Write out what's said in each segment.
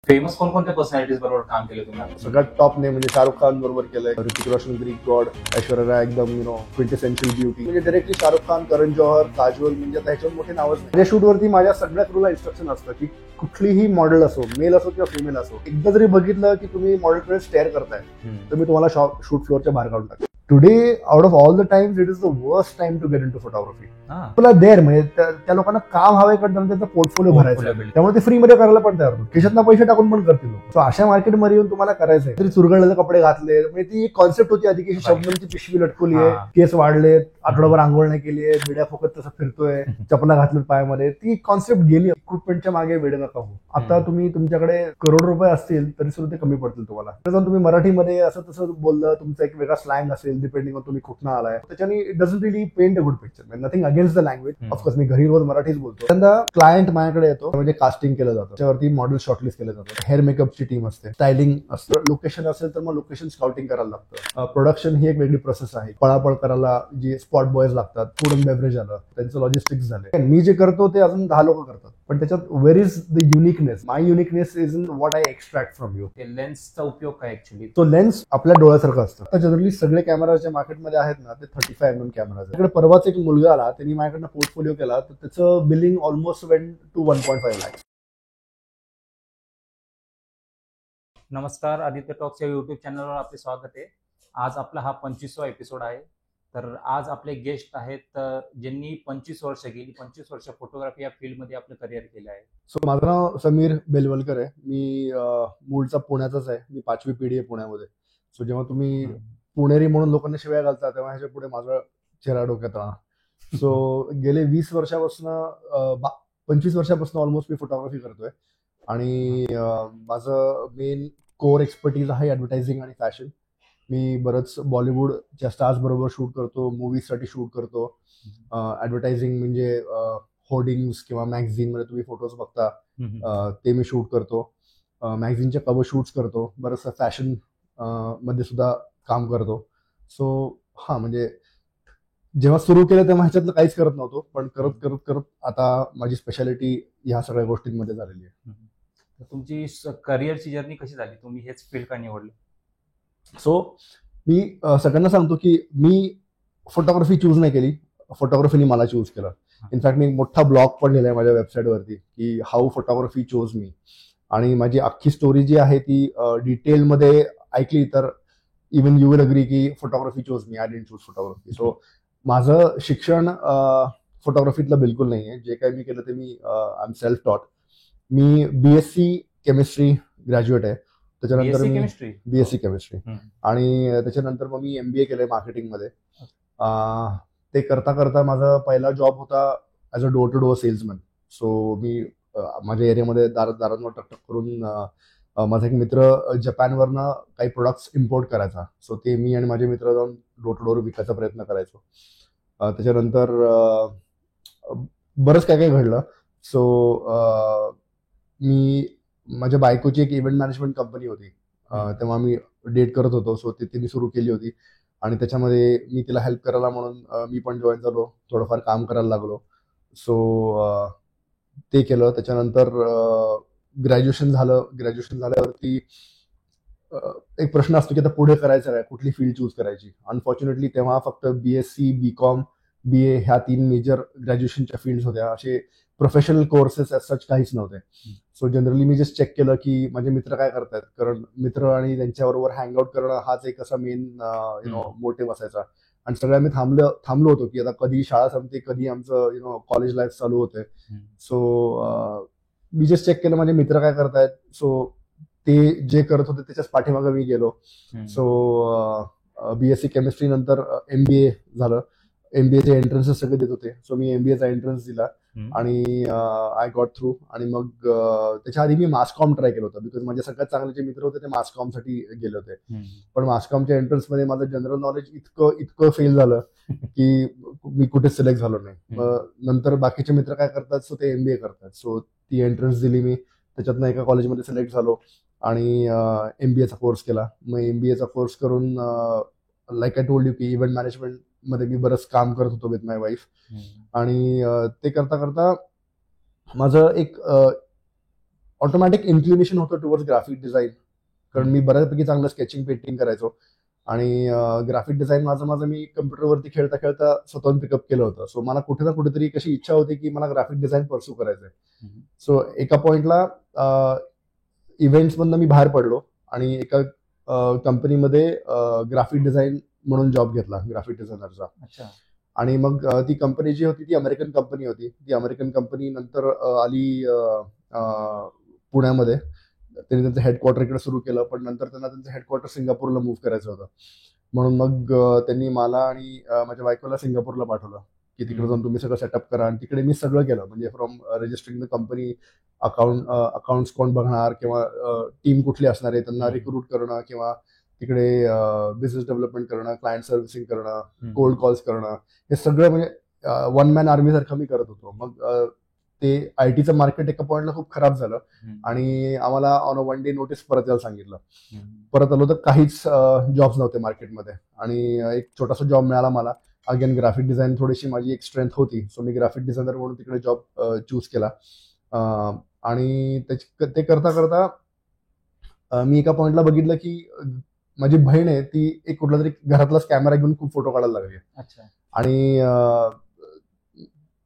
Famous कोणकोणत्या personalities बरोबर काम केलं तुम्ही? सगळ्यात टॉप ने म्हणजे शाहरुख खान बरोबर केलंय, ऋतिक रोशन ग्रीक गॉड, ऐश्वर्या राय एकदम क्विंटेसेन्शियल ब्युटी. म्हणजे डायरेक्टली शाहरुख खान, करण जौहर, काजोल, म्हणजे त्याच्यावर मोठे नावच नाही. माझ्या शूटवरती माझ्या सगळ्या क्रूला इन्स्ट्रक्शन असतं की कुठलीही मॉडेल असो, मेल असो किंवा फिमेल असो, एकदा जरी बघितलं की तुम्ही मॉडेलकडे स्टेअर करताय तर मी तुम्हाला शूट फ्लोअरच्या बाहेर काढून टाकतो. Today out of all the times it is the worst time to get in to photography. तुला देर म्हणजे त्या लोकांना काम हवे करताना त्यांचा पोर्टफोलिओ भरायचा, त्यामुळे ते फ्रीमध्ये करायला पण तयार होतो, खिशातला पैसे टाकून पण करतील. सो अशा मार्केटमध्ये येऊन तुम्हाला करायचंय तरी चुरगळलेले कपडे घातले, म्हणजे ती कॉन्सेप्ट होती आधी की शब्दांची पिशवी लटकवली आहे, केस वाढलेत, आठवडाभर आंघोळ नाही केली आहे, बिड्या फोकत तसं फिरतोय, चपला घातलेत पायामध्ये, ती कॉन्सेप्ट गेली. इक्विपमेंटच्या मागे वेळ नका हो. आता तुम्ही तुमच्याकडे करोड रुपये असतील तरी सुद्धा ते कमी पडतील तुम्हाला. जाऊन तुम्ही मराठीमध्ये असं तसं बोललं, तुमचा एक वेगळा स्लँग असेल डिपेंडिंग ऑन तुम्ही कुठनं आलाय, त्याच्याने it doesn't really paint a good picture. Nothing against the language, of course मी घरी रोज मराठीच बोलतो. त्यांना क्लायंट माझ्याकडे येतो, म्हणजे कास्टिंग केलं जातं, त्याच्यावरती मॉडेल शॉर्टलिस्ट केलं जातं, हेअर मेकअपची टीम असते, स्टायलिंग असतं, लोकेशन असेल तर मग लोकेशन स्काउटिंग करायला लागतं, प्रोडक्शन ही एक वेगळी प्रोसेस आहे, पळापळ करायला जे स्पॉट बॉयज लागतात, फूड अँड बेवरेज आलं, त्यांचं लॉजिस्टिक्स झालं. मी जे करतो ते अजून 10 लोक करतात, पण त्याच्यात where is the uniqueness. My uniqueness is in what I extract from you. लेन्सचा उपयोग काय ऍक्च्युली? तो लेन्स आपल्या डोळ्यासारखं असतं. आता जनरली सगळे कॅमेरा जे मार्केटमध्ये आहेत ना ते 35mm कॅमेरा. तिकडे परवाच एक मुलगा आला, त्यांनी माझ्याकडनं पोर्टफोलिओ केला, तर त्याचं billing almost went to 1.5 lakh. नमस्कार, आदित्य टॉक्स या युट्यूब चॅनलवर आपले स्वागत आहे. आज आपला हा 25वा एपिसोड आहे. तर आज आपले गेस्ट आहेत ज्यांनी 25 वर्ष फोटोग्राफी या फील्डमध्ये आपलं करिअर केलं आहे. सो माझं नाव समीर बेलवलकर आहे. मी मूळचा पुण्याचाच आहे. मी 5वी पिढी आहे पुण्यामध्ये. सो जेव्हा तुम्ही पुणेरी म्हणून लोकांना शिव्या घालता तेव्हा ह्याच्या पुढे माझा चेहरा डोक्यात राहा. सो गेले 20 वर्षापासून 25 वर्षापासून ऑलमोस्ट मी फोटोग्राफी करतोय आणि माझं मेन कोर एक्सपर्टीज आहे ऍडव्हर्टायझिंग आणि फॅशन. मी बरंच बॉलिवूडच्या स्टार्स बरोबर शूट करतो, मूवीजसाठी शूट करतो. ऍडव्हर्टायझिंग म्हणजे होर्डिंग्स किंवा मॅगझिन मध्ये तुम्ही फोटोज बघता ते मी शूट करतो. मॅगझिनचे कव्हर शूट्स करतो, बरंचसं फॅशन मध्ये सुद्धा काम करतो. सो हा म्हणजे जेव्हा सुरू केलं तेव्हा ह्याच्यातलं काहीच करत नव्हतो, पण करत करत करत आता माझी स्पेशालिटी ह्या सगळ्या गोष्टींमध्ये झालेली आहे. तुमची करिअरची जर्नी कशी झाली? तुम्ही हेच फील्ड का निवडलं? सो मी सगळ्यांना सांगतो की मी फोटोग्राफी चूज नाही केली, फोटोग्राफीने मला चूज केलं. इनफॅक्ट मी मोठा ब्लॉग पण लिहिलाय माझ्या वेबसाईटवरती की हाऊ फोटोग्राफी चोज मी. आणि माझी अख्खी स्टोरी जी आहे ती डिटेलमध्ये ऐकली तर इवन यू विल अग्री की photography chose me, I didn't choose photography. So माझं शिक्षण फोटोग्राफीतलं बिलकुल नाही आहे. जे काही मी केलं ते मी आय एम सेल्फ टॉट. मी BSc केमिस्ट्री ग्रॅज्युएट आहे. त्याच्यानंतर मी BSc केमिस्ट्री आणि त्याच्यानंतर मग मी MBA केलंय मार्केटिंगमध्ये. ते करता करता माझा पहिला जॉब होता as a door to door salesman. So मी माझ्या एरियामध्ये दारांवर टकटक करून माझा एक मित्र जपानवरनं काही प्रोडक्ट्स इम्पोर्ट करायचा. सो ते मी आणि माझे मित्र जाऊन डोअर टू डोअर विकायचा प्रयत्न करायचो. त्याच्यानंतर बरंच काय काय घडलं. सो मी माझ्या बायकोची एक इव्हेंट मॅनेजमेंट कंपनी होती, तेव्हा मी डेट करत होतो. सो ती तिने सुरू केली होती आणि त्याच्यामध्ये मी तिला हेल्प करायला म्हणून मी पण जॉईन झालो, थोडंफार काम करायला लागलो. सो ते केलं. त्याच्यानंतर ग्रॅज्युएशन झालं. ग्रॅज्युएशन झाल्यावरती एक प्रश्न असतो की आता पुढे करायचं काय, कुठली फील्ड चूज करायची. अनफॉर्च्युनेटली तेव्हा फक्त BSc, BCom, BA ह्या 3 मेजर ग्रॅज्युएशनच्या फील्ड्स होत्या. असे प्रोफेशनल कोर्सेस सच काहीच नव्हते. सो जनरली मी जस्ट चेक केलं की माझे मित्र काय करतात, कारण मित्र आणि त्यांच्याबरोबर हँगआउट करणं हाच एक असा मेन मोटिव्ह असायचा. आणि सगळ्या मी थांबलो होतो की आता कधी शाळा संपते, कधी आमचं कॉलेज लाईफ चालू होते. सो मी जस्ट चेक केलं माझे मित्र काय करतायत. सो ते जे करत होते त्याच्याच पाठीमागे मी गेलो. सो BSc केमिस्ट्री नंतर MBA झालं. MBAचे एंट्रन्सेस सगळे देत होते. सो मी MBAचा एंट्रन्स दिला आणि आय गॉट थ्रू. आणि मग त्याच्या आधी मी मासकॉम ट्राय केलं होतं, बिकॉज माझे सगळ्यात चांगले जे मित्र होते ते मासकॉमसाठी गेले होते. पण मासकॉमच्या एंट्रन्समध्ये माझं जनरल नॉलेज इतकं फेल झालं की मी कुठे सिलेक्ट झालो नाही. नंतर बाकीचे मित्र काय करतात, सो ते MBA करतात. सो ती एंट्रन्स दिली मी, त्याच्यातनं एका कॉलेजमध्ये सिलेक्ट झालो आणि MBAचा कोर्स केला. मग MBAचा कोर्स करून लाईक आय टोल्ड यू की इव्हेंट मॅनेजमेंट मध्ये मी बरंच काम करत होतो विथ माय वाईफ. आणि ते करता करता माझं एक ऑटोमॅटिक इन्क्लिनेशन होतं टुवर्ड्स ग्राफिक डिझाईन, कारण मी बऱ्यापैकी चांगलं स्केचिंग पेंटिंग करायचो आणि ग्राफिक डिझाईन माझं मी कम्प्युटरवरती खेळता खेळता स्वतःहून पिकअप केलं होतं. सो मला कुठे ना कुठेतरी कशी इच्छा होती की मला ग्राफिक डिझाईन परस्यू करायचंय. सो एका पॉइंटला इव्हेंट्स मधनं मी बाहेर पडलो आणि एका कंपनीमध्ये ग्राफिक डिझाईन म्हणून जॉब घेतला, ग्राफिक डिझायनरचा. अच्छा. आणि मग ती कंपनी जी होती ती अमेरिकन कंपनी होती. ती अमेरिकन कंपनी नंतर आली पुण्यामध्ये. त्यांनी त्यांचं हेडक्वार्टर इकडे सुरू केलं, पण नंतर त्यांना त्यांचं हेडक्वार्टर सिंगापूरला मूव्ह करायचं होतं. म्हणून मग त्यांनी मला आणि माझ्या बायकोला सिंगापूरला पाठवलं की तिकडे जाऊन तुम्ही सगळं सेटअप करा. आणि तिकडे मी सगळं केलं, म्हणजे from registering the company, accounts कोण बघणार किंवा टीम कुठली असणार आहे त्यांना रिक्रूट करणं, किंवा तिकडे बिझनेस डेव्हलपमेंट करणं, क्लायंट सर्व्हिसिंग करणं, कोल्ड कॉल्स करणं, हे सगळं म्हणजे वन मॅन आर्मी सारखं मी करत होतो. मग ते आयटीचं मार्केट एका पॉइंटला खूप खराब झालं आणि आम्हाला on a one day notice परत यायला सांगितलं. परत आलो तर काहीच जॉब्स नव्हते मार्केटमध्ये आणि एक छोटासा जॉब मिळाला मला. अगेन ग्राफिक डिझाईन थोडीशी माझी एक स्ट्रेंथ होती, सो मी ग्राफिक डिझायनर म्हणून तिकडे जॉब चूज केला. आणि ते करता करता मी एका पॉइंटला बघितलं की माझी बहीण आहे ती एक कुठला तरी घरातलाच कॅमेरा घेऊन खूप फोटो काढायला लागली. अच्छा. आणि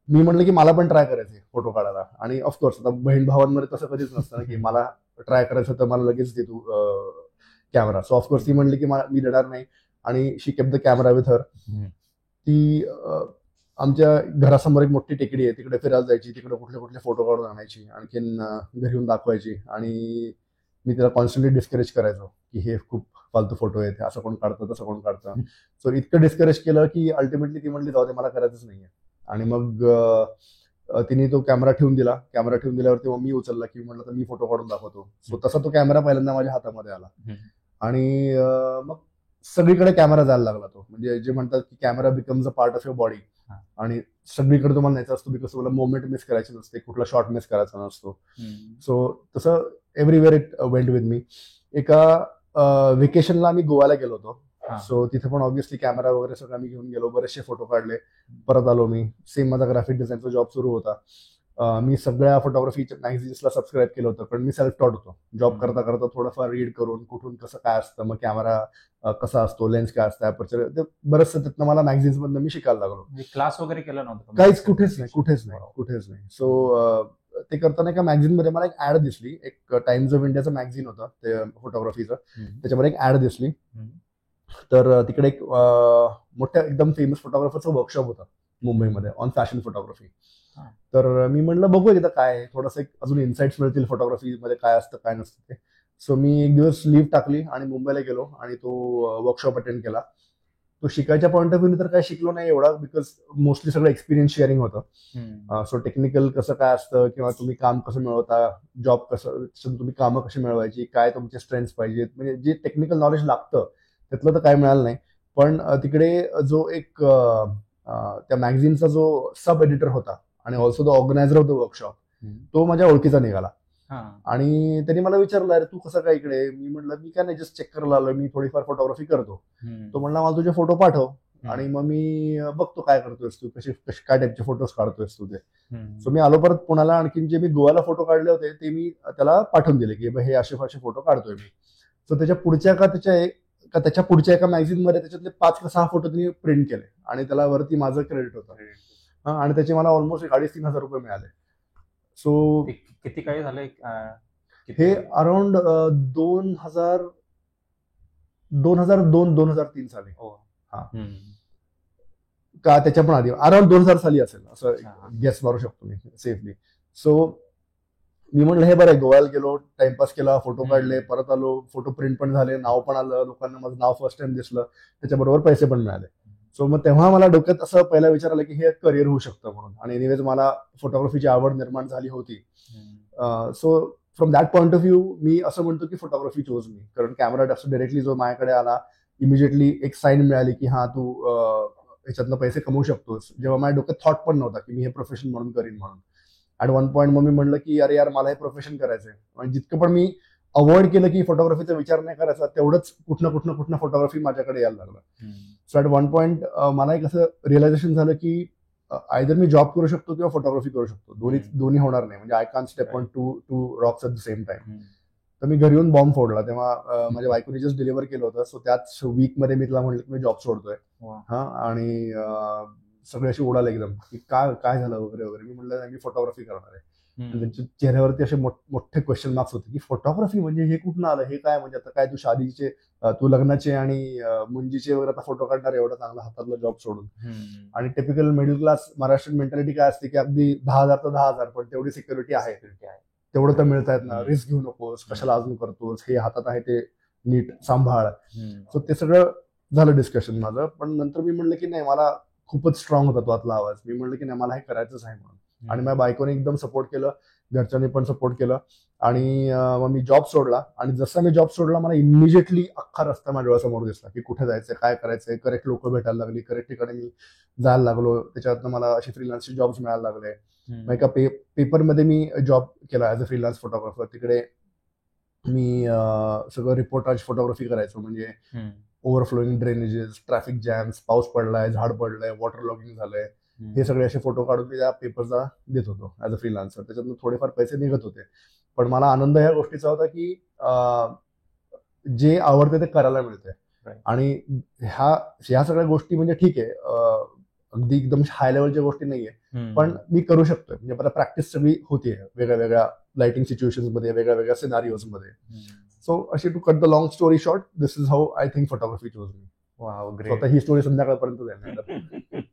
मी म्हणलं की मला पण ट्राय करायचे फोटो काढायला. आणि ऑफकोर्स आता बहीण भावांमध्ये तसं कधीच नसतं ना की मला ट्राय करायचं तर मला लगेच दे तू कॅमेरा. सो ऑफकोर्स ती म्हणली की मी देणार नाही, आणि she kept the camera with her. ती आमच्या घरासमोर एक मोठी टेकडी आहे, तिकडे फिरायला जायची, तिकडे कुठले कुठले फोटो काढून आणायची, आणखीन घरी येऊन दाखवायची. आणि मी तिला कॉन्स्टंटली डिस्करेज करायचो की हे खूप फालतू फोटो आहेत, असं कोण काढतं तसं कोण काढतं. सो इतकं डिस्करेज केलं की अल्टिमेटली ती म्हणली जाऊ दे, मला करायचंच नाहीये. आणि मग तिने तो कॅमेरा ठेवून दिला. कॅमेरा ठेवून दिल्यावरती मग मी उचलला की म्हटलं तर मी फोटो काढून दाखवतो. सो तसा तो कॅमेरा पहिल्यांदा माझ्या हातामध्ये आला आणि मग सगळीकडे कॅमेरा जायला लागला तो. म्हणजे जे म्हणतात की camera becomes a part of your body, आणि सगळीकडे तुम्हाला न्यायचा असतो बिकॉज तुम्हाला मोमेंट मिस करायची नसते, कुठला शॉट मिस करायचा नसतो. सो तसं everywhere it went with me. एका व्हेकेशनला आम्ही गोव्याला गेलो होतो. सो तिथे पण ऑब्व्हियसली कॅमेरा वगैरे सगळं आम्ही घेऊन गेलो, बरेचसे फोटो काढले. परत आलो मी, सेम माझा ग्राफिक डिझाईनचा जॉब सुरू होता. मी सगळ्या फोटोग्राफी मॅगझिन्सला सबस्क्राईब केलं होतं, पण मी सेल्फ टॉट होतो. जॉब करता करता थोडंफार रीड करून कुठून कसं काय असतं, मग कॅमेरा कसा असतो, लेन्स काय असतं, अपर्चर, ते बरंचसं त्यातनं मला मॅगझिन्स मधनं मी शिकायला लागलो. क्लास वगैरे केला नव्हता? काहीच, कुठेच नाही. सो ते करताना एका मॅगझिन मध्ये मला एक ऍड दिसली. एक टाइम्स ऑफ इंडियाचं मॅगझिन होतं ते फोटोग्राफीचं, त्याच्यामध्ये एक ऍड दिसली. तर तिकडे एक मोठ्या एकदम फेमस फोटोग्राफरचं वर्कशॉप होतं मुंबईमध्ये ऑन फॅशन फोटोग्राफी. तर मी म्हणलं बघू एकदा काय, थोडंसं एक अजून इन्साइट्स मिळतील फोटोग्राफीमध्ये काय असतं काय नसतं ते. सो मी एक दिवस लीव्ह टाकली आणि मुंबईला गेलो आणि तो वर्कशॉप अटेंड केला. तो शिकायच्या पॉईंट ऑफ व्ह्यू तर काय शिकलो नाही एवढा, बिकॉज मोस्टली सगळं एक्सपिरियन्स शेअरिंग होतं. सो टेक्निकल कसं काय असतं, किंवा तुम्ही काम कसं मिळवता, जॉब कसं, तुम्ही कामं कशी मिळवायची, काय तुमचे स्ट्रेंथ्स पाहिजेत, म्हणजे जे टेक्निकल नॉलेज लागतं त्यातलं तर काय मिळालं नाही. पण तिकडे जो एक त्या मॅगझिनचा जो सब एडिटर होता आणि also the organiser of the workshop, तो माझ्या ओळखीचा निघाला. आणि त्यांनी मला विचारलं अरे तू कसं काय इकडे. मी म्हटलं मी काय नाही, जस्ट चेक करायला आलोय, मी थोडीफार फोटोग्राफी करतो. तो म्हणला मला तुझे फोटो पाठव आणि मग मी बघतो काय करतोयस तू, कशी काय टाईपचे फोटोज काढतोयस तू ते. सो मी आलो परत पुण्याला, आणखीन जे मी गोव्याला फोटो काढले होते ते मी त्याला पाठवून दिले की हे असे फोटो काढतोय मी. सो त्याच्या पुढच्या एका मॅगझिन मध्ये त्याच्यातले 5 का 6 फोटो त्यांनी प्रिंट केले आणि त्याला वरती माझं क्रेडिट होतं. आणि त्याचे मला ऑलमोस्ट 2,500-3,000 रुपये मिळाले. सो किती काही झाले हे अराउंड 2002-2003 साली. का त्याच्या पण आधी अराउंड 2000 साली असेल असं गेस मारू शकतो मी सेफली. सो मी म्हणलं हे बरं आहे, गोव्याला गेलो, टाइमपास केला, फोटो काढले, परत आलो, फोटो प्रिंट पण झाले, नाव पण आलं, लोकांना माझं नाव फर्स्ट टाइम दिसलं, त्याच्याबरोबर पैसे पण मिळाले. सो मग तेव्हा मला डोक्यात असं पहिला विचार आला की हे करिअर होऊ शकतं म्हणून. आणि एनिवेज मला फोटोग्राफीची आवड निर्माण झाली होती. So from that point of view मी असं म्हणतो की फोटोग्राफी चोज मी, कारण कॅमेरा असं डायरेक्टली जो माझ्याकडे आला, इमिजिएटली एक साईन मिळाली की हा तू याच्यातनं पैसे कमवू शकतोस, जेव्हा माझ्या डोक्यात थॉट पण नव्हता की मी हे प्रोफेशन म्हणून करीन म्हणून. ॲट वन पॉईंट मग मी म्हणलं की अरे यार मला हे प्रोफेशन करायचंय. आणि जितकं पण मी अवॉइड केलं की फोटोग्राफीचा विचार नाही करायचा, तेवढंच कुठनं फोटोग्राफी माझ्याकडे यायला लागलं. सो ॲट वन पॉईंट मला एक असं रिअलायझेशन झालं की आयदर मी जॉब करू शकतो किंवा फोटोग्राफी करू शकतो, दोन्ही होणार नाही. म्हणजे I can step on two rocks at the same time. तर मी घरी येऊन बॉम्ब फोडला. तेव्हा माझ्या बायकोने जस्ट डिलिव्हर केलं होतं. सो त्याच वीकमध्ये मी तिला म्हटलं की मी जॉब सोडतोय. हा, आणि सगळे अशी उडाले एकदम की काय झालं वगैरे वगैरे. मी म्हटलं मी फोटोग्राफी करणार आहे. त्यांच्या चेहऱ्यावरती असे मोठे क्वेश्चन मार्क्स होते की फोटोग्राफी म्हणजे हे कुठून आलं, हे काय, म्हणजे आता काय तू लग्नाचे आणि मुंजीचे वगैरे आता फोटो काढणार एवढा चांगला हातातला जॉब सोडून. आणि typical middle class Maharashtrian mentality काय असते की अगदी 10,000 तर 10,000, पण तेवढी सिक्युरिटी आहे, तेवढं तर मिळतायत ना, रिस्क घेऊ नकोस, कशाला अजून करतोस, हे हातात आहे ते नीट सांभाळ. सो ते सगळं झालं डिस्कशन माझं. पण नंतर मी म्हणलं की नाही, मला खूपच स्ट्रॉंग होता तो आतला आवाज. मी म्हणलं की नाही, मला हे करायचंच आहे म्हणून. आणि माझ्या बायकोने एकदम सपोर्ट केलं, घरच्यांनी पण सपोर्ट केलं. आणि मग मी जॉब सोडला. आणि जसं मी जॉब सोडला, मला इमिजिएटली अख्खा रस्ता माझ्या डोळ्यासमोर दिसला की कुठे जायचंय, काय करायचंय, करेक्ट लोक भेटायला लागली, करेक्ट ठिकाणी मी जायला लागलो. त्याच्यातनं मला असे फ्रीलान्सचे जॉब्स मिळायला लागले. मग एका पेपरमध्ये मी जॉब केला ऍज अ फ्रीलान्स फोटोग्राफर. तिकडे मी सगळं रिपोर्टाज फोटोग्राफी करायचो. म्हणजे ओव्हरफ्लोईंग ड्रेनेजेस, ट्रॅफिक जॅम्स, पाऊस पडलाय, झाड पडलंय, वॉटर लॉगिंग झालंय, हे सगळे असे फोटो काढून मी त्या पेपरचा देत होतो ऍज अ फ्रीलान्सर. त्याच्यातून थोडेफार पैसे निघत होते. पण मला आनंद ह्या गोष्टीचा होता की जे आवडते ते करायला मिळतंय. आणि ह्या सगळ्या गोष्टी म्हणजे ठीक आहे, अगदी एकदम हाय लेवलच्या गोष्टी नाहीये, पण मी करू शकतोय. म्हणजे मला प्रॅक्टिस सगळी होतीये वेगळ्या वेगळ्या लाइटिंग सिच्युएशन्स मध्ये, वेगळ्या वेगळ्या सिनारिओज मध्ये. सो अशी to cut the long story short, this is how I think photography chose me. Wow, great. ही स्टोरी संध्याकाळपर्यंत जाईल.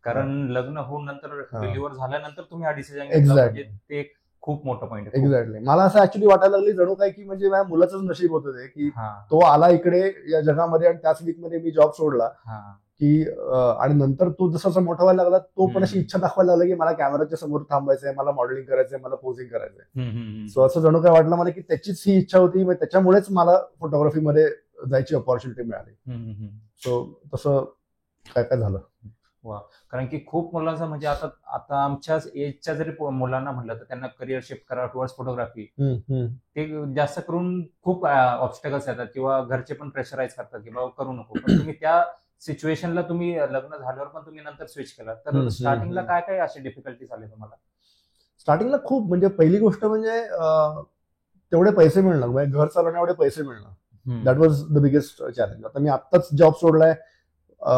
कारण लग्न होऊन नंतर, डिलिव्हर झाल्यानंतर तुम्ही हा डिसिजन घेतला, एक्झॅक्टली. म्हणजे ते खूप मोठं पॉईंट आहे. एक्झॅक्टली. मला असं ऍक्च्युली वाटायला लागली जणू काय की म्हणजे माझ्या मुलाचंच नशीब होतं ते, की तो आला इकडे या जगामध्ये आणि त्याच वीकमध्ये मी जॉब सोडला की. आणि नंतर तो जसा मोठा व्हायला लागला, तो पण अशी इच्छा दाखवायला लागला की मला कॅमेराच्या समोर थांबायचंय, मला मॉडेलिंग करायचंय, मला पोझिंग करायचंय. सो असं जणू काय वाटलं मला की त्याचीच ही इच्छा होती. मग त्याच्यामुळेच मला फोटोग्राफीमध्ये जायची ऑपॉर्च्युनिटी मिळाली. सो तसं काय काय झालं. वा. कारण की खूप मुलांचं म्हणजे आता आमच्याच एजच्या जरी मुलांना म्हणलं तर त्यांना करिअर शिफ्ट करा टुवर्ड्स फोटोग्राफी, ते जास्त करून खूप ऑब्स्टॅकल्स येतात किंवा घरचे पण प्रेशराईज करतात की बाबा करू नको. पण तुम्ही त्या सिच्युएशनला, तुम्ही लग्न झाल्यावर पण तुम्ही नंतर स्विच केला, तर स्टार्टिंगला काय काय असे डिफिकल्टीज आले तुम्हाला? स्टार्टिंगला खूप, म्हणजे पहिली गोष्ट म्हणजे तेवढे पैसे मिळणं, म्हणजे घर चालवण्या एवढे पैसे मिळणं, that was the biggest challenge. आता मी आत्ताच जॉब सोडलाय,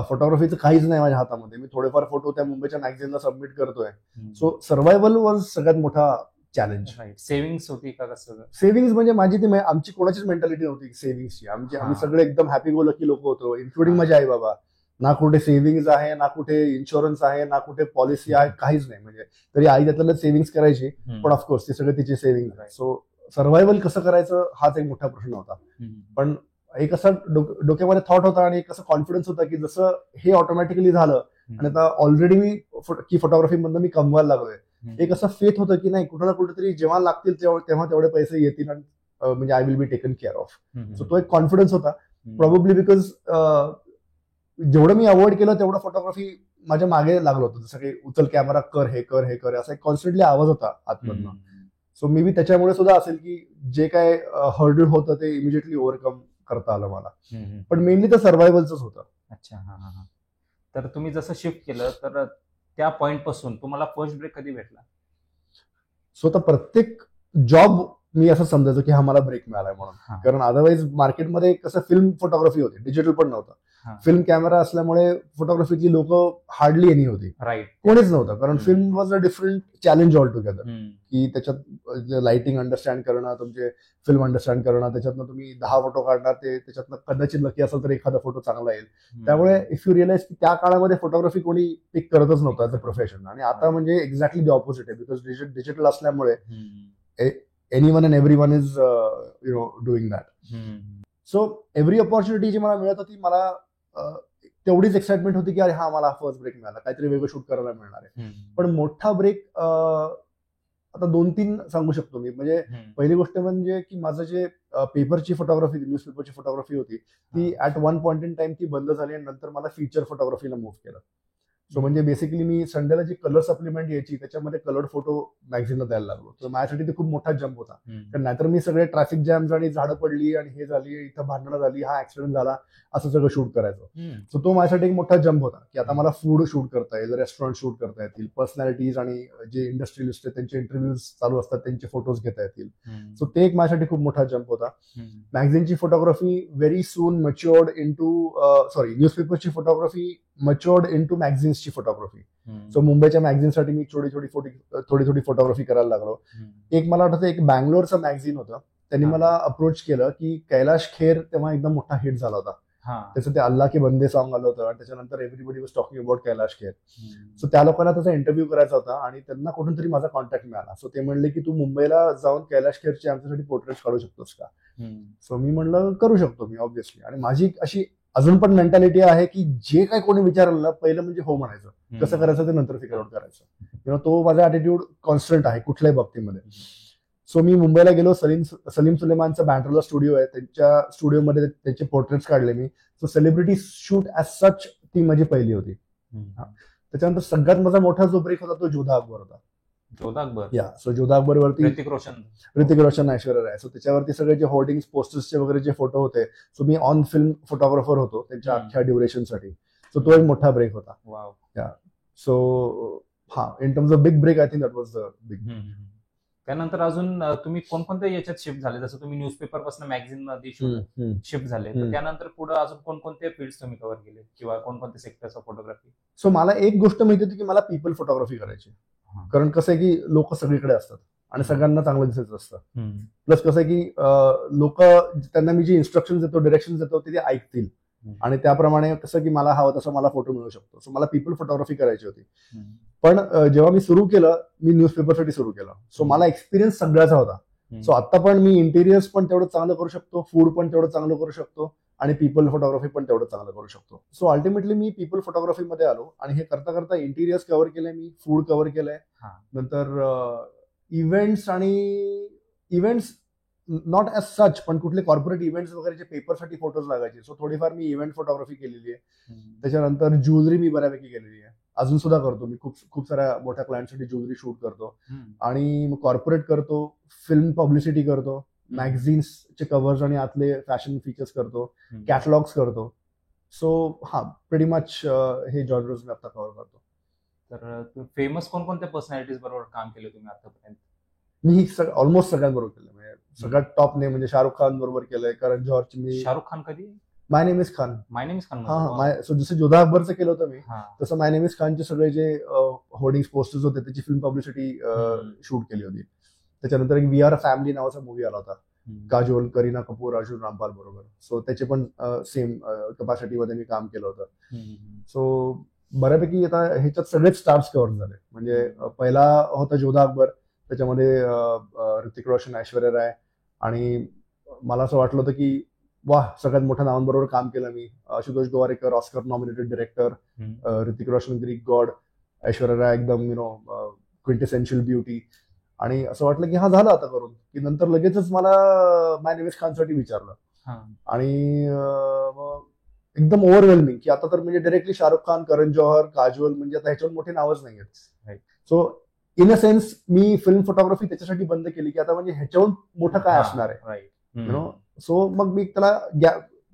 फोटोग्राफीचं काहीच नाही माझ्या हातामध्ये. मी थोडेफार फोटो त्या मुंबईच्या मॅगझिनला सबमिट करतोय. सो सर्व्हायव्हल वॉज सगळ्यात मोठा चॅलेंज. सेव्हिंग्स होती का कसं? सेव्हिंग्स म्हणजे आमची कोणाचीच मेंटॅलिटी नव्हती सेव्हिंग्सची. आम्ही सगळे एकदम हॅपी गो लकी लोक होतो, इन्क्लुडिंग माझे आई बाबा. ना कुठे सेव्हिंग्स आहे, ना कुठे इन्शुरन्स आहे, ना कुठे पॉलिसी आहे, काहीच नाही. म्हणजे तरी आई त्यातलं सेव्हिंग्स करायची, पण ऑफकोर्स ते सगळे तिचे सेव्हिंग्स आहे. सो सर्व्हायव्हल कसं करायचं हाच एक मोठा प्रश्न होता. पण एक असं डोक्यामध्ये थॉट होता आणि एक असं कॉन्फिडन्स होता की जसं हे ऑटोमॅटिकली झालं आणि आता ऑलरेडी मी की फोटोग्राफी मधनं मी कमवायला लागलोय, एक असं फेथ होतं की नाही, कुठं ना कुठेतरी जेव्हा लागतील तेव्हा तेवढे पैसे येतील आणि म्हणजे I will be taken care of. So तो एक कॉन्फिडन्स होता. प्रॉब्ली बिकॉज जेवढं मी अवॉइड केलं तेवढं फोटोग्राफी माझ्या मागे लागलं होतं. जसं काही उचल कॅमेरा, कर हे कर हे कर, असा एक कॉन्स्टंटली आवाज होता आतमधनं. सो मे बी त्याच्यामुळे सुद्धा असेल की जे काय हर्डल होतं ते इमिजिएटली ओव्हरकम करता आलं मला. पण मेनली तर सर्व्हायव्हलच होतं. अच्छा. तर तुम्ही जसं शिफ्ट केलं, तर त्या पॉइंट पासून तुम्हाला फर्स्ट ब्रेक कधी भेटला? सो आता प्रत्येक जॉब मी असं समजायचो की हा मला ब्रेक मिळालाय म्हणून. कारण अदरवाईज मार्केटमध्ये कसं फिल्म फोटोग्राफी होती, डिजिटल पण नव्हतं. फिल्म कॅमेरा असल्यामुळे फोटोग्राफीची लोक हार्डली एनी होती, कोणीच नव्हतं. कारण film was a different challenge all together. की त्याच्यात लाइटिंग अंडरस्टँड करणं, तुमचे फिल्म अंडरस्टँड करणं, त्याच्यातनं तुम्ही 10 फोटो काढणार, ते त्याच्यातनं कदाचित लकी असेल तर एखादा फोटो चांगला येईल. त्यामुळे इफ यू रिअलाइज की त्या काळामध्ये फोटोग्राफी कोणी पिक करतच नव्हतं ऍज अ प्रोफेशन. आणि आता म्हणजे एक्झॅक्टली द ऑपोजिट आहे, बिकॉज डिजिटल असल्यामुळे anyone and everyone is doing that. So every opportunity जी मला मिळत होती, मला तेवढीच एक्साइटमेंट होती की अरे हा, मला फर्स्ट ब्रेक मिळाला, काहीतरी वेगळं शूट करायला मिळणार आहे. पण मोठा ब्रेक आता 2-3 सांगू शकतो मी. म्हणजे पहिली गोष्ट म्हणजे की माझं जे पेपरची फोटोग्राफी, न्यूजपेपरची फोटोग्राफी होती, ती at one point in time ती बंद झाली आणि नंतर मला फीचर फोटोग्राफीला मूव्ह केलं. सो म्हणजे बेसिकली मी संडेला जी कलर सप्लिमेंट यायची त्याच्यामध्ये कलर्ड फोटो मॅगझिनला द्यायला लागलो. तर माझ्यासाठी ते खूप मोठा जम्प होता. कारण नाहीतर मी सगळे ट्रॅफिक जॅम्स आणि झाडं पडली आणि हे झाली, इथं भांडणं झाली, हा ऍक्सिडेंट झाला, असं सगळं शूट करायचो. सो तो माझ्यासाठी एक मोठा जम्प होता की आता मला फूड शूट करता येईल, रेस्टॉरंट शूट करता येतील, पर्सनॅलिटीज आणि जे इंडस्ट्रियलिस्ट आहेत त्यांचे इंटरव्ह्यूज चालू असतात त्यांचे फोटोज घेता येतील. सो ते एक माझ्यासाठी खूप मोठा जम्प होता. मॅगझिनची photography very soon matured into न्यूजपेपरची फोटोग्राफी मच्युअर्ड इनटू मॅगझिन्सची फोटोग्राफी. सो मुंबईच्या मॅगझिनसाठी मी थोडी थोडी फोटोग्राफी करायला लागलो. एक मला आठवतं एक बँगलोरचं मॅगझिन होतं, त्यांनी मला अप्रोच केलं की कैलाश खेर तेव्हा एकदम मोठा हिट झाला होता. त्याचं ते अल्लाह के बंदे सॉन्ग आलं होतं आणि त्याच्यानंतर everybody was talking about Kailash Kher. So त्या लोकांना त्याचा इंटरव्ह्यू करायचा होता आणि त्यांना कुठून तरी माझा कॉन्टॅक्ट मिळाला. सो ते म्हणले की तू मुंबईला जाऊन कैलाश खेरचे आमच्यासाठी पोर्ट्रेट्स काढू शकतोस का. सो मी म्हणलं करू शकतो मी ऑब्व्हियसली. आणि माझी अशी अजून पण मेंटॅलिटी आहे की जे काही कोणी विचारलं ना पहिलं म्हणजे हो म्हणायचं, कसं करायचं ते नंतर फिगर आउट करायचं. तो माझा ऍटिट्यूड कॉन्स्टंट आहे कुठल्याही बाबतीमध्ये. सो मी मुंबईला गेलो. सलीम सुलेमानचं बँड्रोला स्टुडिओ आहे, त्यांच्या स्टुडिओमध्ये त्यांचे पोर्ट्रेट्स काढले मी. So celebrity shoot as such ती माझी पहिली होती. त्याच्यानंतर सगळ्यात माझा मोठा जो ब्रेक होता तो जोधा अकबर होता. जोधा अकबर, या सो जोधा अकबर वरती ऋतिक रोशन, ऐश्वर्या राय. सो त्याच्यावरती सगळे जे होर्डिंग्स पोस्टर्सचे वगैरे जे फोटो होते, so me on film photographer होतो त्यांच्या अख्ख्या ड्युरेशनसाठी. सो तो एक मोठा ब्रेक होता. या so in terms of big break I think that was the big. त्यानंतर अजून तुम्ही कोणकोणत्या याच्यात शिफ्ट झाले, जसं तुम्ही न्यूजपेपर पासून मॅगझिन मध्ये शिफ्ट झाले, तर त्यानंतर पुढे अजून कोणकोणते फील्ड तुम्ही कव्हर केले किंवा कोणकोणते सेक्टर्स ऑफ फोटोग्राफी? सो मला एक गोष्ट माहिती होती की मला पीपल फोटोग्राफी करायची. कारण कसं आहे की लोक सगळीकडे असतात आणि सगळ्यांना चांगलं दिसायचं असतं. प्लस कसं आहे की लोक त्यांना मी जे इन्स्ट्रक्शन देतो, डिरेक्शन देतो ते ऐकतील आणि त्याप्रमाणे कसं की मला हवं तसं मला फोटो मिळू शकतो. सो मला पीपल फोटोग्राफी करायची होती. पण जेव्हा मी सुरू केलं, मी न्यूजपेपरसाठी सुरू केलं. सो मला एक्सपिरियन्स सगळ्याचा होता. सो आता पण मी इंटिरियर्स पण तेवढं चांगलं करू शकतो, फूड पण तेवढं चांगलं करू शकतो आणि पीपल फोटोग्राफी पण तेवढं चांगलं करू शकतो. सो अल्टिमेटली मी पीपल फोटोग्राफीमध्ये आलो आणि हे करता करता इंटिरियर्स कव्हर केलंय मी, फूड कव्हर केलंय, नंतर इव्हेंट्स नॉट ॲज सच, पण कुठले कॉर्पोरेट इव्हेंट्स वगैरेचे पेपरसाठी फोटोज लागायचे. सो थोडीफार मी इव्हेंट फोटोग्राफी केलेली आहे. त्याच्यानंतर ज्वेलरी मी बऱ्यापैकी केलेली आहे, अजून सुद्धा करतो मी. खूप साऱ्या मोठ्या क्लायंटसाठी ज्वेलरी शूट करतो आणि कॉर्पोरेट करतो, फिल्म पब्लिसिटी करतो, मॅगझिन्सचे कव्हर्स आणि आतले फॅशन फीचर्स करतो, कॅटलॉग्स करतो. सो प्रेटी मच हे जॉनर्स मी आता कव्हर करतो. तर फेमस कोणकोणत्या पर्सनॅलिटीज बरोबर काम केले तुम्ही आतापर्यंत? मी ऑलमोस्ट सगळ्यांबरोबर केलं. म्हणजे सगळ्यात टॉप नेम म्हणजे शाहरुख खान बरोबर केलंय, करण जॉर्ज. मी शाहरुख खान कधी? माय नेम इज खान. सो जसं जोधा अकबरचं केलं होतं मी, तसं माय नेम इज खानचे सगळे जे होर्डिंग्स पोस्टर्स होते त्याची फिल्म पब्लिसिटी शूट केली होती. त्याच्यानंतर एक वी आर अ फॅमिली नावाचा मूवी आला होता, काजोल, करीना कपूर, अर्जुन रामपाल बरोबर. सो त्याचे पण सेम कपॅसिटीमध्ये मी काम केलं होतं. सो बऱ्यापैकी आता ह्याच्यात सगळेच स्टार्स कव्हर झाले. म्हणजे पहिला होता जोधा अकबर, त्याच्यामध्ये ऋतिक रोशन, ऐश्वर्या राय, आणि मला असं वाटलं होतं की वाह, सगळ्यात मोठ्या नावांबरोबर काम केलं मी. Ashutosh Gowariker, Oscar nominated director, Hrithik Roshan Greek god, Aishwarya Rai एकदम क्विंटेसेन्शियल ब्युटी. आणि असं वाटलं की झालं आता करून, की नंतर लगेचच मला माय नेम इज खानसाठी विचारलं आणि एकदम ओव्हरवेल्मिंग की आता तर म्हणजे डायरेक्टली शाहरुख खान, करण जौहर, काजोल, म्हणजे आता ह्याच्यावर मोठे नावच नाही आहेत. So in a sense me film photography त्याच्यासाठी बंद केली की आता म्हणजे ह्याच्याहून मोठं काय असणार आहे. सो मग मी त्याला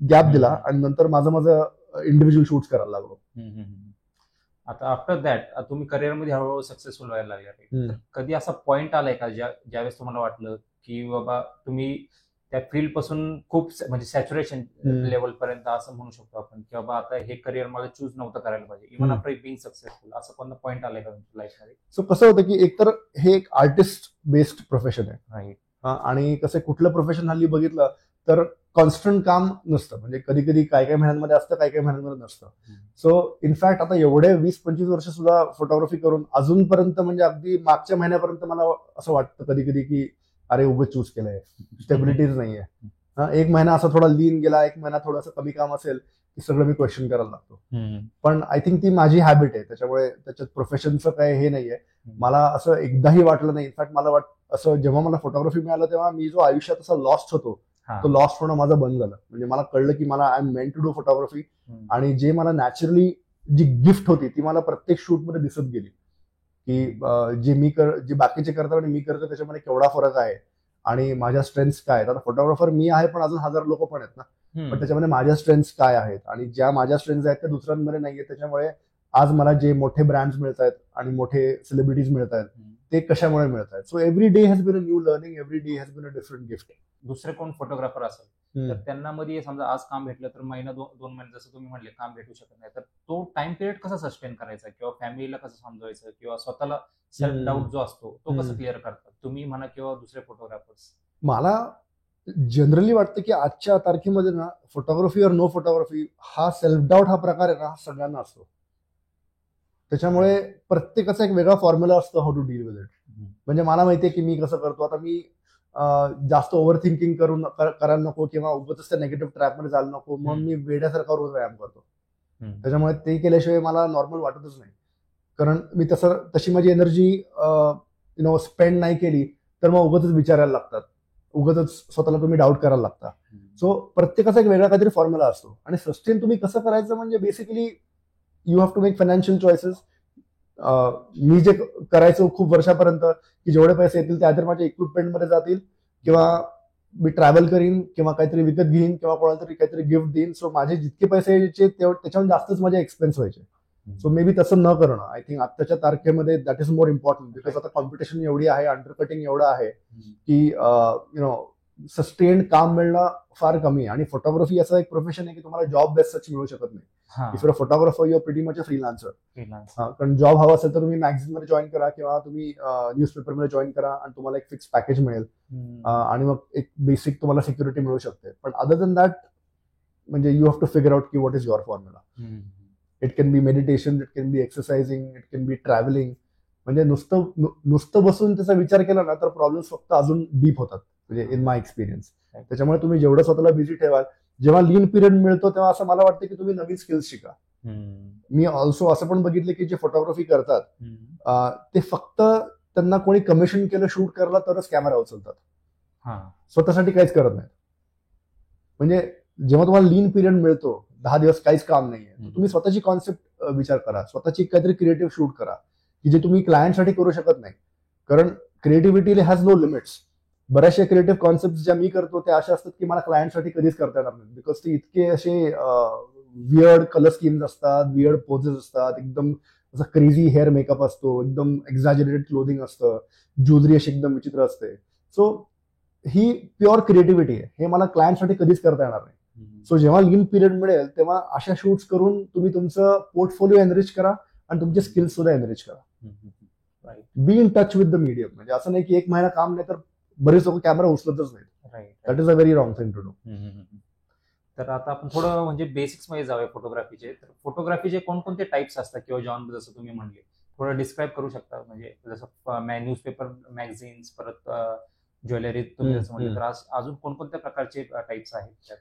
गॅप दिला आणि नंतर माझं इंडिव्हिज्युअल शूट्स करायला लागलो. आता आफ्टर दॅट तुम्ही करिअरमध्ये हळूहळू सक्सेसफुल व्हायला लागले. कधी असा पॉइंट आलाय का ज्यावेळेस तुम्हाला वाटलं की बाबा तुम्ही त्या फील्ड पासून खूप म्हणजे सॅच्युरेशन लेवल पर्यंत असं म्हणू शकतो आपण की बाबा आता हे करिअर मला चूज नव्हतं करायला पाहिजे, इव्हन आफ्टर बिंग सक्सेसफुल, असं कोणता पॉइंट आलाय का तुमच्या लाईफमध्ये? सो कसं होतं की एकतर हे एक आर्टिस्ट बेस्ड प्रोफेशन आहे आणि कसं कुठलं प्रोफेशन हल्ली बघितलं तर कॉन्स्टंट काम नसतं. म्हणजे कधी कधी काय काय महिन्यांमध्ये असतं, काय काय महिन्यांमध्ये नसतं. सो इनफॅक्ट आता एवढे 20-25 वर्ष सुद्धा फोटोग्राफी करून अजूनपर्यंत म्हणजे अगदी मागच्या महिन्यापर्यंत मला असं वाटतं कधी कधी की अरे उगाच चूज केलंय, स्टेबिलिटीज नाहीये. एक महिना असा थोडा लीन गेला, एक महिना थोडंसं कमी काम असेल की सगळं मी क्वेश्चन करायला लागतो. पण आय थिंक ती माझी हॅबिट आहे, त्याच्यामुळे त्याच्यात प्रोफेशनचं काय हे नाहीये. मला असं एकदाही वाटलं नाही. इनफॅक्ट मला असं जेव्हा मला फोटोग्राफी मिळालं तेव्हा मी जो आयुष्यात असा लॉस्ट होतो तो लॉस्ट होणं माझं बंद झालं. म्हणजे मला कळलं की मला I am meant to do photography आणि जे मला नॅचरली जी गिफ्ट होती ती मला प्रत्येक शूटमध्ये दिसत गेली, की जे बाकीचे करतात आणि मी करतो त्याच्यामध्ये केवढा फरक आहे आणि माझ्या स्ट्रेंथ्स काय आहेत. आता फोटोग्राफर मी आहे, पण अजून 1000 लोक पण आहेत ना, पण त्याच्यामध्ये माझ्या स्ट्रेंथ्स काय आहेत आणि ज्या माझ्या स्ट्रेंथ्स आहेत त्या दुसऱ्यांमध्ये नाहीये. त्याच्यामुळे आज मला जे मोठे ब्रँड्स मिळत आहेत आणि मोठे सेलिब्रिटीज मिळत आहेत ते कशामुळे मिळत आहेत. So every day has been a new learning, every day has been a different gift. दुसरे कोण फोटोग्राफर असेल तर त्यांना मध्ये समजा आज काम भेटलं तर महिना 2 महिने जसं तुम्ही म्हणले काम भेटू शकत नाही, तर तो टाइम पिरियड कसा सस्टेन करायचा किंवा फॅमिलीला कसं समजवायचं किंवा स्वतःला सेल्फ डाऊट जो असतो तो कसं क्लिअर करतात तुम्ही म्हणा किंवा दुसरे फोटोग्राफर्स? मला जनरली वाटतं की आजच्या तारखेमध्ये ना, फोटोग्राफी और नो फोटोग्राफी हा सेल्फ डाऊट हा प्रकार आहे ना, हा सगळ्यांना असतो. त्याच्यामुळे प्रत्येकाचा एक वेगळा फॉर्म्युला असतो how to deal with it. म्हणजे मला माहितीये की मी कसं करतो. आता मी जास्त ओव्हर थिंकिंग करायला नको किंवा उगाच त्या निगेटिव्ह ट्रॅपमध्ये जायला नको, म्हणून मी वेड्यासारखा रोज व्यायाम करतो. त्याच्यामुळे ते केल्याशिवाय मला नॉर्मल वाटतच नाही. कारण मी तशी माझी एनर्जी स्पेंड नाही केली तर मग उगाच विचारायला लागतात, उगाच स्वतःला तुम्ही डाऊट करायला लागता. सो प्रत्येकाचा एक वेगळा काहीतरी फॉर्म्युला असतो आणि सस्टेन तुम्ही कसं करायचं म्हणजे basically you have to make financial choices. मी जे करायचो खूप वर्षापर्यंत की जेवढे पैसे येतील ते आधी माझ्या इक्विपमेंटमध्ये जातील किंवा मी ट्रॅव्हल करीन किंवा काहीतरी विकत घेईन किंवा कोणाला तरी काहीतरी गिफ्ट देईन. सो माझे जितके पैसे यायचे त्याच्याहून जास्तच माझे एक्सपेन्स व्हायचे. सो मे बी तसं न करणं, आय थिंक आत्ताच्या तारखेमध्ये that is more important. Because आता कॉम्पिटिशन एवढी आहे, अंडरकटिंग एवढं आहे की सस्टेन काम मिळणं फार कमी आहे. आणि फोटोग्राफी असं एक प्रोफेशन आहे की तुम्हाला जॉब बेस सच मिळू शकत नाही. If you photographer you are pretty much a freelancer. कारण जॉब हवा असेल तर तुम्ही मॅगझिन मध्ये जॉईन करा किंवा तुम्ही न्यूजपेपर मध्ये जॉईन करा आणि तुम्हाला एक फिक्स पॅकेज मिळेल आणि मग एक बेसिक तुम्हाला सिक्युरिटी मिळू शकते. पण अदर दॅन दॅट म्हणजे you have to figure out की what is your formula. It can be meditation, it can be exercising, it can be travelling. म्हणजे नुसतं बसून त्याचा विचार केला ना तर प्रॉब्लेम्स फक्त अजून डीप होतात, म्हणजे इन माय एक्सपिरियन्स. त्याच्यामुळे तुम्ही जेवढं स्वतःला बिझी ठेवाल, जेव्हा लीन पिरियड मिळतो तेव्हा असं मला वाटतं की तुम्ही नवीन स्किल्स शिका. मी ऑल्सो असं पण बघितलं की जे फोटोग्राफी करतात ते फक्त त्यांना कोणी कमिशन केलं शूट करायला तरच कॅमेरा उचलतात, स्वतःसाठी काहीच करत नाहीत. म्हणजे जेव्हा तुम्हाला लीन पिरियड मिळतो, 10 दिवस काहीच काम नाहीये, तुम्ही स्वतःची कॉन्सेप्ट विचार करा, स्वतःची काहीतरी क्रिएटिव्ह शूट करा की जे तुम्ही क्लायंटसाठी करू शकत नाही. कारण क्रिएटिव्हिटी हॅज नो लिमिट्स. बऱ्याचशा क्रिएटिव्ह कॉन्सेप्ट ज्या मी करतो त्या अशा असतात की मला क्लायंटसाठी कधीच करता येणार नाही. बिकॉज ते इतके असे वियर्ड कलर स्कीम्स असतात, वियर्ड पोजेस असतात, एकदम असं क्रेझी हेअर मेकअप असतो, एकदम एक्झॅजरेटेड क्लोदिंग असतं, ज्वेलरी अशी एकदम विचित्र असते. सो ही प्युअर क्रिएटिव्हिटी आहे, हे मला क्लायंटसाठी कधीच करता येणार नाही. सो जेव्हा लीन पिरियड मिळेल तेव्हा अशा शूट्स करून तुम्ही तुमचं पोर्टफोलिओ एनरिच करा आणि तुमचे स्किल्स सुद्धा एनरिच करा. Be in touch with the medium. म्हणजे असं नाही की एक महिना काम नाही तर बरेच लोक कॅमेरा उचलतच नाहीत. That is a very wrong thing to do. तर आता आपण थोडं म्हणजे बेसिक्स मध्ये जाऊया फोटोग्राफीचे. तर फोटोग्राफीचे कोणकोणते टाइप्स असतात किंवा जॉन जसं तुम्ही म्हणले थोडं डिस्क्राईब करू शकता? म्हणजे जसं न्यूजपेपर, मॅगझिन्स, परत ज्वेलरी तुम्ही जसं म्हणले, तर अजून कोणकोणत्या प्रकारचे टाइप्स आहेत त्यात?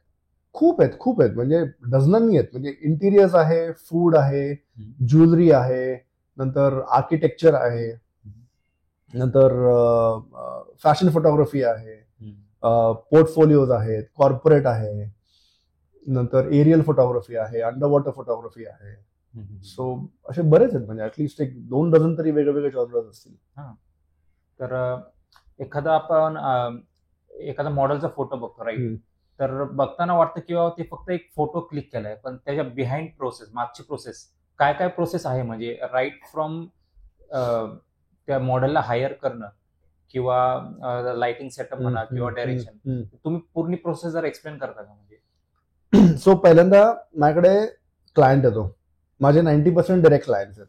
खूप आहेत म्हणजे डझनांनी आहेत. म्हणजे इंटिरियर्स आहे, फूड आहे, ज्वेलरी आहे, नंतर आर्किटेक्चर आहे, नंतर फॅशन फोटोग्राफी आहे, पोर्टफोलिओज आहेत, कॉर्पोरेट आहे, नंतर एरियल फोटोग्राफी आहे, अंडर वॉटर फोटोग्राफी आहे. सो असे बरेच आहेत. म्हणजे ऍटलिस्ट 1-2 डझन तरी वेगवेगळे जॉनर्स असतील. तर एखादा मॉडेलचा फोटो बघतो, राईट, तर बघताना वाटतं किंवा ते फक्त एक फोटो क्लिक केलाय, पण त्याच्या बिहाइंड प्रोसेस, मागची प्रोसेस काय काय प्रोसेस आहे? म्हणजे राईट फ्रॉम त्या मॉडेलला हायर करणं किंवा लाइटिंग सेटअप म्हणा किंवा डायरेक्शन, तुम्ही पूर्ण प्रोसेस जर एक्सप्लेन करता का? म्हणजे सो पहिल्यांदा माझ्याकडे क्लायंट येतो. माझे 90% डायरेक्ट क्लायंट्स आहेत.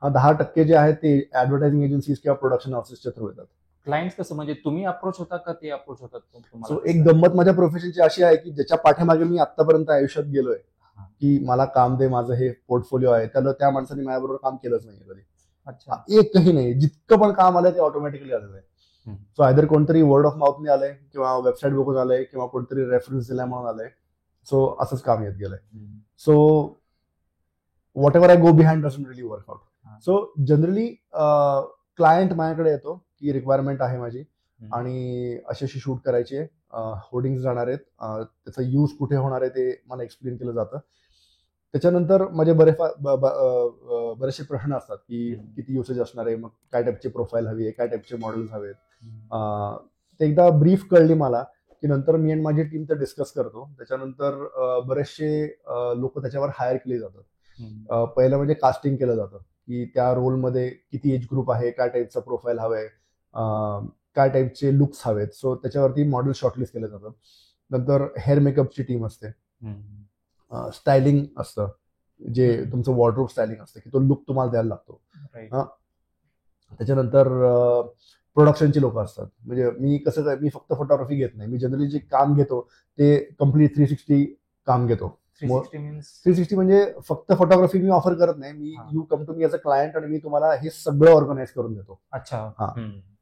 10% जे आहेत ते ऍडव्हर्टायझिंग एजन्सीज किंवा प्रोडक्शन हाऊसेसच्या थ्रू येतात. क्लायंट कसं म्हणजे तुम्ही अप्रोच होता का ते अप्रोच होतात तुम्हाला? सो एक गंमत माझ्या प्रोफेशनची अशी आहे की ज्याच्या पाठीमागे मी आतापर्यंत आयुष्यात गेलोय की मला काम दे, माझं हे पोर्टफोलिओ आहे, त्या माणसाने माझ्याबरोबर काम केलंच नाही कधी. एकही नाही. जितकं पण काम आलंय ते ऑटोमॅटिकली आलेलं आहे. सो आयदर कोणतरी वर्ड ऑफ माउथने आलंय किंवा वेबसाईट बघून आलंय किंवा कोणतरी रेफरन्स दिलाय म्हणून आलंय. सो असंच काम येत गेलंय. So what ever I go behind doesn't really work out. So generally client माझ्याकडे येतो की रिक्वायरमेंट आहे माझी आणि अशी शूट करायची आहे, होर्डिंग्स जाणार आहेत, त्याचा यूज कुठे होणार आहे ते मला एक्सप्लेन केलं जातं. त्याच्यानंतर माझे बरेचसे प्रश्न असतात की किती युसेज असणार आहे, मग काय टाईपची प्रोफाईल हवी आहे, काय टाईपचे मॉडेल्स हवेत. ते एकदा ब्रीफ कळली मला की नंतर मी आणि माझी टीम तर डिस्कस करतो. त्याच्यानंतर बरेचसे लोक त्याच्यावर हायर केले जातात. पहिलं म्हणजे कास्टिंग केलं जातं की त्या रोलमध्ये किती एज ग्रुप आहे, काय टाईपचा प्रोफाईल हवंय, काय टाईपचे लुक्स हवेत. सो त्याच्यावरती मॉडेल शॉर्टलिस्ट केलं जातं. नंतर हेअर मेकअपची टीम असते, स्टायलिंग असतं, जे तुमचं वॉर्डरोब स्टायलिंग असतं की तो लुक तुम्हाला द्यायला लागतो. त्याच्यानंतर प्रोडक्शनची लोक असतात. म्हणजे मी फक्त फोटोग्राफी घेत नाही, मी जनरली जे काम घेतो ते कम्प्लीट 360 काम घेतो. 360 म्हणजे फक्त फोटोग्राफी मी ऑफर करत नाही, मी you come to me as a client आणि मी तुम्हाला हे सगळं ऑर्गनाईज करून देतो. अच्छा.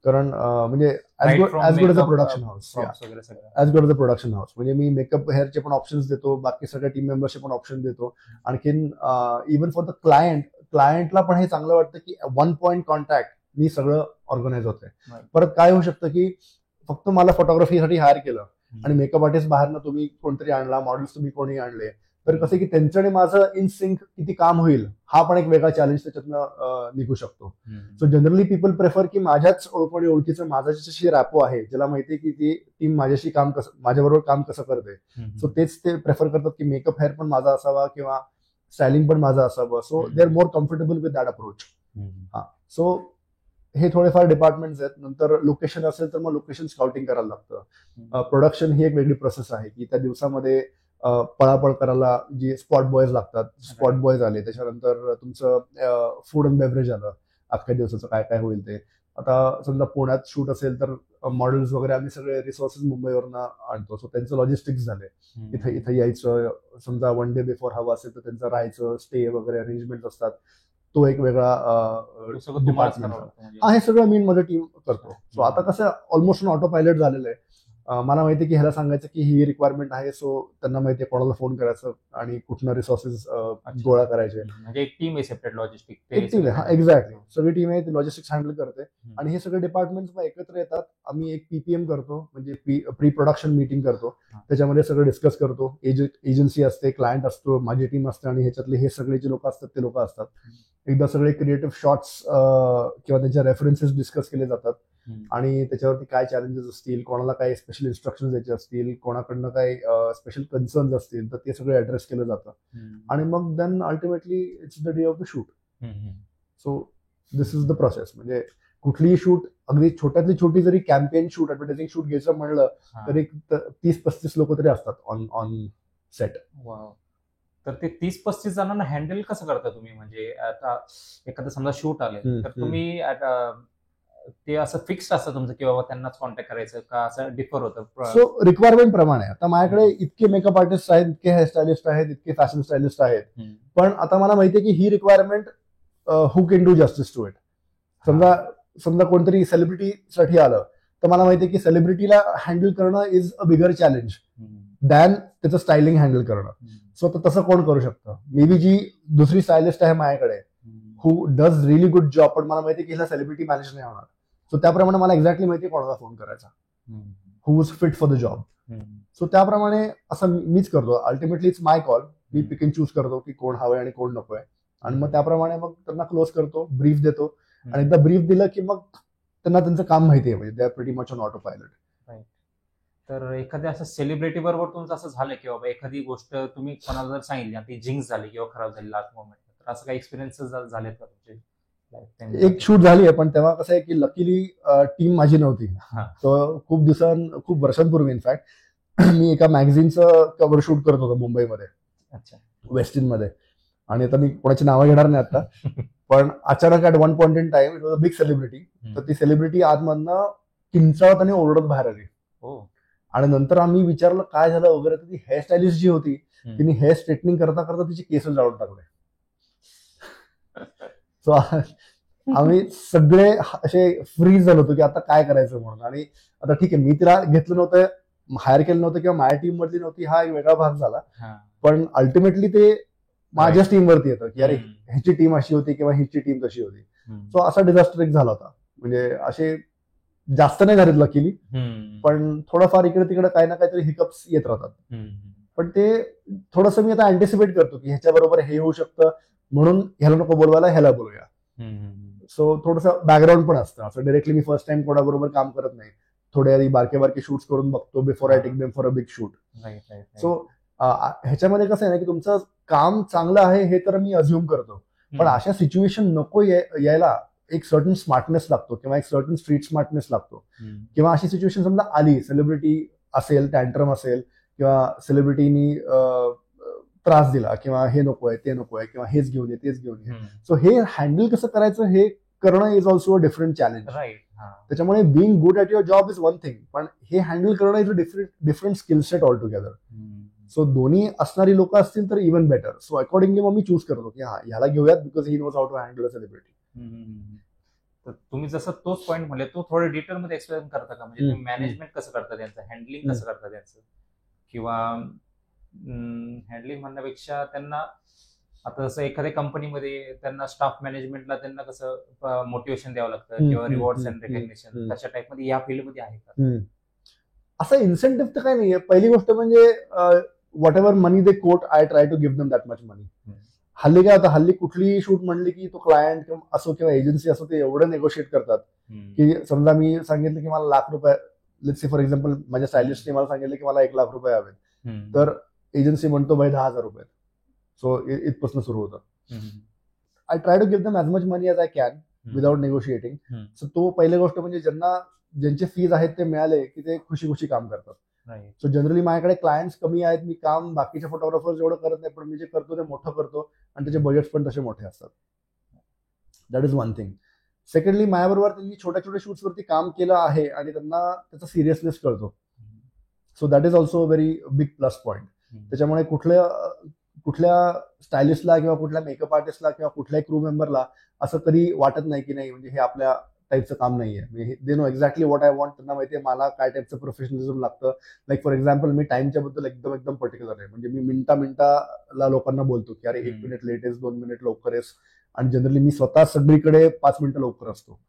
कारण म्हणजे as good as a production house, as good as a production house. म्हणजे मी मेकअप हेअरचे पण ऑप्शन्स देतो, बाकी सगळ्या टीम मेंबर्सचे पण ऑप्शन देतो. आणखीन इव्हन फॉर द क्लायंटला पण हे चांगलं वाटतं की 1 पॉइंट कॉन्टॅक्ट मी सगळं ऑर्गनाईज होतंय. परत काय होऊ शकतं की फक्त मला फोटोग्राफीसाठी हायर केलं आणि मेकअप आर्टिस्ट बाहेरनं तुम्ही कोणतरी आणला, मॉडेल्स तुम्ही कोणी आणले, तर कसं की त्यांचं आणि माझं इन सिंक किती काम होईल हा पण एक वेगळा चॅलेंज त्याच्यातनं निघू शकतो. सो जनरली पीपल प्रेफर की माझ्याच ओळखीचं माझा ज्याच्याशी रॅपो आहे, ज्याला माहिती आहे की ती टीम माझ्याबरोबर काम कसं करते, सो तेच ते प्रेफर करतात की मेकअप हेअर पण माझा असावा किंवा स्टायलिंग पण माझा असावं. So they are more comfortable with that approach. So हे थोडेफार डिपार्टमेंट्स आहेत. नंतर लोकेशन असेल तर मग लोकेशन स्काउटिंग करायला लागतं. प्रोडक्शन ही एक वेगळी प्रोसेस आहे की त्या दिवसामध्ये पळापळ करायला जे स्पॉट बॉयज लागतात, स्पॉट बॉयज आले, त्याच्यानंतर तुमचं फूड अँड बेव्हरेज आलं, अख्ख्या दिवसाचं काय काय होईल ते. आता समजा पुण्यात शूट असेल तर मॉडेल्स वगैरे आम्ही सगळे रिसोर्सेस मुंबईवरनं आणतो. सो त्यांचं लॉजिस्टिक्स झाले, इथं यायचं, समजा 1 डे बिफोर हवं असेल तर त्यांचं राहायचं, स्टे वगैरे अरेंजमेंट असतात. तो एक वेगळा डिपार्टमेंट. हे सगळं मी माझं टीम करतो. सो आता कसं ऑलमोस्ट ऑटो पायलट झालेलं आहे. मला माहिती आहे की ह्याला सांगायचं की ही रिक्वायरमेंट आहे, सो त्यांना माहिती आहे कोणाला फोन करायचं आणि कुठनं रिसोर्सेस गोळा करायचे. म्हणजे एक टीम आहे सेपरेट लॉजिस्टिक. एक टीम आहे, एक्झॅक्टली. सगळी टीम आहे ती लॉजिस्टिक्स हँडल करते आणि हे सगळे डिपार्टमेंट्स एकत्र येतात. आम्ही एक PPM करतो, म्हणजे प्री प्रोडक्शन मीटिंग करतो. त्याच्यामध्ये सगळं डिस्कस करतो. एजन्सी असते, क्लायंट असतो, माझी टीम असते आणि ह्याच्यातले हे सगळे जे लोक असतात ते लोक असतात. एकदा सगळे क्रिएटिव्ह शॉर्ट्स किंवा त्यांच्या रेफरन्सेस डिस्कस केले जातात आणि त्याच्यावरती काय चॅलेंजेस असतील, कोणाला काय स्पेशल इन्स्ट्रक्शन द्यायचे असतील, कोणाकडनं काय स्पेशल कन्सर्न्स असतील तर ते सगळे ऍड्रेस केलं जातं. आणि मग then ultimately it's the day of the shoot. So this is the process. म्हणजे कुठलीही शूट, अगदी छोट्यातली छोटी जरी कॅम्पेन शूट, ऍडव्हर्टायझिंग शूट घ्यायचं म्हणलं तरी 30-35 लोक तरी असतात ऑन सेट. तर ते 30-35 जणांना हँडल कसं करता तुम्ही? म्हणजे आता एखादं समजा शूट आले तर तुम्ही ते असं फिक्स असतं तुमचं की बाबा त्यांनाच कॉन्टॅक्ट करायचं का असं डिफर होतं? सो रिक्वायरमेंट प्रमाणे. आता माझ्याकडे इतके मेकअप आर्टिस्ट आहेत, इतके हेअरस्टायलिस्ट आहेत, इतके फॅशन स्टायलिस्ट आहेत, पण आता मला माहितीये की ही requirement who can do justice to it. समजा कोणतरी सेलिब्रिटीसाठी आलं तर मला माहितीये की सेलिब्रिटीला हँडल करणं is a bigger challenge than त्याचं स्टायलिंग हँडल करणं. सो तसं कोण करू शकतं? मे बी जी दुसरी स्टायलिस्ट आहे माझ्याकडे who does really good job, पण मला माहिती की हिला सेलिब्रिटी मॅनेज नाही होणार. सो त्याप्रमाणे मला एक्झॅक्टली माहिती कोणाला फोन करायचा, who is fit for the job. So त्याप्रमाणे असं मीच करतो. Ultimately it's my call. Me peak and choose करतो की कोण हवंय आणि कोण नकोय आणि मग त्याप्रमाणे मग त्यांना क्लोज करतो, ब्रीफ देतो आणि एकदा ब्रीफ दिलं की मग त्यांना त्यांचं काम माहिती आहे. म्हणजे they are pretty much on auto pilot. तर एखाद्या असं सेलिब्रिटी बरोबर तुमचं असं झालं की बाबा एखादी गोष्ट तुम्ही कोणाला जर सांगितली आणि ती जिंक्स झाली किंवा खराब झाली लास्ट मोमेंट, तर असं काही एक्सपिरियन्सेस झालेत का तुमचे? एक शूट झाली आहे, पण तेव्हा कसं आहे की लकीली टीम माझी नव्हती. खूप वर्षांपूर्वी इनफॅक्ट मी एका मॅगझिनचं कव्हर शूट करत होतो मुंबईमध्ये, वेस्ट मध्ये. आणि आता मी कोणाची नावं घेणार नाही आता, पण अचानक at 1 point in time it was a big celebrity. तर ती सेलिब्रिटी आतमधनं किंचाळत आणि ओरडत बाहेर आली. आणि नंतर आम्ही विचारलं काय झालं वगैरे, तर ती हेअरस्टायलिस्ट जी होती तिने हेअर स्ट्रेटनिंग करता करता तिचे केस जाळून टाकले. सो आम्ही सगळे असे फ्रीज झालो होतो की आता काय करायचं म्हणून. आणि आता ठीक आहे, मी तिला घेतलं नव्हतं, हायर केलं नव्हतं किंवा माझ्या टीम मधली नव्हती, हा एक वेगळा भाग झाला. पण अल्टिमेटली ते माझ्याच टीम वरती येतं की अरे ह्याची टीम अशी होती किंवा हिची टीम तशी होती. सो असा डिझास्टर एक झाला होता. म्हणजे असे जास्त नाही झालेत लकीली, पण थोडंफार इकडे तिकडे काही ना काहीतरी हिकअप्स येत राहतात. पण ते थोडंसं मी आता अँटिसिपेट करतो की ह्याच्याबरोबर हे होऊ शकतं, म्हणून ह्याला नको बोलवायला ह्याला बोलूया. सो थोडंसं बॅकग्राऊंड पण असतं. असं डायरेक्टली मी फर्स्ट टाइम कोणाबरोबर काम करत नाही. थोडे आधी बारके बारके शूट्स करून बघतो before I take them for a big shoot. So ह्याच्यामध्ये कसं आहे ना की तुमचं काम चांगलं आहे हे तर मी अज्युम करतो, पण अशा सिच्युएशन नको यायला एक सर्टन स्मार्टनेस लागतो किंवा एक सर्टन स्ट्रीट स्मार्टनेस लागतो. किंवा अशी सिच्युएशन समजा आली, सेलिब्रिटी असेल, टँट्रम असेल किंवा सेलिब्रिटीनी त्रास दिला किंवा हे नकोय ते नकोय किंवा हेच घेऊन ये तेच घेऊन ये. सो हे हँडल कसं करायचं हे करणं is also a different challenge. त्याच्यामुळे being good at your job is one thing, पण हे हँडल करणं is a different skill set all together. So दोन्ही असणारी लोक असतील तर इव्हन बेटर. सो अकॉर्डिंगली मग मी चूज करतो की हा ह्याला घेऊयात because he knows how to handle a celebrity. तर तुम्ही जसं तोच पॉईंट म्हणले तो थोडं डिटेलमध्ये एक्सप्लेन करता का, म्हणजे तुम्ही मॅनेजमेंट कसं करता त्यांचं, हँडलिंग कसं करता त्यांचं, किंवा हँडलिंग म्हणण्यापेक्षा त्यांना आता जसं एखाद्या कंपनीमध्ये त्यांना स्टाफ मॅनेजमेंटला त्यांना कसं मोटिवेशन द्यावं लागतं किंवा रिवॉर्ड्स अँड रेकग्निशन, तशा टाईपमध्ये या फील्डमध्ये आहे का? असं इन्सेंटिव्ह तर काय नाहीये. पहिली गोष्ट म्हणजे whatever money they quote I try to give them that much money. हल्ली काय होतं, हल्ली कुठलीही शूट म्हणली की तो क्लायंट असो किंवा एजन्सी असो ते एवढं नेगोशिएट करतात की समजा मी सांगितलं की मला ₹1,00,000, लेट्स से फॉर एक्झाम्पल माझ्या स्टायलिस्टने मला सांगितलं की मला ₹1,00,000 हवेत, तर एजन्सी म्हणतो भाई ₹10,000. सो इथपासून सुरू होतं. I try to give them as much money as I can without negotiating. So तो पहिली गोष्ट म्हणजे ज्यांचे फीज आहेत ते मिळाले की ते खुशी खुशी काम करतात. सो जनरली माझ्याकडे क्लायंट्स कमी आहेत, मी काम बाकीच्या फोटोग्राफर्स एवढं करत नाही, पण मी जे करतो ते मोठं करतो आणि त्याचे बजेट्स पण तसे मोठे असतात. That is one thing. Secondly माझ्याबरोबर त्यांनी छोट्या छोट्या शूट्सवरती काम केलं आहे आणि त्यांना त्याचा सिरियसनेस कळतो. So that is also a very big plus point. त्याच्यामुळे कुठल्या स्टायलिस्टला किंवा कुठल्या मेकअप आर्टिस्टला किंवा कुठल्याही क्रू मेंबरला असं कधी वाटत नाही की नाही म्हणजे हे आपल्या टाईपचं काम नाहीये. They know exactly what I want. त्यांना माहितीये मला काय टाईपचं प्रोफेशनलिझम लागतं. लाईक फॉर एक्झाम्पल मी टाइमच्या बद्दल एकदम पर्टिक्युलर आहे. म्हणजे मी मिनिटाला लोकांना बोलतो की अरे 1 मिनिट लेट आहेस, 2 मिनिट लवकर आहेस, आणि जनरली मी स्वतः सगळीकडे 5 मिनिटं लवकर असतो.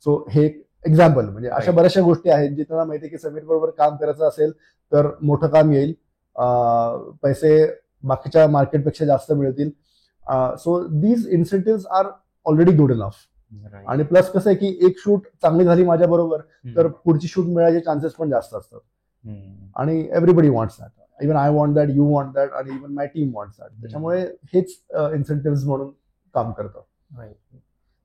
सो हे एक्झाम्पल. म्हणजे अशा बऱ्याचशा गोष्टी आहेत जे त्यांना माहिती की समीर बरोबर काम करायचं असेल तर मोठं काम येईल, पैसे बाकीच्या मार्केटपेक्षा जास्त मिळतील. So these incentive are already good enough. आणि प्लस कसं आहे की एक शूट चांगली झाली माझ्या बरोबर तर पुढची शूट मिळायचे चान्सेस पण जास्त असतात. आणि everybody wants that. Even I want that, you want that, आणि even my team wants that. त्याच्यामुळे हेच इन्सेंटिव्ह म्हणून काम करतं.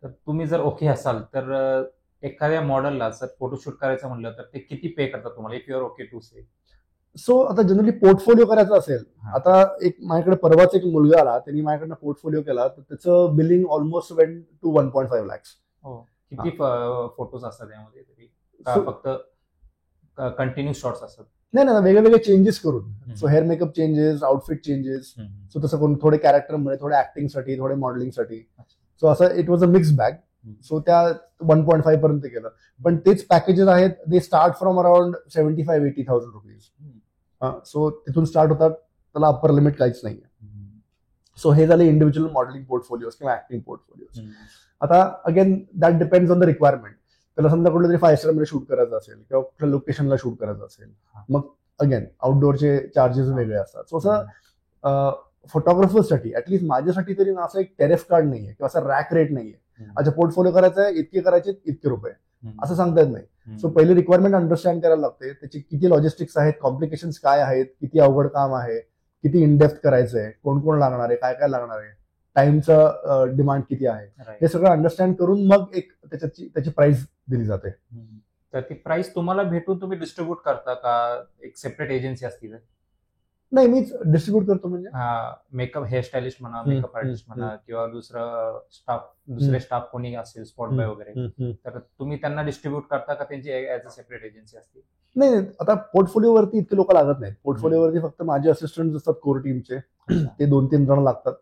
तर तुम्ही जर ओके असाल तर एखाद्या मॉडेलला जर फोटोशूट करायचं म्हणलं तर ते किती पे करतात तुम्हाला, if you are okay to say? So आता जनरली पोर्टफोलिओ करायचा असेल, आता एक माझ्याकडे परवाच एक मुलगा आला, त्यांनी माझ्याकडनं पोर्टफोलिओ केला, तर त्याचं billing almost went to 1.5 lakhs. किती फोटोज असतात त्यामध्ये तरी, फक्त कंटिन्यू शॉट्स असतात? नाही, वेगवेगळे चेंजेस करून. So hair makeup changes, outfit changes, so तसं करून थोडे कॅरेक्टरमुळे, थोडे ऍक्टिंगसाठी, थोडे मॉडेलिंगसाठी. सो असं it was a mix bag. So त्या 1.5 पर्यंत केलं. पण तेच पॅकेजेस आहेत, they start from around 75,000-80,000 rupees. So तिथून स्टार्ट होतात, त्याला अप्पर लिमिट काहीच नाहीये. सो हे झाले इंडिव्हिज्युअल मॉडेलिंग पोर्टफोलिओज किंवा ऍक्टिंग पोर्टफोलिओज. आता again that depends on the requirement. त्याला समजा कुठलं तरी 5 स्टार मध्ये शूट करायचं असेल किंवा कुठल्या लोकेशनला शूट करायचं असेल, मग अगेन आउटडोअरचे चार्जेस वेगळे असतात. सो असं फोटोग्राफर्ससाठी, ऍटलीस्ट माझ्यासाठी तरी ना, असं एक टेरेफ कार्ड नाहीये किंवा असं रॅक रेट नाहीये. अच्छा पोर्टफोलिओ करायचा आहे, इतके करायचे, इतके रुपये, असं सांगता येत नाही. सो पहिली रिक्वायरमेंट अंडरस्टँड करायला लागते, त्याची किती लॉजिस्टिक्स आहेत, कॉम्प्लिकेशन्स काय आहेत, किती अवघड काम आहे, किती इनडेप्थ करायचंय, कोण कोण लागणार आहे, काय काय लागणार आहे, टाइमचं डिमांड किती आहे, हे सगळं अंडरस्टँड करून मग एक त्याची प्राइस दिली जाते. तर ती प्राइस तुम्हाला भेटून तुम्ही डिस्ट्रीब्यूट करता का, एक सेपरेट एजन्सी असती? नाही, मीच डिस्ट्रीब्यूट करतो. म्हणजे मेकअप हेअरस्टायलिस्ट म्हणा, मेकअप आर्टिस्ट म्हणा, किंवा दुसरे स्टाफ कोणी असेल, स्पॉट बॉय वगैरे, तर तुम्ही त्यांना डिस्ट्रीब्यूट करता का त्यांची ऍज अ सेपरेट एजन्सी असते? नाही, आता पोर्टफोलिओवरती इतके लोक लागत नाहीत. पोर्टफोलिओवरती फक्त माझे असिस्टंट असतात कोर टीमचे, ते 2-3 जण लागतात.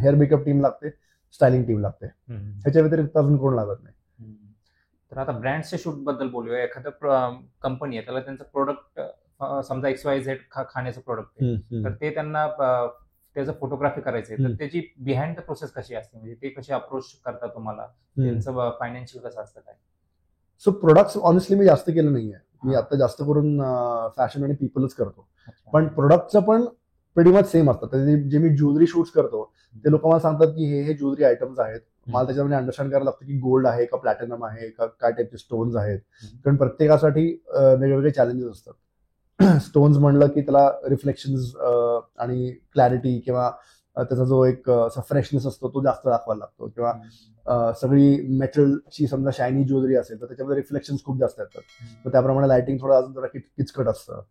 हेअर मेकअप टीम लागते, स्टायलिंग टीम लागते, ह्याच्या व्यतिरिक्त अजून कोण लागत नाही. तर आता ब्रँड्सच्या शूट बद्दल बोलूया. एखादं कंपनी आहे, त्याला त्यांचं प्रोडक्ट समजा XYZ खाण्याचं प्रोडक्ट आहे, तर ते त्यांना त्याचं फोटोग्राफी करायचंय, तर त्याची बिहाइंड द प्रोसेस कशी असते, म्हणजे ते कशी अप्रोच करतात तुम्हाला, त्यांचं फायनान्शियल कसं असतं, काय? सो प्रोडक्ट्स ऑनेस्टली मी जास्त केलं नाहीये. मी आता जास्त करून फॅशन आणि पीपलच करतो. पण प्रोडक्टचं पण प्रिटी मच सेम असतात. तर जे मी ज्वेलरी शूट्स करतो ते लोक मला सांगतात की हे ज्वेलरी आयटम्स आहेत. मला त्याच्यामध्ये अंडरस्टँड करायला लागतं की गोल्ड आहे का प्लॅटिनम आहे का काय टाईपचे स्टोन्स आहेत, कारण प्रत्येकासाठी वेगवेगळे चॅलेंजेस असतात. स्टोन्स म्हणलं की त्याला रिफ्लेक्शन्स आणि क्लॅरिटी किंवा त्याचा जो एक असा फ्रेशनेस असतो तो जास्त दाखवायला लागतो, किंवा सगळी मेटलची समजा शायनी ज्वेलरी असेल तर त्याच्यामध्ये रिफ्लेक्शन्स खूप जास्त येतात, तर त्याप्रमाणे लाइटिंग थोडं अजून जरा किचकट असतं.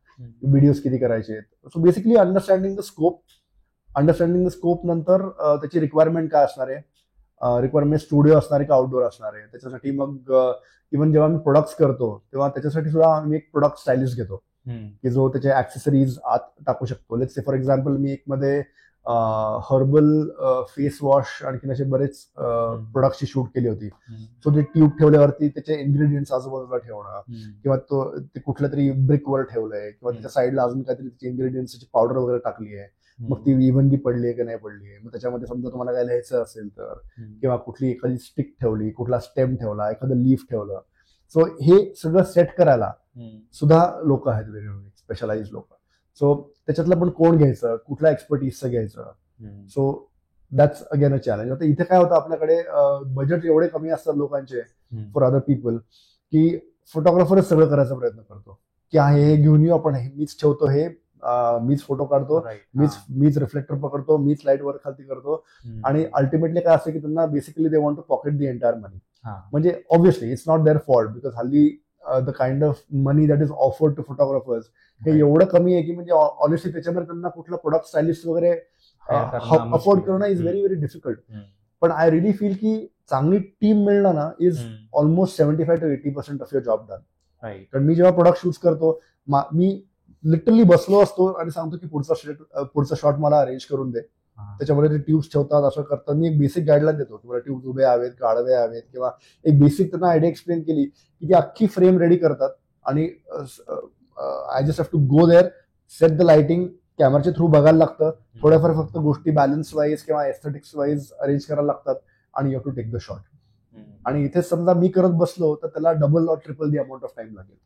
व्हिडिओज किती करायचे, so basically understanding the scope नंतर त्याची रिक्वायरमेंट काय असणार आहे, रिक्वायरमेंट स्टुडिओ असणार आहे का आउटडोर असणार आहे, त्याच्यासाठी मग इव्हन जेव्हा मी प्रोडक्ट्स करतो तेव्हा त्याच्यासाठी सुद्धा आम्ही एक प्रोडक्ट स्टायलिस्ट घेतो की जो त्याचे ऍक्सेसरीज आत टाकू शकतो. लेट्स से फॉर एक्झाम्पल मी एक मध्ये हर्बल फेस वॉश आणखीन असे बरेच प्रोडक्टची शूट केली होती. सो ते ट्यूब ठेवल्यावरती त्याचे इन्ग्रेडियंट्स आजूबाजूला ठेवणं, किंवा ते कुठल्या तरी ब्रिकवर ठेवलंय किंवा त्याच्या साईडला अजून काहीतरी त्याची इन्ग्रेडियंट्सची पावडर वगैरे टाकली आहे, मग ती इव्हनली पडली आहे की नाही पडली आहे, मग त्याच्यामध्ये समजा तुम्हाला काय लिहायचं असेल तर, किंवा कुठली एखादी स्टिक ठेवली, कुठला स्टेम ठेवला, एखादं लीफ ठेवलं. सो हे सगळं सेट करायला सुद्धा लोक आहेत, वेगवेगळे स्पेशलाइज लोक. सो त्याच्यातलं पण कोण घ्यायचं, कुठल्या एक्सपर्टीजचं घ्यायचं, so that's again a challenge. आता इथे काय होतं, आपल्याकडे बजेट एवढे कमी असतात लोकांचे फॉर अदर पीपल की फोटोग्राफरच सगळं करायचा प्रयत्न करतो की हे घेऊन येऊ आपण, हे मीच ठेवतो, हे मीच फोटो काढतो, मीच रिफ्लेक्टर पकडतो, मीच लाईट वर खालती करतो, आणि अल्टिमेटली काय असतं की त्यांना basically they want to pocket the entire money. म्हणजे obviously it's not their fault, because हल्ली the kind of money that is offered to photographers हे एवढं कमी आहे की म्हणजे ऑनेस्टली त्याच्यामध्ये त्यांना कुठला प्रोडक्ट स्टायलिस्ट वगैरे अफोर्ड करणं इज व्हेरी व्हेरी डिफिकल्ट. पण आय रिली फील की चांगली टीम मिळणं ना is almost 75 to 80% of your job done. कारण मी जेव्हा प्रोडक्ट शूट करतो, मी लिटरली बसलो असतो आणि सांगतो की पुढचा शॉट मला अरेंज करून दे, त्याच्यामध्ये ते ट्यूब्स ठेवतात, असं करतात. मी एक बेसिक गाईडलाईन देतो की मला ट्यूब्स उभे हवेत का आडवे हवेत, किंवा एक बेसिक त्यांना आयडिया एक्सप्लेन केली की ती अख्खी फ्रेम रेडी करतात, आणि I just have to go there, set the lighting, कॅमेराच्या थ्रू बघायला लागतं, थोड्याफार फक्त गोष्टी बॅलन्स वाईज किंवा एस्थेटिक्स वाईज अरेंज करायला लागतात, आणि you have to take the shot. आणि इथे समजा मी करत बसलो तर त्याला डबल और triple the amount of time लागेल.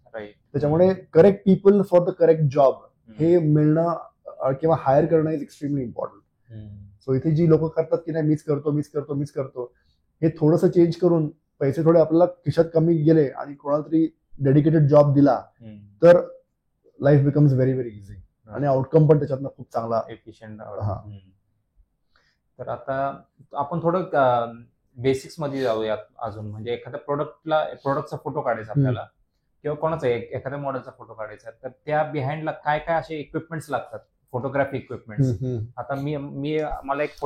त्याच्यामुळे correct people for the correct job हे मिळणं किंवा हायर करणं इज एक्स्ट्रीमली इम्पॉर्टंट. सो इथे जी लोक करतात की नाही मीच करतो, हे थोडंसं चेंज करून पैसे थोडे आपल्याला खिशात कमी गेले आणि कोणाला तरी डेडिकेटेड जॉब दिला तर life becomes very very easy, आणि आउटकम पण त्याच्यातनं खूप चांगला एफिशियंट. तर आता आपण थोडं बेसिक्स मध्ये जाऊयात अजून. म्हणजे एखाद्या प्रोडक्टचा फोटो काढायचा आपल्याला, किंवा कोणाचा एखाद्या मॉडेलचा फोटो काढायचा, तर त्या बिहाइंडला काय काय असे इक्विपमेंट्स लागतात, फोटोग्राफी इक्विपमेंट्स. आता मला एक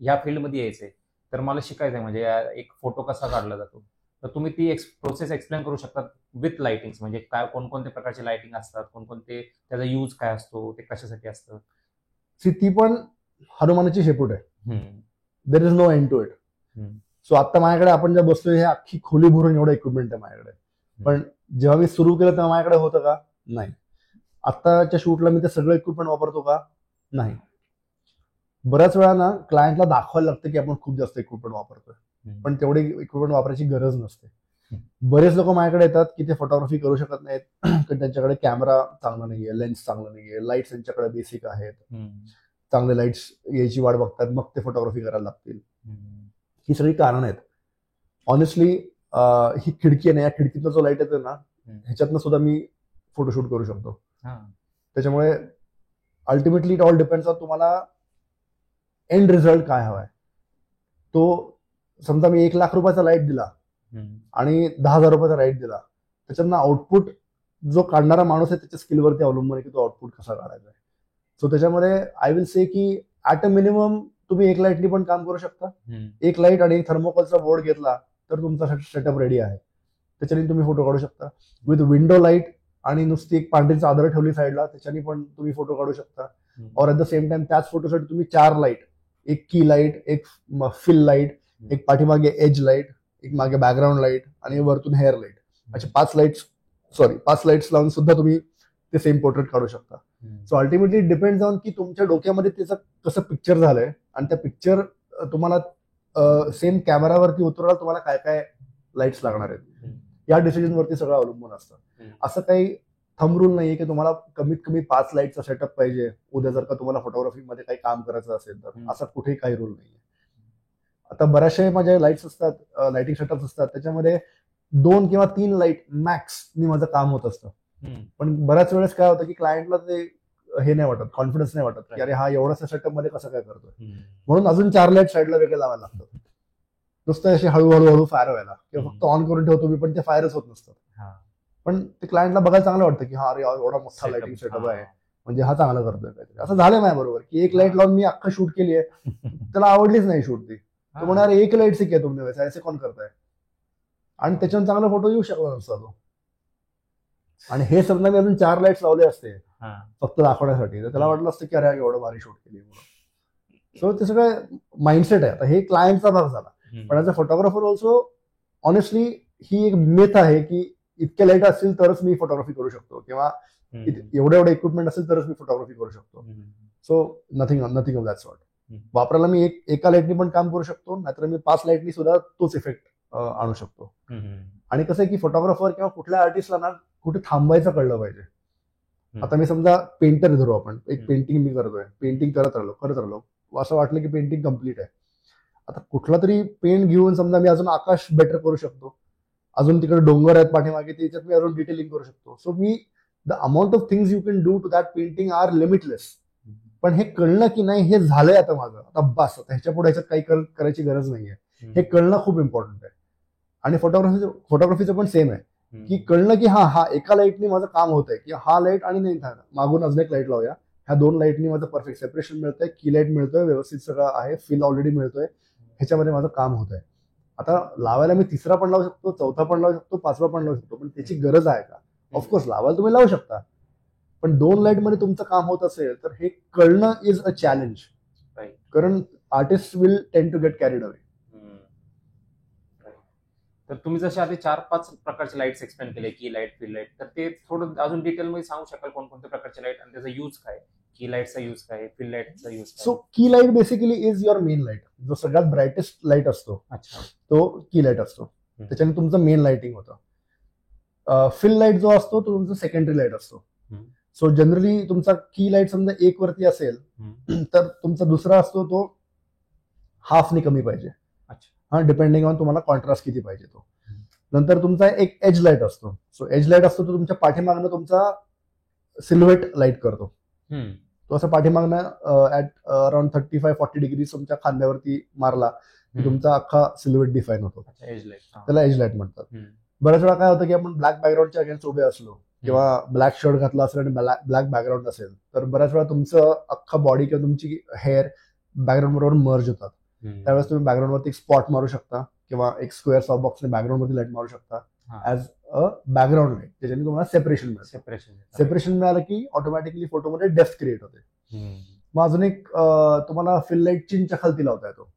ह्या फील्डमध्ये यायचंय, तर मला शिकायचंय म्हणजे एक फोटो कसा काढला जातो, तर तुम्ही ती प्रोसेस एक्सप्लेन करू शकता विथ लाइटिंग, म्हणजे काय कोणकोणत्या प्रकारचे लाइटिंग असतात, कोणकोणते त्याचा यूज काय असतो, ते कशासाठी असतं. ती पण हनुमानाची शेपूट आहे, there is no end to it. So आता माझ्याकडे आपण ज्या बसतोय हे अख्खी खोली भरून एवढं इक्विपमेंट आहे माझ्याकडे, पण जेव्हा मी सुरू केलं तेव्हा माझ्याकडे होतं का? नाही. आत्ताच्या शूटला मी ते सगळं इक्विपमेंट वापरतो का? नाही. बऱ्याच वेळा ना क्लायंटला दाखवायला लागतं की आपण खूप जास्त इक्विपमेंट वापरतोय, पण तेवढे इक्विपमेंट वापरायची गरज नसते. बरेच लोक माझ्याकडे येतात की ते फोटोग्राफी करू शकत नाहीत, कारण त्यांच्याकडे कॅमेरा चांगला नाहीये, लेन्स चांगला नाहीये, लाईट्स त्यांच्याकडे बेसिक आहेत, चांगले लाईट्स यायची वाट बघतात, मग ते फोटोग्राफी करायला लागतील. ही सगळी कारण आहेत. ऑनेस्टली ही खिडकी आहे ना, या खिडकीतला जो लाईट येतो ना ह्याच्यातनं सुद्धा मी फोटोशूट करू शकतो. त्याच्यामुळे ultimately it all depends on तुम्हाला एंड रिझल्ट काय हवाय. तो समजा मी 1 लाख रुपयाचा लाईट दिला आणि 10,000 रुपयाचा लाईट दिला, त्याच्यातनं आउटपुट जो काढणारा माणूस आहे त्याच्या स्किलवरती अवलंबून आहे की तो आउटपुट कसा काढायचा आहे. सो त्याच्यामध्ये आय विल से की ऍट अ मिनिमम तुम्ही 1 लाईटनी पण काम करू शकता. 1 लाईट आणि 1 थर्मोकॉलचा बोर्ड घेतला तर तुमचा सेटअप रेडी आहे, त्याच्याने तुम्ही फोटो काढू शकता. विथ विंडो लाईट आणि नुसती एक पांढरी चादर ठेवली साईडला, त्याच्याने पण तुम्ही फोटो काढू शकता. और ॲट द सेम टाइम त्याच फोटोसाठी तुम्ही 4 लाईट, एक की लाईट, एक फिल लाईट, एक पाठीमागे एज लाईट, एक मागे बॅकग्राऊंड लाईट आणि वरतून हेअर लाईट, असे 5 लाईट्स लावून सुद्धा तुम्ही ते सेम पोर्ट्रेट काढू शकता. सो अल्टिमेटली डिपेंड्स ऑन की तुमच्या डोक्यामध्ये त्याचं कसं पिक्चर झालंय, आणि त्या पिक्चर तुम्हाला सेम कॅमेरावरती उतरवायला तुम्हाला काय काय लाईट्स लागणार आहेत, या डिसिजन वरती सगळं अवलंबून असतं. असं काही थंब रूल नाहीये की तुम्हाला कमीत कमी 5 लाईटचा सेटअप पाहिजे उद्या जर का तुम्हाला फोटोग्राफीमध्ये काही काम करायचं असेल तर. हम्म. असा कुठेही काही रूल नाहीये. आता बऱ्याचशा माझ्या लाईट्स असतात, लाइटिंग सेटअप असतात, त्याच्यामध्ये 2 किंवा 3 लाईट मॅक्स नि माझं काम होत असतं. पण बऱ्याच वेळेस काय होतं की क्लायंटला ते हे नाही वाटत, कॉन्फिडन्स नाही वाटत की अरे हा एवढासा सेटअप मध्ये कसं काय करतोय. म्हणून अजून 4 लाईट साईडला वेगळे लावायला लागतात. नुसतं असे हळूहळू फायर व्हायला किंवा फक्त ऑन करून ठेवतो मी पण ते फायरच होत नसतात. पण ते क्लायंटला बघायला चांगलं वाटतं की हा अरे एवढा मोठा लाइटिंग सेटअप आहे म्हणजे हा चांगला करतोय काहीतरी. असं झालं माझ्या बरोबर की एक लाईट लावून मी अख्खा शूट केली आहे, त्याला आवडलीच नाही शूट ती. तो म्हणा अरे एक लाईट से क्या तुमने वैसे ऐसे कोण करताय, आणि त्याच्यावर चांगला फोटो येऊ शकला नसता तो. आणि हे समजा मी अजून 4 लाईट्स लावले असते फक्त दाखवण्यासाठी, तर त्याला वाटलं असतं की अरे एवढं भारी शूट केली म्हणून. सो ते सगळं माइंडसेट आहे. आता हे क्लायंटचा भाग झाला. पण as a photographer also honestly ही एक मिथ आहे की इतके लाईट असतील तरच मी फोटोग्राफी करू शकतो किंवा एवढं इक्विपमेंट असेल तरच मी फोटोग्राफी करू शकतो. So nothing of that sort. वापरायला मी एका लाईटनी पण काम करू शकतो, नाहीतर मी 5 लाईटनी सुद्धा तोच इफेक्ट आणू शकतो. आणि कसं आहे की फोटोग्राफर किंवा कुठल्या आर्टिस्टला ना कुठे थांबायचं कळलं पाहिजे. आता मी समजा पेंटर धरू, आपण एक पेंटिंग मी करतोय, पेंटिंग करत राहिलो, असं वाटलं की पेंटिंग कम्प्लीट आहे. आता कुठला तरी पेंट घेऊन समजा मी अजून आकाश बेटर करू शकतो, अजून तिकडे डोंगर आहेत पाठीमागे त्याच्यात मी अजून डिटेलिंग करू शकतो. सो मी the amount of things you can do to that painting are limitless. पण हे कळणं की नाही हे झालंय आता माझं, आता बस आता ह्याच्या पुढे ह्याच्यात काही करायची गरज नाहीये, हे कळणं खूप इम्पॉर्टंट आहे. आणि फोटोग्राफीचं पण सेम आहे की कळणं की हा एका लाईटनी माझं काम होत आहे, की हा लाईट आणि नाही मागून अजून एक लाईट लावूया, ह्या 2 लाईटनी माझं परफेक्ट सेपरेशन मिळतंय, की लाईट मिळतोय, व्यवस्थित सगळं आहे, फिल ऑलरेडी मिळतोय, ह्याच्यामध्ये माझं काम होत आहे. आता लावायला मी 3रा पण लावू शकतो, 4था पण लावू शकतो, 5वा पण लावू शकतो, पण त्याची गरज आहे का? ऑफकोर्स लावायला तुम्ही लावू शकता, पण 2 लाईट मध्ये तुमचं काम होत असेल तर हे कळणं इज अ चॅलेंज. कारण आर्टिस्ट विल टेंड टू गेट कॅरीड अवे. तर तुम्ही जसे आधी 4-5 प्रकारचे लाईट्स एक्सप्लेन केले, की लाईट, फिल लाईट, तर ते थोडं अजून डिटेलमध्ये सांगू शकाल कोणकोणत्या प्रकारचे लाईट आणि त्याचा यूज काय, की लाईटचा यूज काय, फिल लाईटचा यूज काय? सो की light basically is your main light. जो सगळ्यात ब्राईटेस्ट लाईट असतो तो की लाईट असतो, त्याच्याने तुमचं मेन लाईटिंग होतं. फिल लाईट जो असतो तो तुमचा सेकंडरी लाईट असतो. सो जनरली तुमचा की लाईट समजा 1 वरती असेल तर तुमचा दुसरा असतो तो हाफनी कमी पाहिजे, हा डिपेंडिंग ऑन तुम्हाला कॉन्ट्रास्ट किती पाहिजे तो. नंतर तुमचा एक एज लाईट असतो. सो एज लाईट असतो तो तुमच्या पाठीमागनं तुमचा सिल्हुएट लाईट करतो. तो असं पाठीमागनं ऍट अराउंड 35-40 डिग्री तुमच्या खांद्यावरती मारला की तुमचा अख्खा सिल्हुएट डिफाईन होतो. त्याला एज लाईट म्हणतात. बऱ्याच वेळा काय होतं की आपण ब्लॅक बॅकग्राऊंडच्या अगेन्स्ट उभे असलो किंवा ब्लॅक शर्ट घातला असेल आणि ब्लॅक बॅकग्राऊंड असेल तर बऱ्याच वेळा तुमचं अख्खा बॉडी किंवा तुमची हेअर बॅकग्राऊंड बरोबर मर्ज होतात. त्यावेळेस तुम्ही बॅकग्राऊंड वरती एक स्पॉट मारू शकता किंवा एक स्क्वेअर सॉफ्ट बॉक्सने बॅकग्राऊंड वरती लाईट मारू शकता ऍज अ बॅकग्राऊंड लाईट, त्याच्याने तुम्हाला सेपरेशन मिळतं. सेपरेशन मिळालं की ऑटोमॅटिकली फोटोमध्ये डेप्थ क्रिएट होते. मग अजून एक तुम्हाला फिल लाईट चिनच्या खालती लावता येतो.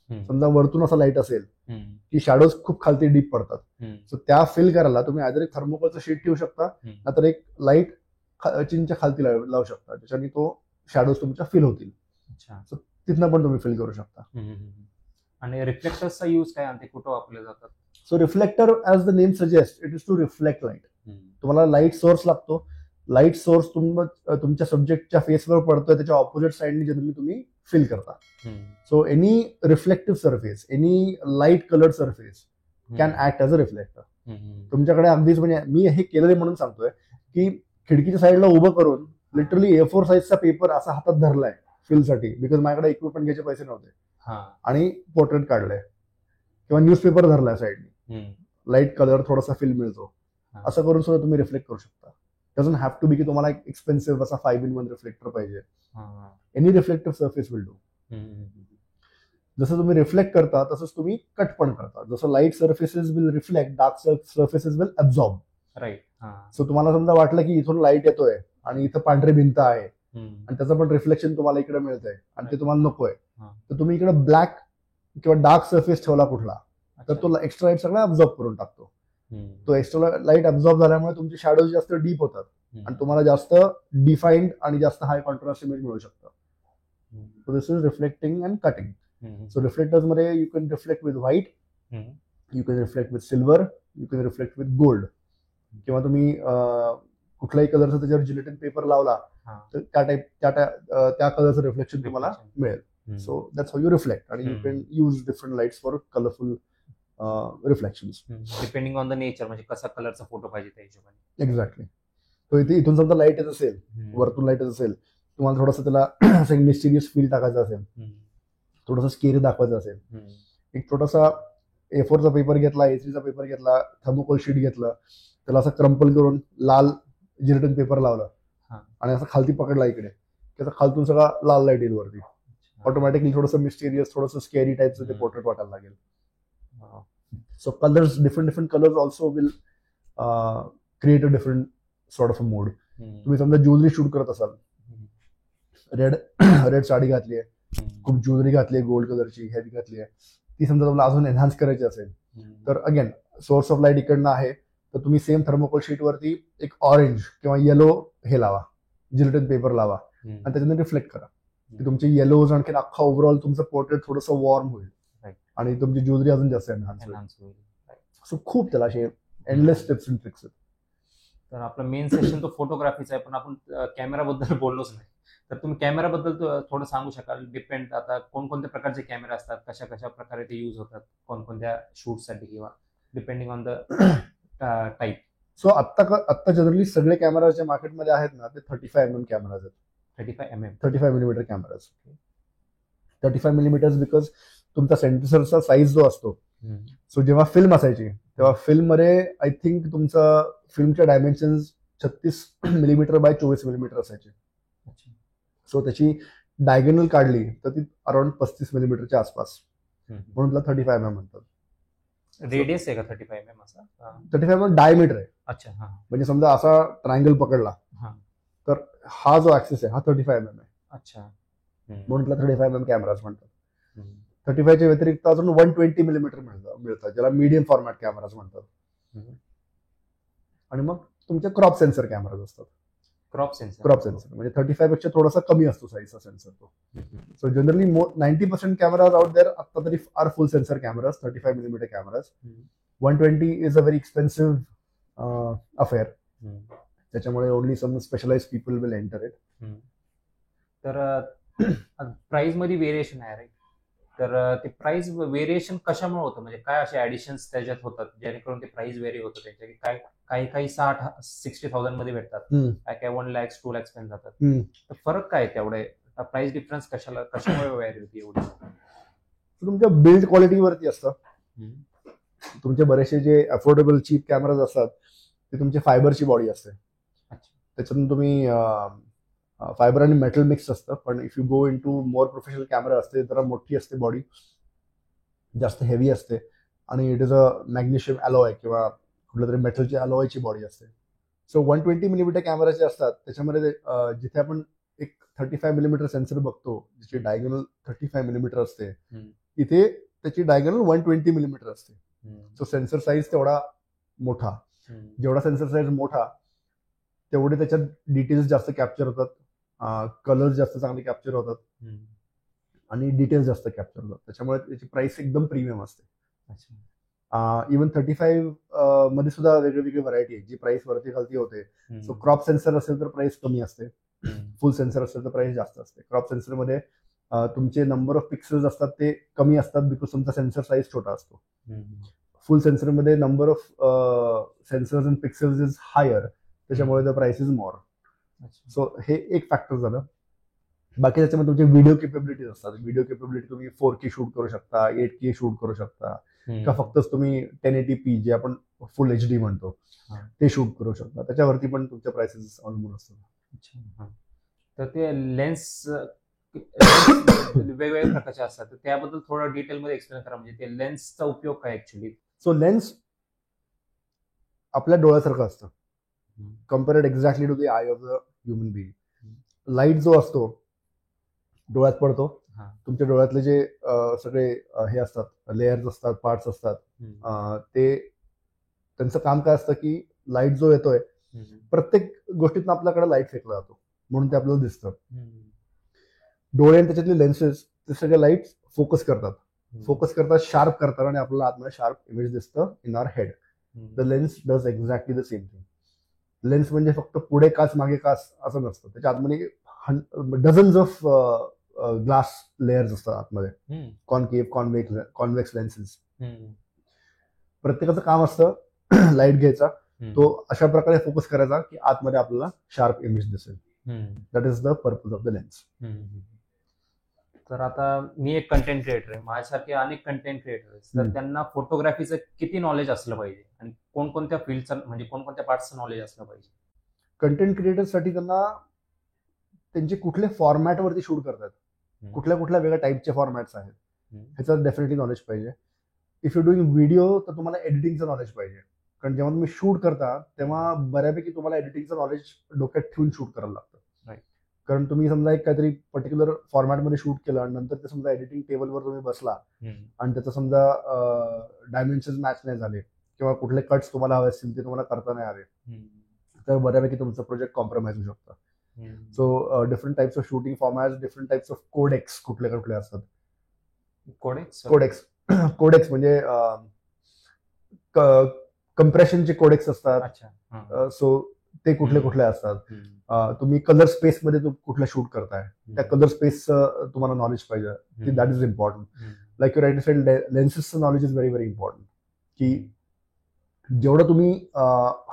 समजा वरतून असा लाईट असेल की शॅडोज खूप खालती डीप पडतात, सो त्या फिल करायला तुम्ही आयदर एक थर्मोकोलचं शीट ठेवू शकता नाहीतर एक लाईट चिनच्या खालती लावू शकता, ज्याच्याने तो शॅडोज तुमच्या फिल होतील. तिथनं पण तुम्ही फिल करू शकता. आणि रिफ्लेक्टर्सचा यूज काय आणि ते कुठं वापरले जातात? So reflector as the name suggest it is to reflect light. तुम्हाला लाईट सोर्स लागतो. लाईट सोर्स तुमच्या सब्जेक्टच्या फेसवर पडतोय त्याच्या ऑपोजिट साईडनी जनरली तुम्ही फिल करता. So any reflective surface, any light coloured surface can act as a reflector. तुमच्याकडे अगदीच म्हणजे मी हे केलेलं म्हणून सांगतोय की खिडकीच्या साईडला उभं करून लिटरली A4 साईजचा पेपर असा हातात धरलाय फिलसाठी, बिकॉज माझ्याकडे इक्विपमेंट घ्यायचे पैसे नव्हते, आणि पोर्ट्रेट काढलंय किंवा न्यूजपेपर धरलाय साईडनी, लाईट कलर थोडासा फिल मिळतो, असं करून सुद्धा तुम्ही रिफ्लेक्ट करू शकता. डझंट हॅव टू बी की तुम्हाला एक एक्सपेन्सिव्ह असा 5-in-1 रिफ्लेक्टर पाहिजे. Any reflective surface will do. जसं तुम्ही रिफ्लेक्ट करता तसंच तुम्ही कट पण करता. जसं light surfaces will reflect, dark surfaces will absorb. Right. So तुम्हाला समजा वाटलं की इथून लाईट येतोय आणि इथं पांढरी भिंत आहे आणि त्याचं पण रिफ्लेक्शन तुम्हाला इकडे मिळतंय आणि ते तुम्हाला नकोय, तर तुम्ही इकडे ब्लॅक किंवा डार्क सर्फेस ठेवला कुठला तर तो एक्स्ट्रा लाईट सगळं ऍब्झॉर्ब करून टाकतो. तो एक्स्ट्रा लाईट ऍब्झॉर्ब झाल्यामुळे तुमचे शॅडोज जास्त डीप होतात आणि तुम्हाला जास्त डिफाईन्ड आणि जास्त हाय कॉन्ट्रास्ट इमेज मिळू शकतं. So this is reflecting and cutting. So reflectors मध्ये you can reflect with white, you can reflect with silver, you can reflect with gold, किंवा तुम्ही कुठल्याही कलरचा त्याच्यावर जिलेटिन पेपर लावला हा. तर त्या कलरचं रिफ्लेक्शन तुम्हाला Reflection. मिळेल. So that's how you reflect आणि you can use different lights for colourful reflections. Depending on the nature, म्हणजे कसा कलरचा फोटो पाहिजे त्या हिशोबाने. एक्झॅक्टली. तो इथून समजा लाईट येत असेल, वरतून लाईट येत असेल, तुम्हाला थोडंसं त्याला असं एक मिस्टिरियस फील टाकायचं असेल, थोडंसं स्केरी दाखवायचं असेल, एक छोटासा A4चा पेपर घेतला, A3चा पेपर घेतला, थर्मोकोल शीट घेतलं, त्याला असं क्रम्पल करून लाल जिलेटिन पेपर लावला आणि असं खालती पकडला इकडे, त्याचा खालतून सगळा लाल लाईट येईल वरती. ऑटोमॅटिकली थोडंसं मिस्टिरियस, थोडंसं स्केरी टाईपचं ते पोर्ट्रेट वाटायला लागेल. So colours, different colours also will create a different sort of a mood. तुम्ही समजा ज्वेलरी शूट करत असाल, रेड साडी घातली आहे, खूप ज्वेलरी घातली आहे, गोल्ड कलरची हेवी घातली आहे, ती समजा तुम्हाला अजून एनहान्स करायची असेल तर अगेन सोर्स ऑफ लाईट इकडनं आहे, तर तुम्ही सेम थर्मोकोल शीट वरती एक ऑरेंज किंवा येलो हे लावा, जिलेटिन पेपर लावा आणि त्याच्याने रिफ्लेक्ट करा की तुमचे येलोज आणखी अख्खा ओव्हरऑल तुमचं पोर्ट्रेट थोडंसं वॉर्म होईल आणि तुमची ज्वेलरी अजून जास्त एनहान्स होईल. सो खूप त्याला असे एंडलेस टिप्स अँड ट्रिक्स आहेत. तर आपला मेन सेशन तो फोटोग्राफीचा आहे, पण आपण कॅमेराबद्दल बोललोच नाही. तर तुम्ही कॅमेराबद्दल थोडं सांगू शकाल? डिपेंड आता कोणकोणत्या प्रकारचे कॅमेरे असतात, कशा कशा प्रकारे ते यूज होतात कोणकोणत्या शूटसाठी, किंवा depending on the type. So आत्ता जनरली सगळे कॅमेरा जे मार्केटमध्ये आहेत ना ते 35mm कॅमेराज आहेत. 35mm cameras. 35mm बिकॉज तुमचा सेन्सरचा साईज जो असतो, सो जेव्हा फिल्म असायची तेव्हा फिल्म मध्ये आय थिंक तुमचा फिल्मच्या डायमेन्शन 36mm बाय 24mm असायचे. सो त्याची डायगोनल काढली तर ती अराउंड 35mm आसपास, म्हणून त्याला 35mm म्हणतात. रेडियस आहे का 35mm असा? 35mm डायमीटर आहे. अच्छा. म्हणजे समजा असा ट्रायंगल पकडला तर हा जो ऍक्सिस आहे हा 35mm आहे. अच्छा. म्हणून त्याला 35mm कॅमेराज म्हणतात. 35च्या व्यतिरिक्त अजून 120mm मिळतात, ज्याला मीडियम फॉर्मॅट कॅमेराज म्हणतात. आणि मग तुमचे क्रॉप सेन्सर कॅमेराज असतात. क्रॉप सेन्सर म्हणजे 35 पेक्षा थोडासा कमी असतो साईजचा सेन्सर तो. So generally 90% cameras out there आता तरी are full sensor cameras, 35mm cameras. 120 is a very expensive affair, त्याच्यामुळे only some specialize people will enter it. तर प्राइस मध्ये व्हेरिएशन आहे राईट? तर ते प्राइस व्हेरिएशन कशामुळे होतं, म्हणजे काय असे ऍडिशन्स त्याच्यात होतात जेणेकरून ते प्राइस व्हेरी होतं त्यांच्या? काही 60,000-60,000 मध्ये भेटतात, काय 1 लाख 2 लाख पर्यंत जातात. तर फरक काय तेवढे प्राइस डिफरन्स कशामुळे व्हेरी होती एवढी? तुमच्या बिल्ड क्वालिटीवरती असतं. तुमचे बरेचसे जे अफोर्डेबल चीप कॅमेराज असतात ते तुमचे फायबरची बॉडी असते. त्याच्यातून तुम्ही फायबर आणि मेटल मिक्स असतं. पण if you go into more professional camera असते जरा मोठी असते बॉडी, जास्त हेवी असते आणि it is a magnesium alloy किंवा कुठल्या तरी मेटलची अलॉयची बॉडी असते. सो 120mm कॅमेरा जे असतात त्याच्यामध्ये जिथे आपण एक 35mm सेन्सर बघतो जिची डायगोनल 35mm असते, इथे त्याची डायगोनल 120mm असते. सो सेन्सर साईज तेवढा मोठा, जेवढा सेन्सर साईज मोठा तेवढे त्याच्यात डिटेल्स जास्त कॅप्चर होतात, कलर्स जास्त चांगले कॅप्चर होतात आणि डिटेल्स जास्त कॅप्चर होतात. त्याच्यामुळे त्याची प्राइस एकदम प्रीमियम असते. इव्हन 35 मध्ये सुद्धा वेगवेगळी व्हरायटी आहे जी प्राइस वरती खालती होते. सो क्रॉप सेन्सर असेल तर प्राइस कमी असते, फुल सेन्सर असेल तर प्राइस जास्त असते. क्रॉप सेन्सर मध्ये तुमचे नंबर ऑफ पिक्सेल्स असतात ते कमी असतात बिकॉज तुमचा सेन्सर साईज छोटा असतो. फुल सेन्सर मध्ये number of sensors and pixels is higher, त्याच्यामुळे the price is more. So हे एक फॅक्टर झालं. बाकी त्याच्यामध्ये तुमचे व्हिडिओ केपेबिलिटीज असतात. व्हिडिओ केपेबिलिटी तुम्ही 4K शूट करू शकता, 8K शूट करू शकता, का फक्तच तुम्ही 1080p जे आपण फुल HD म्हणतो ते शूट करू शकता. त्याच्यावरती पण तुमच्या प्राइसेस अवलंबून असतात. तर ते लेन्स वेगवेगळ्या प्रकारचे असतात, तर त्याबद्दल थोडं डिटेलमध्ये एक्सप्लेन करा. म्हणजे ते लेन्सचा उपयोग काय ऍक्च्युली? सो लेन्स आपल्या डोळ्यासारखं असतं, compared exactly to the eye of the human being. Light जो असतो डोळ्यात पडतो, तुमच्या डोळ्यातले जे सगळे हे असतात, लेयर्स असतात, पार्ट्स असतात, ते त्यांचं काम काय असतं की लाईट जो येतोय प्रत्येक गोष्टीतून आपल्याकडे लाईट फेकला जातो म्हणून ते आपल्याला दिसतं. डोळे आणि त्याच्यातले लेन्सेस ते सगळे लाईट फोकस करतात, शार्प करतात आणि आपल्याला आतमध्ये शार्प इमेज दिसतं in our head. The lens does exactly the same thing. Lens म्हणजे फक्त पुढे काच मागे काच असं नसतं. त्याच्या आतमध्ये डझन्स ऑफ ग्लास लेअर्स असतात आतमध्ये, कॉन्केव्ह कॉन्व्हेक्स लेन्सेस. प्रत्येकाचं काम असतं लाईट घ्यायचा, तो अशा प्रकारे फोकस करायचा की आतमध्ये आपल्याला शार्प इमेज दिसेल. That is the purpose of the lens. तर आता मी एक कंटेंट क्रिएटर आहे, माझ्यासारखे अनेक कंटेंट क्रिएटर आहेत, तर त्यांना फोटोग्राफीचं किती नॉलेज असलं पाहिजे आणि कोणकोणत्या फील्डचं म्हणजे कोणकोणत्या पार्टचं नॉलेज असलं पाहिजे? कंटेंट क्रिएटरसाठी त्यांना त्यांचे कुठल्या फॉर्मॅटवरती शूट करतात, कुठल्या वेगळ्या टाईपचे फॉर्मॅट्स आहेत ह्याचं डेफिनेटली नॉलेज पाहिजे. इफ यू डुईंग व्हिडिओ तर तुम्हाला एडिटिंगचं नॉलेज पाहिजे, कारण जेव्हा तुम्ही शूट करता तेव्हा बऱ्यापैकी तुम्हाला एडिटिंगचं नॉलेज डोक्यात ठेवून शूट करायला लागतं. कारण तुम्ही समजा एक काहीतरी पर्टिक्युलर फॉर्मॅटमध्ये शूट केलं आणि नंतर ते समजा एडिटिंग टेबलवर तुम्ही बसला आणि त्याचं समजा डायमेन्शन्स मॅच नाही झाले किंवा कुठले कट्स तुम्हाला हवे असतील ते तुम्हाला करता नाही आले, तर बऱ्यापैकी तुमचं प्रोजेक्ट कॉम्प्रोमाइज होऊ शकतं. So different types of shooting formats, different types of codecs कुठले असतात. कोडेक्स म्हणजे कम्प्रेशनचे कोडेक्स असतात. सो ते कुठले असतात. तुम्ही कलर स्पेस मध्ये कुठलं शूट करताय, त्या कलर स्पेस तुम्हाला नॉलेज पाहिजे, that is important. Like you right said, लेन्सेसचं knowledge is very very important. की जेवढं तुम्ही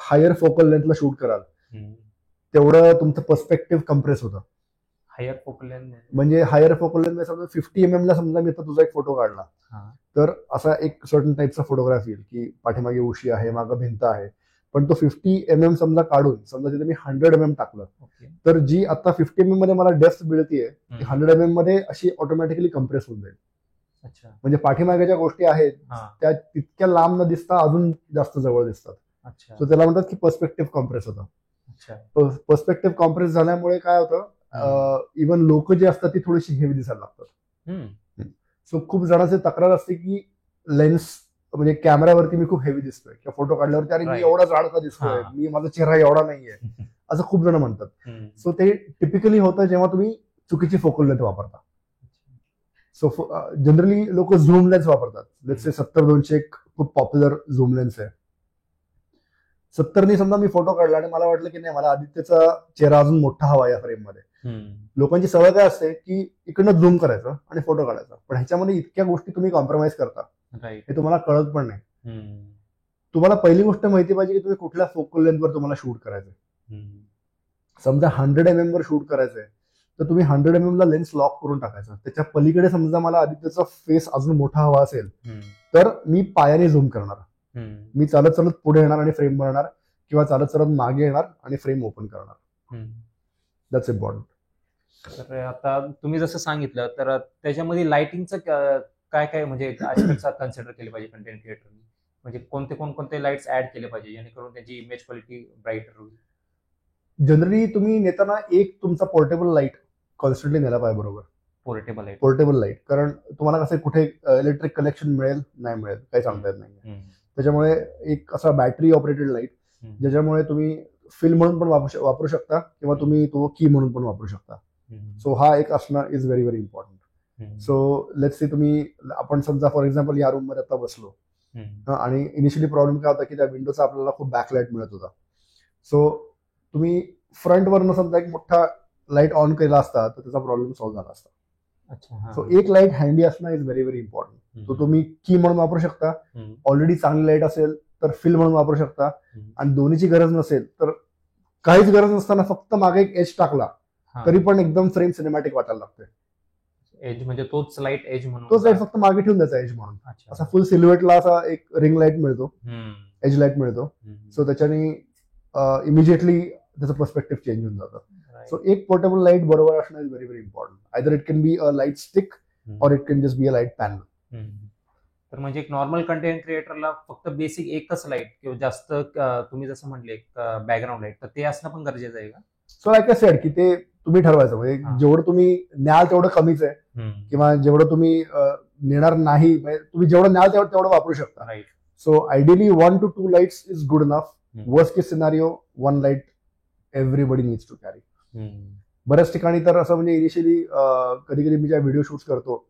हायर फोकल लेंथला शूट कराल तेवढं तुमचं पर्स्पेक्टिव्ह कम्प्रेस होतं. हायर फोकल लेंथ म्हणजे हायर फोकल लेंथ समजा 50 mm ला समजा मी आता तुझा एक फोटो काढला, तर असा एक सर्टन टाईपचा फोटोग्राफ येईल की पाठीमागे उशी आहे, मागं भिंत आहे, पण तो 50 mm समजा काढून समजा तिथे मी 100 mm टाकलं, तर जी आता 50 mm मध्ये मला डेप्थ मिळतीये ती 100 mm मध्ये अशी ऑटोमॅटिकली कम्प्रेस होऊन जाईल. म्हणजे पाठीमागे ज्या गोष्टी आहेत त्या तितक्या लांब न दिसता अजून जास्त जवळ दिसतात. सो त्याला म्हणतात की पर्स्पेक्टिव्ह कॉम्प्रेस होतं. पर्स्पेक्टिव्ह कॉम्प्रेस झाल्यामुळे काय होतं, इव्हन लोक जे असतात ती थोडीशी हेवी दिसायला लागतात. सो खूप जणांची तक्रार असते की लेन्स म्हणजे कॅमेऱ्यावरती मी खूप हेवी दिसतोय किंवा फोटो काढल्यावरती अरे मी एवढा जाड का दिसतोय, मी माझा चेहरा एवढा नाहीये, असं खूप जण म्हणतात. सो ते टिपिकली होतं जेव्हा तुम्ही चुकीची फोकल लेंथ वापरता. सो जनरली लोक झूम लेन्स वापरतात. जसे 70-200 एक खूप पॉप्युलर झूम लेन्स आहे. 70नी समजा मी फोटो काढला आणि मला वाटलं की नाही मला आदित्यचा चेहरा अजून मोठा हवा या फ्रेम मध्ये. लोकांची सवय काय असते की इकडनं झूम करायचं आणि फोटो काढायचा, पण ह्याच्यामध्ये इतक्या गोष्टी तुम्ही कॉम्प्रोमाइज करता हे तुम्हाला कळत पण नाही. तुम्हाला पहिली गोष्ट माहिती पाहिजे की तुम्ही कुठल्या फोकल लेंथवर तुम्हाला शूट करायचंय. समजा 100 mm वर शूट करायचंय तर तुम्ही 100 mm ला लेन्स लॉक करून टाकायचं. त्याच्या पलीकडे समजा मला आदित्यचा फेस अजून मोठा हवा असेल तर मी पायाने झूम करणार. मी चालत पुढे येणार आणि फ्रेम बनवणार किंवा चालत मागे येणार आणि फ्रेम ओपन करणार. That's important. तर आता तुम्ही जसं सांगितलं तर त्याच्यामध्ये लाइटिंगचं काय म्हणजे ऍस्पेक्ट्स कन्सिडर केले पाहिजे कंटेंट क्रिएटरनी, म्हणजे कोणते लाईट्स ऍड केले पाहिजे जेणेकरून त्याची इमेज क्वालिटी ब्राईटर होईल? जनरली तुम्ही नेताना एक तुमचा पोर्टेबल लाईट कॉन्स्टंटली नेला पाहिजे. बरोबर, पोर्टेबल लाईट. कारण तुम्हाला कसं कुठे इलेक्ट्रिक कनेक्शन मिळेल नाही मिळेल काही सांगता येत नाही. त्याच्यामुळे एक असा बॅटरी ऑपरेटेड लाईट ज्याच्यामुळे तुम्ही फिल्म म्हणून पण वापरू शकता किंवा तुम्ही तो की म्हणून पण वापरू शकता. सो हा एक असणं is very very important. So let's say तुम्ही आपण समजा फॉर एक्झाम्पल या रूम मध्ये आता बसलो आणि इनिशियली प्रॉब्लेम काय होता की त्या विंडोचा आपल्याला खूप बॅकलाईट मिळत होता. सो तुम्ही फ्रंटवरनं समजा एक मोठा लाईट ऑन केला असता तर त्याचा प्रॉब्लेम सॉल्व्ह झाला असता. सो एक लाईट हँडी असणं इज व्हेरी व्हेरी इम्पॉर्टंट. तो तुम्ही की म्हणून वापरू शकता, ऑलरेडी चांगली लाईट असेल तर फिल्म म्हणून वापरू शकता, आणि दोन्हीची गरज नसेल तर काहीच गरज नसताना फक्त मागे एक एज टाकला तरी पण एकदम फ्रेम सिनेमॅटिक वाटायला लागते. एज म्हणजे तोच लाईट एज म्हणून, तोच लाईट फक्त मागे ठेवून द्यायचा एज म्हणून. असा फुल सिल्युएटला असा एक रिंग लाईट मिळतो, एज लाईट मिळतो. सो त्याच्याने इमिजिएटली त्याचं पर्स्पेक्टिव्ह चेंज होऊन जातं. सो एक पोर्टेबल लाईट बरोबर असणं is very very important. Either it can be a light stick or it can just be a light panel. तर म्हणजे एक नॉर्मल कंटेंट क्रिएटरला फक्त बेसिक एकच लाईट किंवा जास्त तुम्ही जसं म्हटले बॅकग्राऊंड लाईट तर ते असणं पण गरजेचं आहे का? सो लाईक आय सेड की ते तुम्ही ठरवायचं, म्हणजे जेवढं तुम्ही न्याल तेवढं कमीच आहे किंवा जेवढं तुम्ही नेणार नाही तुम्ही जेवढं न्याल तेवढं वापरू शकता. So ideally 1 to 2 lights is good enough. Worst case scenario 1 light everybody needs to carry. बऱ्याच ठिकाणी तर असं म्हणजे इनिशियली कधी कधी मी ज्या व्हिडिओ शूट्स करतो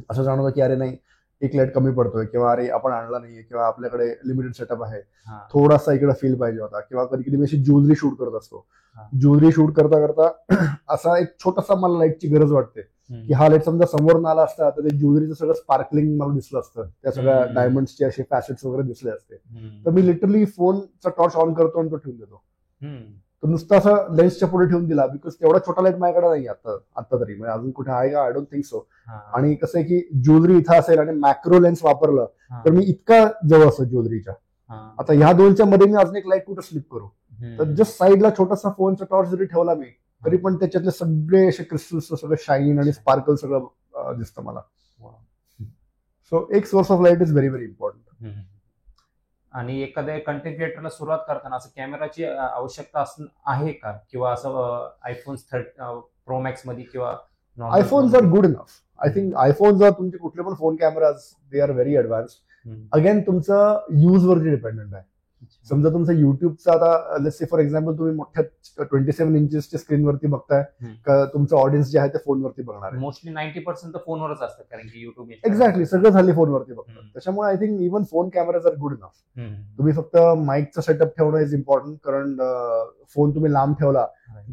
असं जाणवतं की अरे नाही एक लाईट कमी पडतोय किंवा अरे आपण आणला नाहीये किंवा आपल्याकडे लिमिटेड सेटअप आहे, हा. थोडासा इकडे फील पाहिजे होता. किंवा कधी कधी मी अशी ज्वेलरी शूट करत असतो. हा. ज्वेलरी शूट करता करता असा एक छोटासा मला लाईटची गरज वाटते की हा लाईट समजा समोरून आला असता तर ते ज्वेलरीचं सगळं स्पार्कलिंग मला दिसलं असतं, त्या सगळ्या डायमंड्सचे असे फॅसेट्स वगैरे दिसले असते. तर मी लिटरली फोनचा टॉर्च ऑन करतो आणि तो ठेवून देतो. तो नुसता असं लेन्सच्या पुढे ठेवून दिला, बिकॉज तेवढा छोटा लाईट माझ्याकडे नाही आता तरी, म्हणजे अजून कुठे आहे का आय डोंट थिंक सो. आणि कसं आहे की ज्वेलरी इथं असेल आणि मॅक्रो लेन्स वापरलं तर मी इतका जवळ असतो ज्वेलरीच्या. आता ह्या दोनच्या मध्ये मी अजून एक लाईट कुठं स्लिप करू, तर जस्ट साईडला छोटासा फोनचा टॉर्च जरी ठेवला मी तरी पण त्याच्यातले सगळे असे क्रिस्टल्स सगळं शाईन आणि स्पार्कल सगळं दिसतं मला. सो एक source of light is very very important. आणि एखाद्या कंटेंट क्रिएटरला सुरुवात करताना असं कॅमेराची आवश्यकता आहे का, किंवा असं आयफोन प्रो मॅक्स मध्ये किंवा iPhones are good enough. I think iPhones are तुमचे कुठले पण phone cameras they are very advance. Again तुमचं यूज वरती डिपेंडंट आहे. समजा तुमचं युट्यूबचं आता लेट्स से फॉर एक्झाम्पल तुम्ही मोठ्या 27 इंचेसच्या स्क्रीनवरती बघताय का तुमचं ऑडियन्स जे आहे ते फोनवरती बघणार आहे. मोस्टली 90% तर फोनवरच असतात, कारण की युट्यूब एक्झॅक्टली सगळं झाले फोनवरती बघतात. त्याच्यामुळे I think even phone cameras are good enough. तुम्ही फक्त माईकचं सेटअप ठेवणं इज इम्पॉर्टंट, कारण फोन तुम्ही लांब ठेवला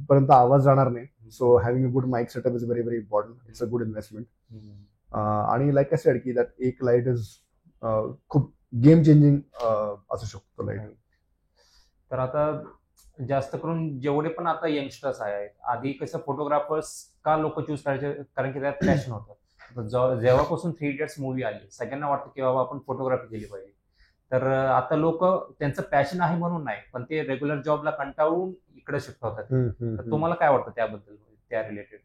पर्यंत आवाज जाणार नाही. So having a good mic setup is very very important. It's a good investment. आणि लाईक आय सेड की दॅट एक लाईट इज खूप गेम चेंजिंग असू शकतो लाईट. तर आता जास्त करून जेवढे पण आता यंगस्टर्स आहेत, आधी कसं फोटोग्राफर्स का लोक चूज करायचे, कारण की त्यात पॅशन होतं. जेव्हापासून 3 इडियट्स मूवी आली सगळ्यांना वाटतं की बाबा आपण फोटोग्राफी केली पाहिजे. तर आता लोक त्यांचं पॅशन आहे म्हणून नाही, पण ते रेग्युलर जॉबला कंटाळून इकडे शिफ्ट होतात. तर तुम्हाला काय वाटतं त्याबद्दल, त्या रिलेटेड?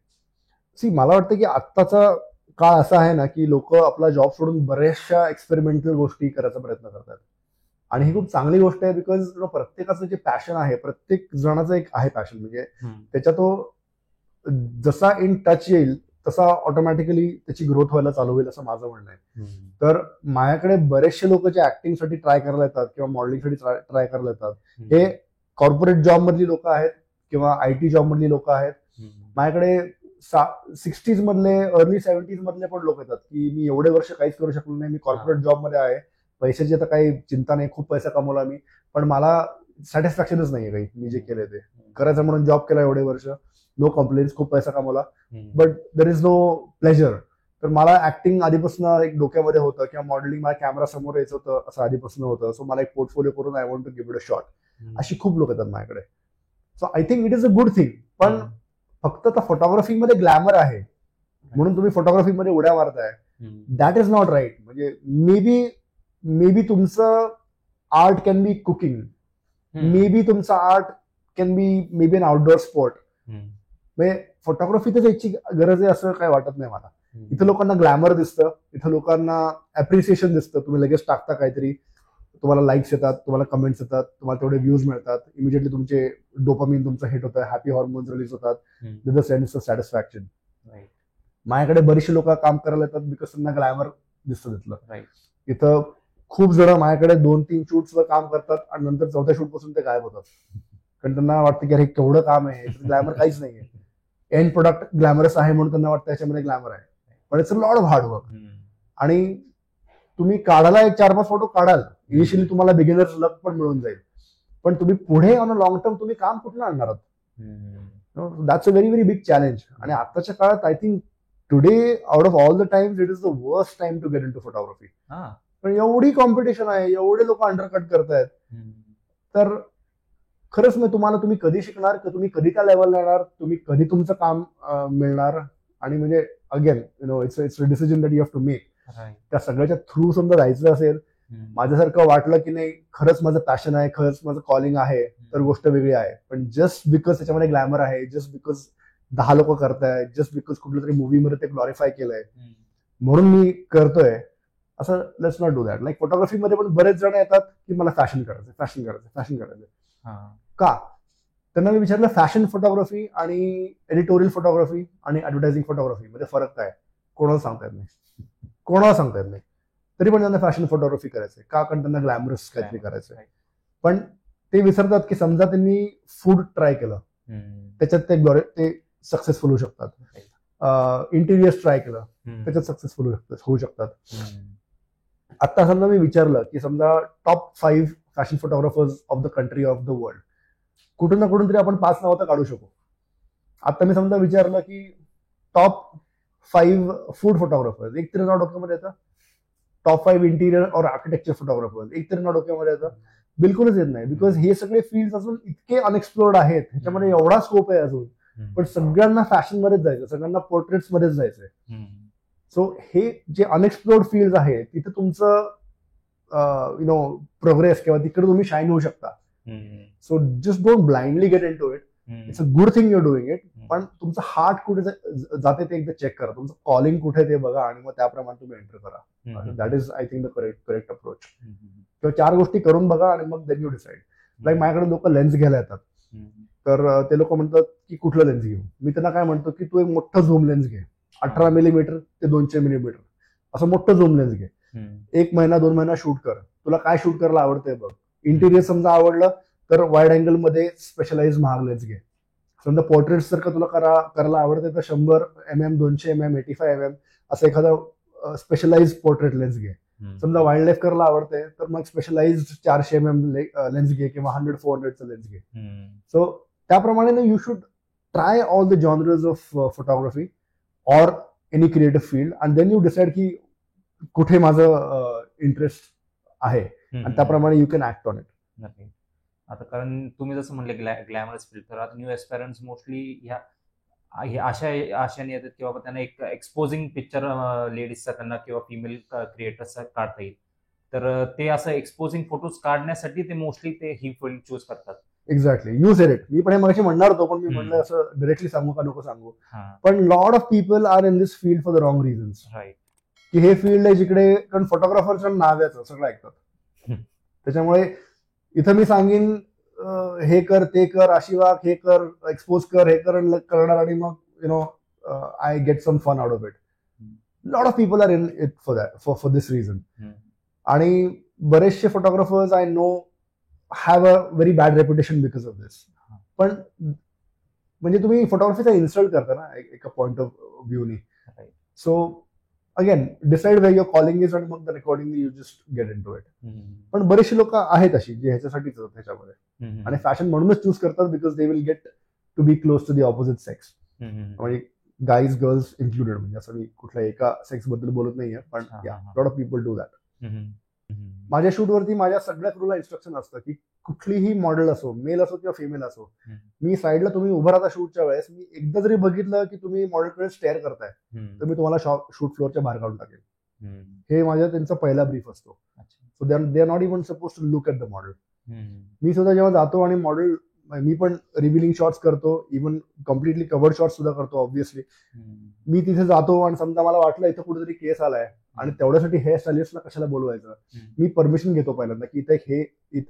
सी मला वाटतं की आत्ताचा काळ असा आहे ना की लोक आपला जॉब सोडून बऱ्याचशा एक्सपेरिमेंटल गोष्टी करायचा प्रयत्न करतात. आणि ही खूप चांगली गोष्ट आहे, बिकॉज प्रत्येकाचं जे पॅशन आहे, प्रत्येक जणाचं एक आहे पॅशन, म्हणजे त्याच्या तो जसा इन टच येईल तसा ऑटोमॅटिकली त्याची ग्रोथ व्हायला चालू होईल असं माझं म्हणणं आहे. तर माझ्याकडे बरेचसे लोक जे ऍक्टिंगसाठी ट्राय करायला येतात किंवा मॉडेलिंगसाठी ट्राय करायला येतात, हे कॉर्पोरेट जॉब मधली लोक आहेत किंवा IT जॉब मधली लोक आहेत. माझ्याकडे 60s मधले, अर्ली 70s मधले पण लोक येतात की मी एवढे वर्ष काहीच करू शकलो नाही, मी कॉर्पोरेट जॉब मध्ये आहे, पैशाची आता काही चिंता नाही, खूप पैसा कमवला मी, पण मला सॅटिस्फॅक्शनच नाहीये काही, मी जे केलंय ते करायचं म्हणून जॉब केला एवढे वर्ष, नो कंप्लेंट्स, खूप पैसा कमवला, but there is no pleasure. तर मला ऍक्टिंग आधीपासून एक डोक्यामध्ये होतं किंवा मॉडेलिंग, मला कॅमेरा समोर यायचं होतं असं आधीपासून होतं. सो मला एक पोर्टफोलिओ करून I want to give it a shot. अशी खूप लोक येतात माझ्याकडे. So I think it is a good thing. पण फक्त आता फोटोग्राफीमध्ये ग्लॅमर आहे म्हणून तुम्ही फोटोग्राफीमध्ये उड्या मारताय, दॅट इज नॉट राईट. म्हणजे मे बी तुमचं art can be cooking, maybe तुमचं art can be maybe an outdoor sport. म्हणजे फोटोग्राफीतच याची गरज आहे असं काही वाटत नाही मला. इथं लोकांना ग्लॅमर दिसतं, इथं लोकांना अप्रिसिएशन दिसतं, तुम्ही लगेच टाकता काहीतरी, तुम्हाला लाईक्स येतात, तुम्हाला कमेंट्स येतात, तुम्हाला तेवढे व्ह्यूज मिळतात, इमिजिएटली तुमचे डोपामिन तुमचं हिट होतं, हॅपी हॉर्मोन्स रिलीज होतात, द सेन्स ऑफ सॅटिस्फॅक्शन. माझ्याकडे बरीचशी लोक काम करायला येतात बिकॉज त्यांना ग्लॅमर दिसतं तिथलं. इथं खूप जण माझ्याकडे 2-3 शूट्सवर काम करतात आणि नंतर 4थ्या शूट पासून ते गायब होतात, कारण त्यांना वाटतं की अरे केवढं काम आहे, ग्लॅमर काहीच नाहीये. एंड प्रोडक्ट ग्लॅमरस आहे म्हणून त्यांना वाटतं याच्यामध्ये ग्लॅमर आहे, पण it's a lot of hard work. आणि तुम्ही काढायला एक 4-5 फोटो काढाल, इनिशियली तुम्हाला बिगिनर्स लक पण मिळून जाईल, पण तुम्ही पुढे ऑन अ लॉंग टर्म तुम्ही काम कुठलं आणणार आहात? That's a very very big challenge. आणि आताच्या काळात I think today out of all the times it is the worst time to get in to photography. पण एवढी कॉम्पिटिशन आहे, एवढे लोक अंडरकट करतायत, तर खरंच मी तुम्ही कधी शिकणार, तुम्ही कधी त्या लेवलला येणार, तुम्ही कधी तुमचं काम मिळणार? आणि म्हणजे again it's a decision that you have to make. त्या सगळ्याच्या थ्रू समजा जायचं असेल, माझ्यासारखं वाटलं की नाही खरंच माझं पॅशन आहे, खरंच माझं कॉलिंग आहे, तर गोष्ट वेगळी आहे. पण जस्ट बिकॉज त्याच्यामध्ये ग्लॅमर आहे, जस्ट बिकॉज 10 लोक करतायत, जस्ट बिकॉज कुठल्या तरी मूवीमध्ये ते ग्लॉरिफाय केलंय म्हणून मी करतोय, असं let's not do that. Like फोटोग्राफीमध्ये पण बरेच जण येतात की मला फॅशन करायचं. का? त्यांना मी विचारलं फॅशन फोटोग्राफी आणि एडिटोरियल फोटोग्राफी आणि ऍडव्हर्टायझिंग फोटोग्राफी मध्ये फरक काय? कोणाला सांगता येत नाही. तरी पण त्यांना फॅशन फोटोग्राफी करायचंय का? कारण त्यांना ग्लॅमरस काहीतरी करायचंय. पण ते विसरतात की समजा त्यांनी फूड ट्राय केलं, त्याच्यात ते सक्सेसफुल होऊ शकतात. इंटिरियर्स ट्राय केलं, त्याच्यात सक्सेसफुल होऊ शकतात. आता समजा मी विचारलं की समजा top 5 fashion photographers of the country of the world, कुठून ना कुठून तरी आपण 5 नावं तर काढू शकू. आता मी समजा विचारलं की टॉप 5 फूड फोटोग्राफर्स, एक तरी नाव डोक्यामध्ये येतं. टॉप 5 इंटिरियर और आर्किटेक्चर फोटोग्राफर्स, एक तरी नाव डोक्यामध्ये येतं. बिलकुलच येत नाही, बिकॉज हे सगळे फील्ड अजून इतके अनएक्सप्लोर्ड आहेत, ह्याच्यामध्ये एवढा स्कोप आहे अजून. पण सगळ्यांना फॅशन मध्येच जायचं, सगळ्यांना पोर्ट्रेट्स मध्येच जायचंय. सो हे जे अनएक्सप्लोर्ड फील्ड आहे तिथे तुमचं प्रोग्रेस किंवा तिकडे तुम्ही शाईन होऊ शकता. So just don't blindly get in to it. It's a good thing you're doing it, पण तुमचं हार्ट कुठे जाते ते एकदा चेक करा, तुमचं कॉलिंग कुठे ते बघा आणि मग त्याप्रमाणे तुम्ही एंटर करा. That is I think the correct approach. किंवा 4 गोष्टी करून बघा आणि मग देन यू डिसाईड. लाईक माझ्याकडे लोक लेन्स घ्यायला येतात, तर ते लोक म्हणतात की कुठलं लेन्स घेऊ. मी त्यांना काय म्हणतो की तू एक मोठं झूम लेन्स घे, 18 मिलीमीटर ते 200 मिलीमीटर असं मोठं झूम लेन्स घे. 1 महिना 2 महिना शूट कर, तुला काय शूट करायला आवडतंय बघ. इंटिरियर समजा आवडलं तर वाईड अँगल मध्ये स्पेशलाइज महाग लेन्स घे. समजा पोर्ट्रेट्स जर का तुला करायला आवडते तर 100 mm 200 mm 85 mm असं एखादा स्पेशलाइज पोर्ट्रेट लेन्स घे. समजा वाईल्ड लाईफ करायला आवडते तर मग स्पेशलाइज 400 mm लेन्स घे किंवा 100-400 लेन्स घे. सो त्याप्रमाणे you should try all the genres of photography or any creative field and then you decide की कुठे माझं इंटरेस्ट आहे आणि त्याप्रमाणे you can act on it. नक्की. आता कारण तुम्ही जसं म्हणले ग्लॅमरस फील्ड, तर आता न्यू एस्पायरंट्स मोस्टली ह्या आशाने येतात की बाबा त्यांना एक एक्सपोजिंग पिक्चर लेडीजचा त्यांना किंवा फिमेल क्रिएटर्सचा काढता येईल, तर ते असं एक्सपोजिंग फोटोज काढण्यासाठी ते मोस्टली ते ही फील्ड चूज करतात. Exactly, you said it. मी पण हे मगाशी म्हणणार होतो, पण मी म्हणलं असं डायरेक्टली सांगू का नको सांगू. पण lot of people are in this field for the wrong reasons. Right. की हे फील्ड आहे जिकडे, कारण फोटोग्राफरचं नाव याचं सगळं ऐकतात, त्याच्यामुळे इथं मी सांगेन हे कर ते कर, अशी वाग, हे कर, एक्सपोज कर, हे करणार आणि मग I get some fun out of it. Lot of people are in it for this reason. आणि बरेचसे photographers I know have a very bad reputation because of this. पण म्हणजे तुम्ही फोटोग्राफीचा इन्सल्ट करता ना एका पॉइंट ऑफ व्ह्यूनी. So again decide where your calling is आणि मग accordingly you just get in to it. पण बरेचसे लोक आहेत अशी जे ह्याच्यासाठीच ह्याच्यामध्ये आणि फॅशन म्हणूनच चूज करतात because they will get to be close to the opposite sex. म्हणजे गाईज गर्ल्स इन्क्लुडेड. म्हणजे असं मी कुठल्या एका सेक्स बद्दल बोलत नाहीये, पण lot of people do that. माझ्या शूटवरती माझ्या सगळ्या क्रूला इन्स्ट्रक्शन असतं की कुठलीही मॉडेल असो, मेल असो किंवा फिमेल असो, मी साईडला तुम्ही उभं राहता शूटच्या वेळेस, मी एकदा जरी बघितलं की तुम्ही मॉडेलकडे स्टेअर करताय तर मी तुम्हाला शूट फ्लोअरच्या बाहेर काढून टाकेल. हे माझ्या त्यांचा पहिला ब्रीफ असतो. So they are not even suppose to look at the model. मी सुद्धा जेव्हा जातो आणि मॉडेल, मी पण रिव्हिलिंग शॉट्स करतो, इव्हन कम्प्लिटली कव्हर्ड शॉट्स सुद्धा करतो ऑब्व्हियसली. मी तिथे जातो आणि समजा मला वाटलं इथं कुठेतरी केस आलाय आणि तेवढ्यासाठी हेअर स्टायलिस्टला कशाला बोलवायचं, मी परमिशन घेतो पहिल्यांदा की इथे हे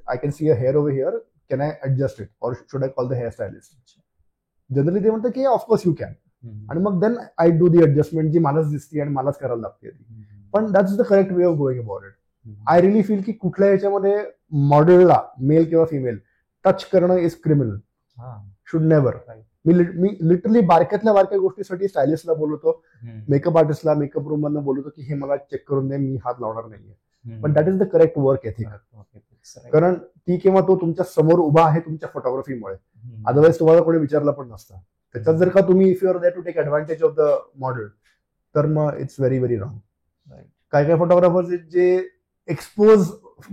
I can see a hair over here, can I adjust it or should I call the hair stylist. Generally ते म्हणतात की ऑफकोर्स यू कॅन, आणि मग then I do the adjustment जी मलाच दिसते आणि मलाच करायला लागते. पण that's the correct way of going about it. I really feel की कुठल्या याच्यामध्ये मॉडेलला मेल किंवा फिमेल टच करणं इज क्रिमिनल. Should never. मी लिटरली बारक्यातल्या बारक्या गोष्टीसाठी स्टायलिस्टला बोलवतो, मेकअप आर्टिस्टला, मेकअप रूम मधनं बोलवतो की हे मला चेक करून दे, मी हात लावणार नाहीये. पण that is the correct work ethic. कारण ती किंवा तो तुमच्या समोर उभा आहे तुमच्या फोटोग्राफीमुळे, अदरवाईज तुम्हाला कोणी विचारलं पण नसतं. त्याच्यात जर का तुम्ही if you are there to take advantage of the model, तर मग इट्स व्हेरी व्हेरी रॉंग. काय काय फोटोग्राफर्स जे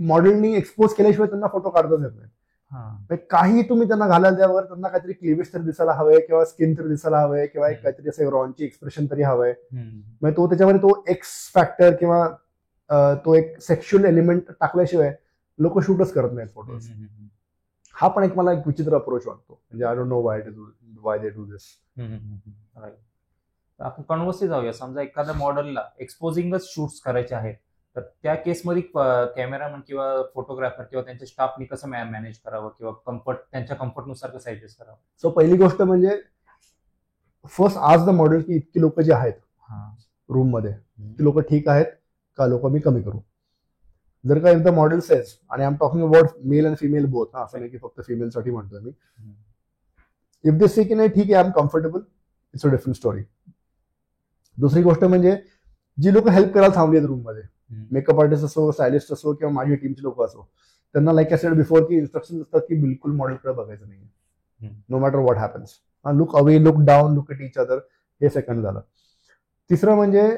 मॉडेलनी एक्सपोज केल्याशिवाय त्यांना फोटो काढताच येत नाही. काही तुम्ही त्यांना घालायला द्यावर, त्यांना काहीतरी क्लिवेज तरी दिसायला हवंय किंवा स्किन तरी दिसायला हवंय किंवा काहीतरी असं रॉनची एक्सप्रेशन तरी हवंय. मग तो त्याच्यामध्ये तो एक्स फॅक्टर किंवा तो एक सेक्शुअल एलिमेंट टाकल्याशिवाय लोक शूटच करत नाहीत फोटोज. हा पण एक मला एक विचित्र अप्रोच वाटतो. म्हणजे I don't know why they do this. आपण कन्व्हर्सली जाऊया. समजा एखाद्या मॉडेलला एक्सपोजिंगच शूट्स करायचे आहेत, तर त्या केसमध्ये कॅमेरामन किंवा फोटोग्राफर किंवा त्यांच्या स्टाफनी कसं मॅनेज करावं किंवा त्यांच्या कम्फर्टनुसार कसं ऍडजस्ट करावं. सो पहिली गोष्ट म्हणजे फर्स्ट आज द मॉडेल की इतकी लोक जे आहेत रूम मध्ये, ती लोक ठीक आहेत का, लोक मी कमी करू. जर का इफ द मॉडेल सेज, आणि I am talking about male and female both, असं नाही की फक्त फिमेल साठी म्हणतोय मी. इफ दे से की नाही ठीक आहे, I am comfortable, it's a different story. दुसरी गोष्ट म्हणजे जी लोक हेल्प करायला थांबली आहेत रूम मध्ये, मेकअप आर्टिस्ट असो, स्टायलिस्ट असो किंवा माझी टीमची लोक असो, त्यांना लाईक आय सेड बिफोर की इन्स्ट्रक्शन असतात की बिलकुल मॉडेलकडे बघायचं नाही, no matter what happens. Look away, look down, look at each other, हे सेकंड झालं. तिसरं म्हणजे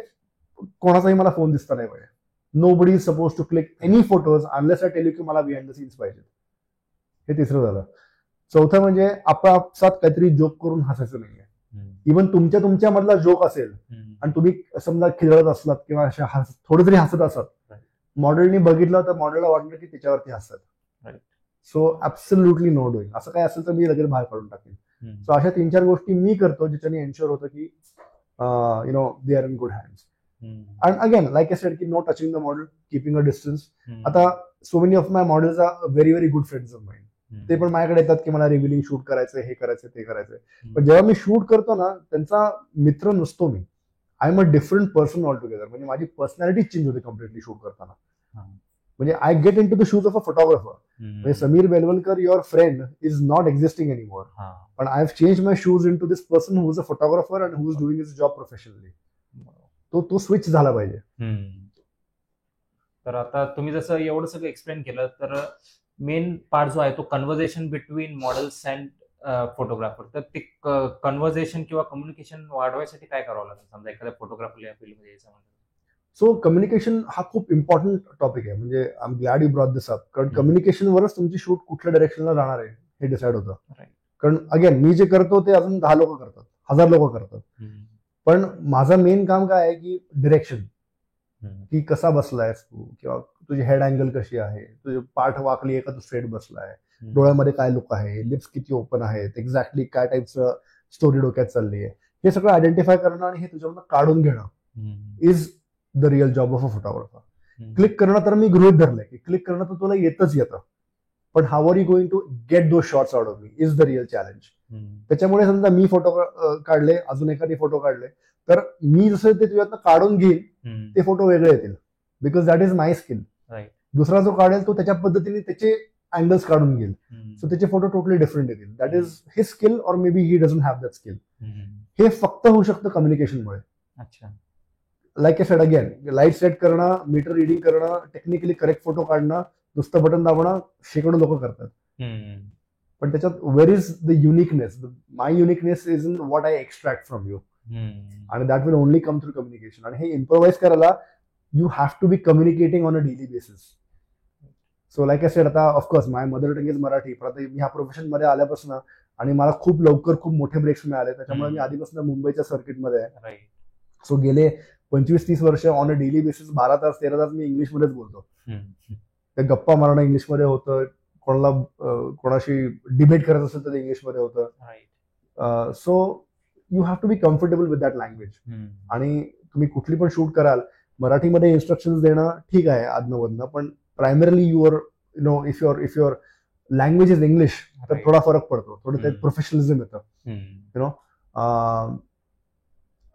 कोणाचाही मला फोन दिसता नाही पाहिजे. Nobody is suppose to click any photos unless I tell you की मला बिहाइंड द सीन्स पाहिजे. हे तिसरं झालं. चौथं म्हणजे आपापसात काहीतरी जोक करून हसायचं नाहीये. इव्हन तुमच्या मधला जोक असेल आणि तुम्ही समजा खिदळत असलात किंवा अशा थोडं जरी हसत असत, मॉडेलनी बघितलं तर मॉडेलला वाटलं की त्याच्यावरती हसतात. So absolutely know doing. असं काय असेल तर मी लगेच बाहेर काढून टाकेन. सो अशा 3-4 गोष्टी मी करतो ज्याच्याने एन्श्युअर होतं की they are in good hands. And again like I said की no touching the model, keeping a distance. आता so many of my models are very very good friends of mind. ते पण माझ्याकडे येतात की मला रिव्हिलिंग शूट करायचं, हे करायचं, ते करायचंय. पण जेव्हा मी शूट करतो ना, त्यांचा मित्र नसतो मी. I am a different person all together. म्हणजे माझी पर्सनॅलिटी चेंज होते कम्प्लिटली शूट करताना. म्हणजे I get in to the shoes of a photographer. म्हणजे Sameer Belwalkar, your friend, is not existing anymore. पण I have change my shoes in to this person who is a photographer and who is doing his job professionally. तो switch झाला पाहिजे. तर आता तुम्ही जसं एवढं सगळं एक्सप्लेन केलं, तर मेन पार्ट जो आहे तो conversation between models and photographer. तर ते कन्व्हर्सेशन किंवा कम्युनिकेशन वाढवायसाठी काय करावं लागेल समजा एखाद्या फोटोग्राफरला या फील्डमध्ये यायचं म्हणलं? सो कम्युनिकेशन हा खूप इम्पॉर्टंट टॉपिक आहे. म्हणजे I am glad you brought this up. कारण कम्युनिकेशनवरच तुमची शूट कुठल्या डायरेक्शनला जाणार आहे हे डिसाईड होतं. कारण अगेन मी जे करतो ते अजून 10 लोक करतात, 1000 लोक करतात. पण माझं मेन काम काय आहे की डिरेक्शन, की कसा बसलायस तू, किंवा तुझी हेड अँगल कशी आहे, तुझी पाठ वाकली आहे का तू स्ट्रेट बसलाय, डोळ्यामध्ये काय लुक आहे, लिप्स किती ओपन आहेत, एक्झॅक्टली काय टाईपचं स्टोरी डोक्यात चालली आहे, हे सगळं आयडेंटिफाय करणं आणि हे तुझ्याकडून काढून घेणं is the real job of a photographer. Click करणं तर मी गृहीत धरलंय की क्लिक करणं तर तुला येतं, पण how are you going to get those shots out of me is the real challenge. त्याच्यामुळे समजा मी फोटो काढले, अजून एखादी फोटो काढले, तर मी जसं ते तुझ्यातनं काढून घेईन ते फोटो वेगळे येतील, because that is my skill. दुसरा जो काढेल तो त्याच्या पद्धतीने त्याचे अँगल्स काढून घेईल, सो त्याचे फोटो टोटली डिफरंट येतील. That is his skill or may be he doesn't have that skill. हे फक्त होऊ शकतं कम्युनिकेशनमुळे. अच्छा. Like I said again, light set करणं, मीटर रिडिंग करणं, टेक्निकली करेक्ट फोटो काढणं, नुसतं बटन दाबणं शेकडो लोक करतात. पण त्याच्यात where is the uniqueness. My uniqueness is in what I extract from you, आणि that will only come through communication. आणि हे इम्प्रोव्हाइज करायला you have to be communicating on a daily basis. So like I said, आता of course my mother tongue is Marathi, पण आता मी ह्या profession मध्ये आल्यापासून आणि मला खूप लवकर खूप मोठे ब्रेक्स मिळाले, त्याच्यामुळे मी आधीपासून मुंबईच्या सर्किटमध्ये आहे. सो गेले 25-30 वर्ष ऑन अ डेली बेसिस 12 तास 13 तास मी इंग्लिशमध्येच बोलतो. ते गप्पा मारणं इंग्लिशमध्ये होतं, कोणाशी डिबेट करत असेल तर ते इंग्लिशमध्ये होतं. So you have to be comfortable with that language. आणि तुम्ही कुठली पण शूट कराल, मराठीमध्ये इन्स्ट्रक्शन देणं ठीक आहे आदनमधनं, पण primarily your if your language is English तर थोडा फरक पडतो, थोडं त्यात प्रोफेशनलिझम येतं.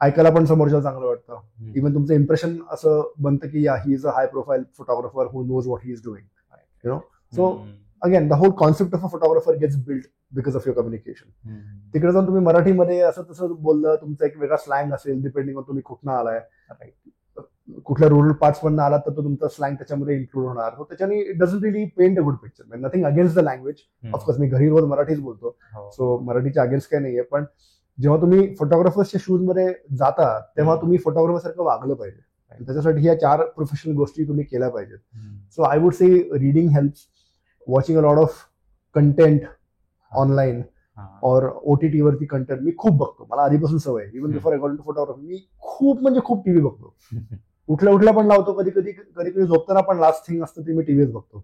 ऐकायला पण समोरच्या चांगलं वाटतं. इव्हन तुमचं इम्प्रेशन असं बनतं की या he is a high profile photographer who knows what he is doing. So again the whole concept of a photographer gets build because of your communication. तिकडे जाऊन तुम्ही मराठीमध्ये असं तसं बोललं, तुमचा एक वेगळा स्लँग असेल, डिपेंडिंग ऑन तुम्ही कुठनं आलाय, कुठल्या रुरल पार्ट्स मधून आलात तर तो तुमचा स्लँग त्याच्यामध्ये इन्क्लूड होणार. सो त्याच्याने it doesn't really paint a good picture. Nothing against the language, of course मी घरी रोज मराठीच बोलतो, सो मराठीच्या अगेन्स्ट काही नाहीये. पण जेव्हा तुम्ही फोटोग्राफर्सच्या शूज मध्ये जाता तेव्हा तुम्ही फोटोग्राफर सारखं वागलं पाहिजे. त्याच्यासाठी ह्या 4 प्रोफेशनल गोष्टी तुम्ही केल्या पाहिजेत. So I would say reading helps, watching a lot of content online or OTT वरती कंटेंट मी खूप बघतो. मला आधीपासून सवय, even before I got into photography मी खूप म्हणजे खूप टीव्ही बघतो. उठल्या पण लावतो, कधी कधी झोपताना पण लास्ट थिंग असतं ते मी टीव्हीच बघतो.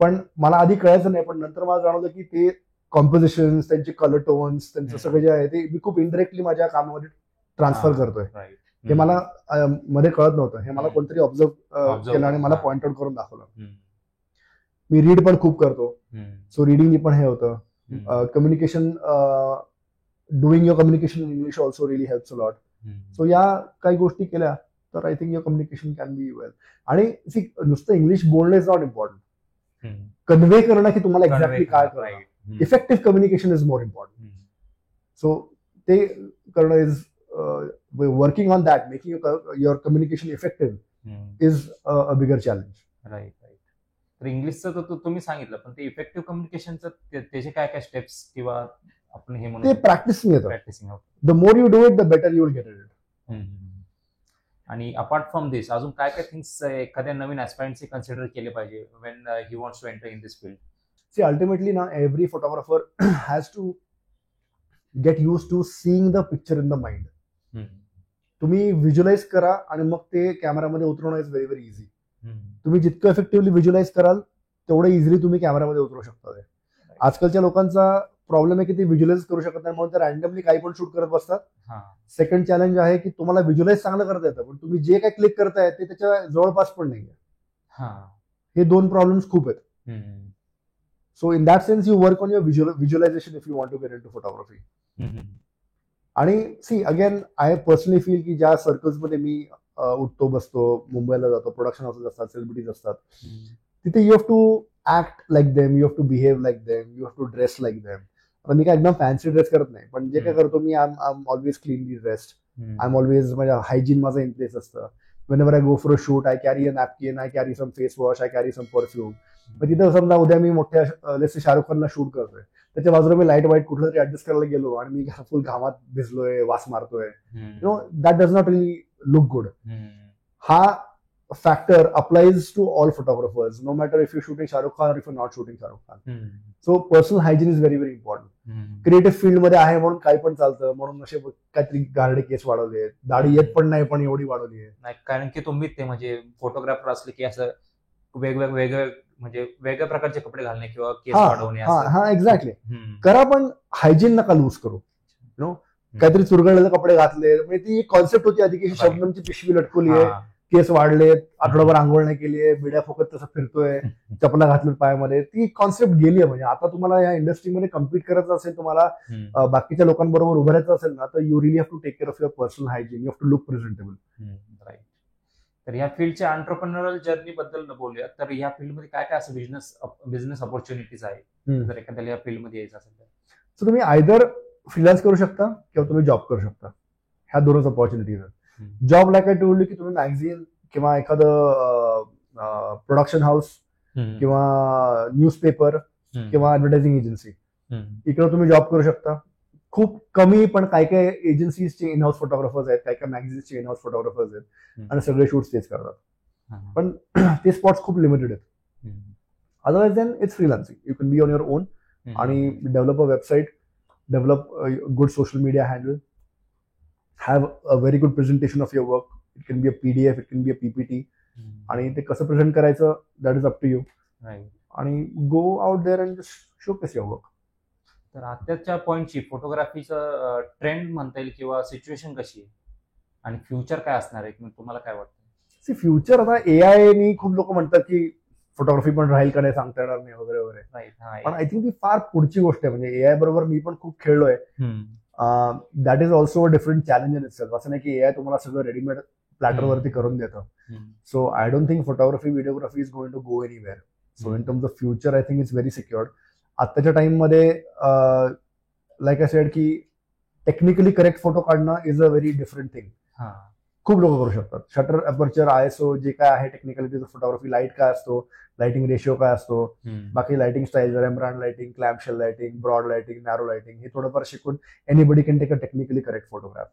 पण मला आधी कळायचं नाही, पण नंतर मला जाणवलं की ते कॉम्पोजिशन, त्यांचे कलर टोन्स, त्यांचं सगळं जे आहे ते मी खूप इनडायरेक्टली माझ्या कामामध्ये ट्रान्सफर करतोय. हे मला मध्ये कळत नव्हतं. हे मला कोणतरी ऑब्झर्व केलं आणि मला पॉइंट आउट करून दाखवलं. मी रीड पण खूप करतो, सो रिडिंग पण हे होतं. Communication, doing your communication in English also really helps a lot. So या काही गोष्टी केल्या तर I think your communication can be well. आणि नुसतं इंग्लिश बोलणं इज नॉट इम्पॉर्टंट, कन्व्हे करणं की तुम्हाला एक्झॅक्टली काय करायचं. Effective communication is more important. So ते करणं is working on that, making your communication effective is a bigger challenge. Right right. तर इंग्लिशचं तर तुम्ही सांगितलं, पण ते इफेक्टिव्ह कम्युनिकेशनचं त्याचे काय काय स्टेप्स किंवा आपण हे ते म्हणू प्रॅक्टिसिंग येतं. प्रॅक्टिसिंग होतं. The more you do it the better you will get it. आणि अपार्ट फ्रॉम दिस अजून काय काय थिंग्स एखाद्या नवीन ऍस्पायरंटचे कन्सिडर केले पाहिजे when he wants to enter in this field? See ultimately ना every photographer has to get use to seeing the picture in the mind. तुम्ही visualize करा आणि मग ते कॅमेरामध्ये उतरवणं इज व्हेरी व्हेरी इझी. तुम्ही जितकं इफेक्टिव्हली व्हिज्युअलाइज कराल तेवढं इझिली तुम्ही कॅमेरामध्ये उतरवू शकता. ते आजकालच्या लोकांचा प्रॉब्लेम आहे की ते व्हिज्युअलाइज करू शकत नाही, म्हणून ते रॅन्डमली काही पण शूट करत बसतात. सेकंड चॅलेंज आहे की तुम्हाला व्हिज्युअलाइज चांगलं करता येतं, पण तुम्ही जे काही क्लिक करताय ते त्याच्या जवळपास पण नाहीये. हे दोन प्रॉब्लेम्स खूप आहेत. So in that sense you work on your visualization if you want to get into photography. आणि see again I personally feel की ज्या सर्कल्समध्ये मी उठतो बसतो, मुंबईला जातो, प्रोडक्शन हाऊसेस असतात, सेलिब्रिटीज असतात, तिथे you have to act like them, you have to behave like them, you have to dress like them. आता मी काय एकदम फॅन्सी ड्रेस करत नाही, पण जे काय करतो मी I am always cleanly dressed. I am always माझ्या हायजीन माझं इन प्लेस असतं. whenever I go for a shoot, I carry a napkin, I carry some face wash, I carry some perfume. मग तिथं समजा उद्या मी मोठ्या शाहरुख खानला शूट करतोय, त्याच्या बाजूला मी लाईट वाईट कुठलं तरी ऍडजस्ट करायला गेलो आणि मी फुल घामात भिजलोय, वास मारतोय, you know that does not really look good. हा factor applies to all photographers, no matter if you shooting Shahrukh Khan or if you're not shooting Shahrukh Khan. So personal hygiene is very very important. Creative field मध्ये आहे म्हणून काही पण चालतं, म्हणून असे काहीतरी गारडे केस वाढवले, दाढी येत पण नाही पण एवढी वाढवली आहे. कारण की तुम्ही ते म्हणजे फोटोग्राफर असले की असं वेगवेगळे म्हणजे वेगळ्या प्रकारचे कपडे घालणे किंवा केस वाढवणे. हा एक्झॅक्टली करा, पण हायजीन नका लूज करू. नो काहीतरी चुरगळलेले कपडे घातले, म्हणजे ती एक कॉन्सेप्ट होती आधी की शब्दांची पिशवी लटकवली आहे, केस वाढलेत, आठवडाभर आंघोळ नाही केली आहे, बिड्या फोकत तसं फिरतोय, चपला घातलं पायामध्ये, ती कॉन्सेप्ट गेली आहे. म्हणजे आता तुम्हाला या इंडस्ट्रीमध्ये कम्पीट करायचं असेल, तुम्हाला बाकीच्या लोकांबरोबर उभं राहायचं असेल ना, तर you really have to take care of your personal hygiene, you have to look presentable. Right. तर या फील्डच्या एंटरप्रेन्युअरल जर्नी बद्दल बोलूया. तर या फील्डमध्ये काय काय असं बिझनेस अपॉर्च्युनिटीज आहे जर एखाद्याला या फील्डमध्ये यायचं असेल तर? सो तुम्ही आयदर फ्रीलान्स करू शकता किंवा तुम्ही जॉब करू शकता. ह्या दोनच अपॉर्च्युनिटीज आहेत. Job like I told you की तुम्ही मॅगझिन किंवा एखादं प्रोडक्शन हाऊस किंवा न्यूजपेपर किंवा ऍडव्हर्टायझिंग एजन्सी, इकडे तुम्ही जॉब करू शकता. खूप कमी, पण काही काही एजन्सीजचे इन हाऊस फोटोग्राफर्स आहेत, काही काही मॅगझिन्सचे इन हाऊस फोटोग्राफर्स आहेत आणि सगळे शूट्स तेच करतात. पण ते स्पॉट्स खूप लिमिटेड आहेत. Otherwise then it's freelancing. You can be on your own आणि develop a website, develop good social media handle, have a very good presentation of your work. It can be a PDF, it can be a PPT. आणि ते कसं present करायचं, that is up to you. आणि go out there and just showcase your work. तर आताच्या पॉइंटची फोटोग्राफीचं trend म्हणता येईल किंवा सिच्युएशन कशी आहे आणि फ्युचर काय असणार आहे, तुम्हाला काय वाटतं? सी फ्युचर आता AI नी खूप लोक म्हणतात की फोटोग्राफी पण राहील का नाही सांगता येणार नाही वगैरे वगैरे, पण आय थिंक ती फार पुढची गोष्ट आहे. म्हणजे AI बरोबर मी पण खूप खेळलोय. That is also a different challenge in itself. असं नाही की AI तुम्हाला सगळं रेडीमेड प्लॅटरवरती करून देतं. So I don't think photography videography is going to go anywhere. So in terms of future I think it's very secured. आत्ताच्या टाइममध्ये लाईक आय सेड की टेक्निकली करेक्ट फोटो काढणं is a very different thing. खूप लोक करू शकतात. Shutter, aperture, ISO जे काय आहे टेक्निकॅलिटीज ऑफ फोटोग्राफी, लाईट काय असतो, लाइटिंग रेशिओ काय असतो, बाकी lighting style, Rembrandt lighting, clamshell lighting, broad lighting, narrow lighting, हे थोडंफार शिकून anybody can take a technically correct photograph.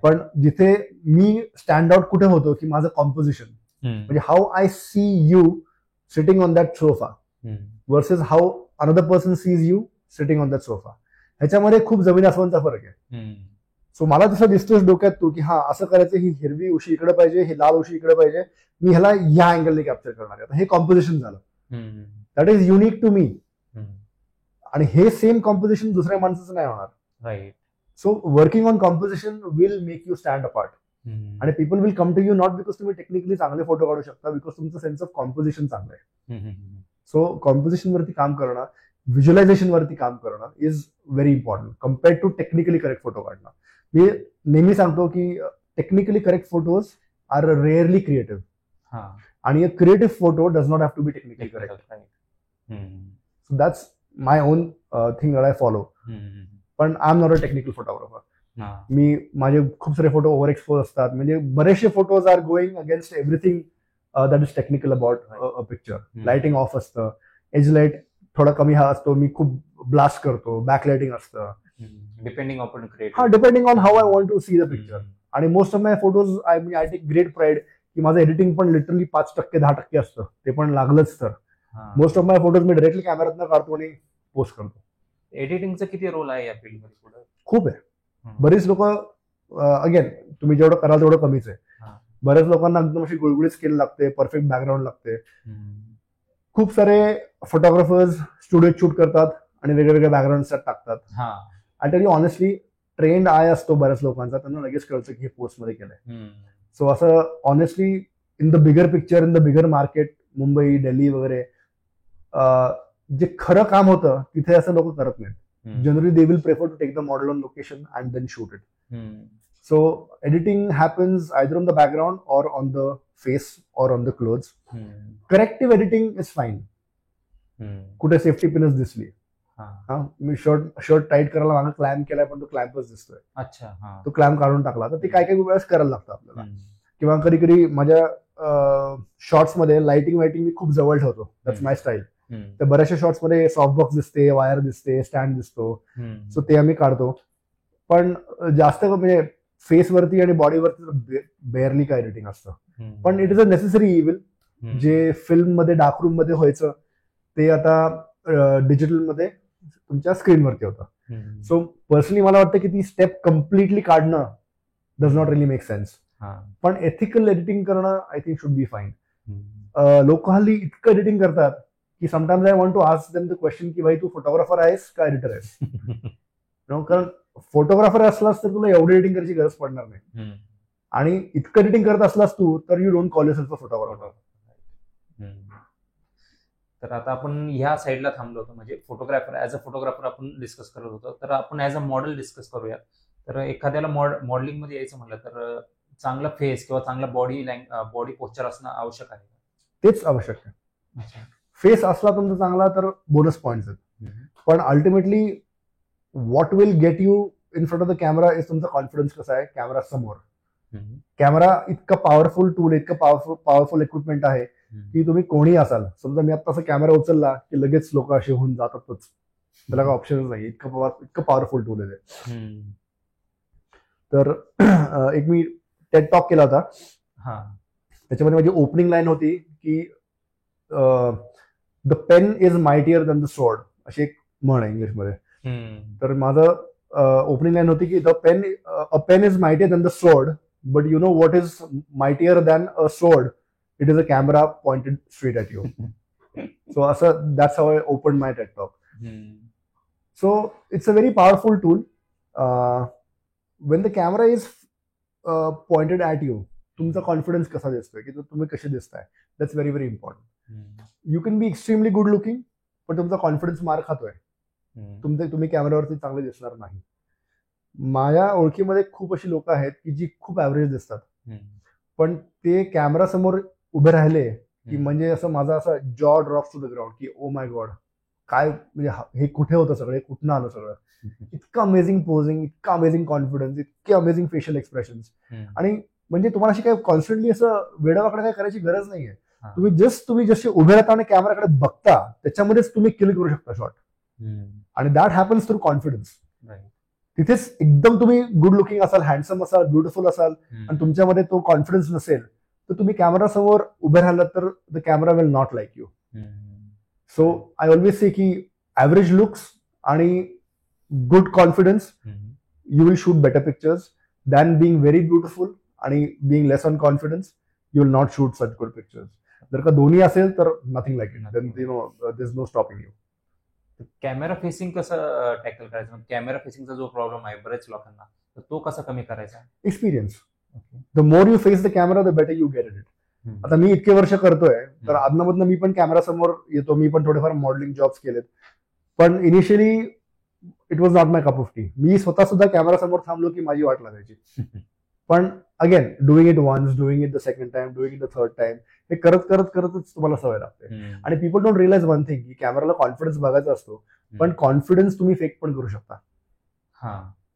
पण जिथे मी स्टँड आउट कुठे होतो की माझं कॉम्पोजिशन, म्हणजे how I see you sitting on that sofa versus how another person sees you sitting on that sofa, ह्याच्यामध्ये खूप जमीन आसमानचा फरक आहे. सो मला तसं दिसतोच डोक्यात तू की हा असं करायचं, ही हिरवी उशी इकडे पाहिजे, ही लाल उशी इकडे पाहिजे, मी ह्याला या अँगलने कॅप्चर करणार आहे. हे कॉम्पोजिशन झालं, that is unique to me. आणि हे सेम कॉम्पोजिशन दुसऱ्या माणसाचं नाही होणार. Right. So working on composition will make you stand apart. आणि people will come to you not because तुम्ही टेक्निकली चांगले फोटो काढू शकता, बिकॉज तुमचं सेन्स ऑफ कॉम्पोजिशन चांगलं आहे. सो कॉम्पोजिशन वरती काम करणं, व्हिज्युअलायझेशन वरती काम करणं is very important compared to technically correct photo काढणं. मी नेहमी सांगतो की technically correct photos are rarely creative, आणि a creative photo does not have to be technically correct. So that's my own thing that I follow. पण I am not a technical photographer. मी माझे खूप सारे फोटो ओव्हर एक्सपोज असतात, म्हणजे बरेचसे photos are going against everything that is technical about a picture. हम्म. Lighting off असतं, एज लाईट थोडा कमी हा असतो, मी खूप ब्लास्ट करतो, बॅक लाइटिंग असतं. डिपेंडिंग अपॉन हा, creative. Depending on how I want to see the picture. आणि most of my photos I take great pride की माझं एडिटिंग पण लिटरली 5% 10% असतं, ते पण लागलंच तर. मोस्ट ऑफ माय फोटोज मी डायरेक्टली कॅमेऱ्यातनं काढतो आणि पोस्ट करतो. एडिटिंगचा किती रोल आहे या फील्डमध्ये पुढे? खूप आहे. बरीच लोक, अगेन तुम्ही जेवढं कराल तेवढं कमीच आहे. हा. बऱ्याच लोकांना एकदम अशी गुळगुळीत स्किल लागते, परफेक्ट बॅकग्राऊंड लागते. खूप सारे फोटोग्राफर्स स्टुडिओत शूट करतात आणि वेगवेगळ्या बॅकग्राऊंड टाकतात. हा. आणि तरी ऑनेस्टली ट्रेंड आय असतो बऱ्याच लोकांचा, त्यांना लगेच कळतं की हे पोस्ट मध्ये केलंय. सो असं honestly in the bigger picture, in the bigger market, Mumbai, Delhi वगैरे, जे खरं काम होतं तिथे असं लोक करत नाहीत. Generally they will prefer to take the model on location and then shoot it. So editing happens either on the background or on the face or on the clothes. Corrective editing is fine. कुठे safety पिनच दिसली, मी shirt tight करायला मागे clamp केलाय पण तो क्लॅम्पच दिसतोय, अच्छा, तो क्लॅम्प काढून टाकला, तर ते काय काय वेळेस करायला लागतं आपल्याला. किंवा कधी कधी माझ्या शॉर्ट्स मध्ये लाइटिंग मी खूप जवळ ठेवतो, दॅट्स माय स्टाईल. तर बऱ्याचशा शॉर्ट्स मध्ये सॉफ्ट बॉक्स दिसते, वायर दिसते, स्टँड दिसतो, सो ते आम्ही काढतो. पण जास्त म्हणजे फेसवरती आणि बॉडीवरती बेअरली काय एडिटिंग असतं. पण it is a necessary evil. जे फिल्म मध्ये डार्क रूम मध्ये व्हायचं ते आता डिजिटल मध्ये तुमच्या स्क्रीनवरती होतं. सो पर्सनली मला वाटतं की ती स्टेप कम्प्लिटली काढणं does not really make sense. पण एथिकल एडिटिंग करणं I think should be fine. लोक हल्ली इतकं एडिटिंग करतात की sometimes I want to ask them the question की भाई तू फोटोग्राफर आहेस का एडिटर आहेस? कारण फोटोग्राफर असलास तर तुला एवढी एडिटिंग करायची गरज पडणार नाही, आणि इतकं एडिटिंग करत असलास तू तर you don't call yourself a photographer. तर आता आपण ह्या साईडला थांबलो होतो, म्हणजे फोटोग्राफर ऍज अ फोटोग्राफर आपण डिस्कस करत होतो. तर आपण ऍज अ मॉडेल डिस्कस करूया. तर एखाद्याला मॉडेलिंग मध्ये यायचं म्हटलं तर चांगला फेस किंवा चांगला बॉडी पोस्चर असणं आवश्यक आहे. तेच आवश्यक आहे. फेस असला तुमचा चांगला तर बोनस पॉइंट्स आहेत, पण ultimately what will get you in front of the camera is तुमचा कॉन्फिडन्स कसा आहे कॅमेरा समोर. कॅमेरा इतका पॉवरफुल टूल, इतकं पॉवरफुल इक्विपमेंट आहे की तुम्ही कोणी असाल, समजा मी आता असा कॅमेरा उचलला की लगेच लोक असे होऊन जातातच, त्याला काय ऑप्शनच नाही, इतकं पॉवरफुल टूल आहे. तर एक मी टेड टॉक केला होता, त्याच्यामध्ये माझी ओपनिंग लाईन होती की the pen is mightier than the sword, अशी एक म्हण आहे इंग्लिशमध्ये. तर माझं ओपनिंग लाईन होती की a pen is mightier than the sword, but you know what is mightier than a sword? It is a camera pointed straight at you. So that's how I opened my TED Talk. So it's a very powerful tool. When the camera is pointed at you, तुमचा confidence कसा दिसतोय, की तुम्ही कसे दिसताय, that's very very important. You can be extremely good looking, पण तुमचा confidence मार खातोय, तुम्ही कॅमेरावरती चांगले दिसणार नाही. माझ्या ओळखीमध्ये खूप अशी लोक आहेत की जी खूप ऍव्हरेज दिसतात, पण ते कॅमेरा समोर उभे राहिले की म्हणजे असं माझा असा जॉ ड्रॉप्स टू द ग्राउंड की ओ माय गॉड, काय म्हणजे हे कुठे होतं सगळं, कुठनं आलं सगळं. इतकं अमेझिंग पोझिंग, इतकं अमेझिंग कॉन्फिडन्स, इतके अमेझिंग फेशियल एक्सप्रेशन्स. आणि म्हणजे तुम्हाला अशी काय कॉन्स्टंटली असं वेडावाकडे काय करायची गरज नाहीये. तुम्ही जसे उभे राहता आणि कॅमेराकडे बघता त्याच्यामध्येच तुम्ही किल करू शकता शॉट, आणि दॅट हॅपन्स थ्रू कॉन्फिडन्स. तिथेच एकदम तुम्ही गुड लुकिंग असाल, हँडसम असाल, ब्युटिफुल असाल, आणि तुमच्यामध्ये तो कॉन्फिडन्स नसेल तर तुम्ही कॅमेरा समोर उभे राहिलात तर the camera will not like you. So I always say की ऍव्हरेज लुक्स आणि good confidence, you will shoot better pictures than being very beautiful आणि being less on confidence, you will not shoot such good pictures. जर का दोन्ही असेल तर nothing like it, then you know there is no stopping you. Camera facing कसं tackle करायचं? Camera फेसिंगचा जो प्रॉब्लेम आहे बरेच लोकांना, तर तो कसा कमी करायचा? Experience. The more you face the camera the better you get it. आता मी इतके वर्ष करतोय तर आदनामधनं मी पण कॅमेरा समोर येतो, मी पण थोडेफार मॉडेलिंग जॉब्स केलेत, पण initially it was not my cup of tea. मी स्वतः सुद्धा कॅमेरा समोर थांबलो की माझी वाट लागायची. पण again doing it once, doing it the second time, doing it the third time, हे करतच तुम्हाला सवय लागते. आणि people don't realize one thing की कॅमेराला कॉन्फिडन्स बघायचा असतो, पण कॉन्फिडन्स तुम्ही फेक पण करू शकता.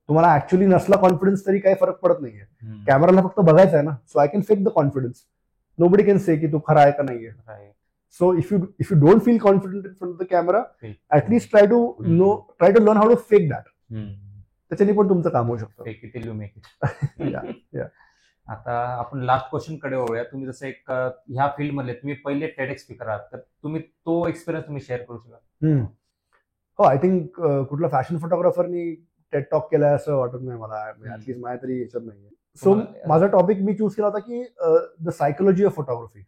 तुम्हाला ऍक्च्युअली नसला कॉन्फिडन्स तरी काही फरक पडत नाहीये, कॅमेराला फक्त बघायचा आहे ना. So I can fake the confidence nobody can say की तू खरा आहे का नाहीये. Right. So if you don't feel confident in front of the camera, Fake. At least try to learn how to fake that. त्याच्याने पण तुमचं काम होऊ शकतं. Fake it till you make it. Yeah. आता आपण लास्ट क्वेश्चन कडे वळूया. तुम्ही जसं एक ह्या फील्ड मधले तुम्ही पहिले टेडेक्स स्पीकर आहात, तर तुम्ही तो एक्सपिरियन्स तुम्ही शेअर करू शकाल? हो, आय थिंक कुठला फॅशन फोटोग्राफरनी टेड टॉक केलाय असं वाटत नाही मला. ऍटलीस्ट माझ्या तरी याच्यात नाहीये. सो माझा टॉपिक मी चूज केला होता की the psychology of photography,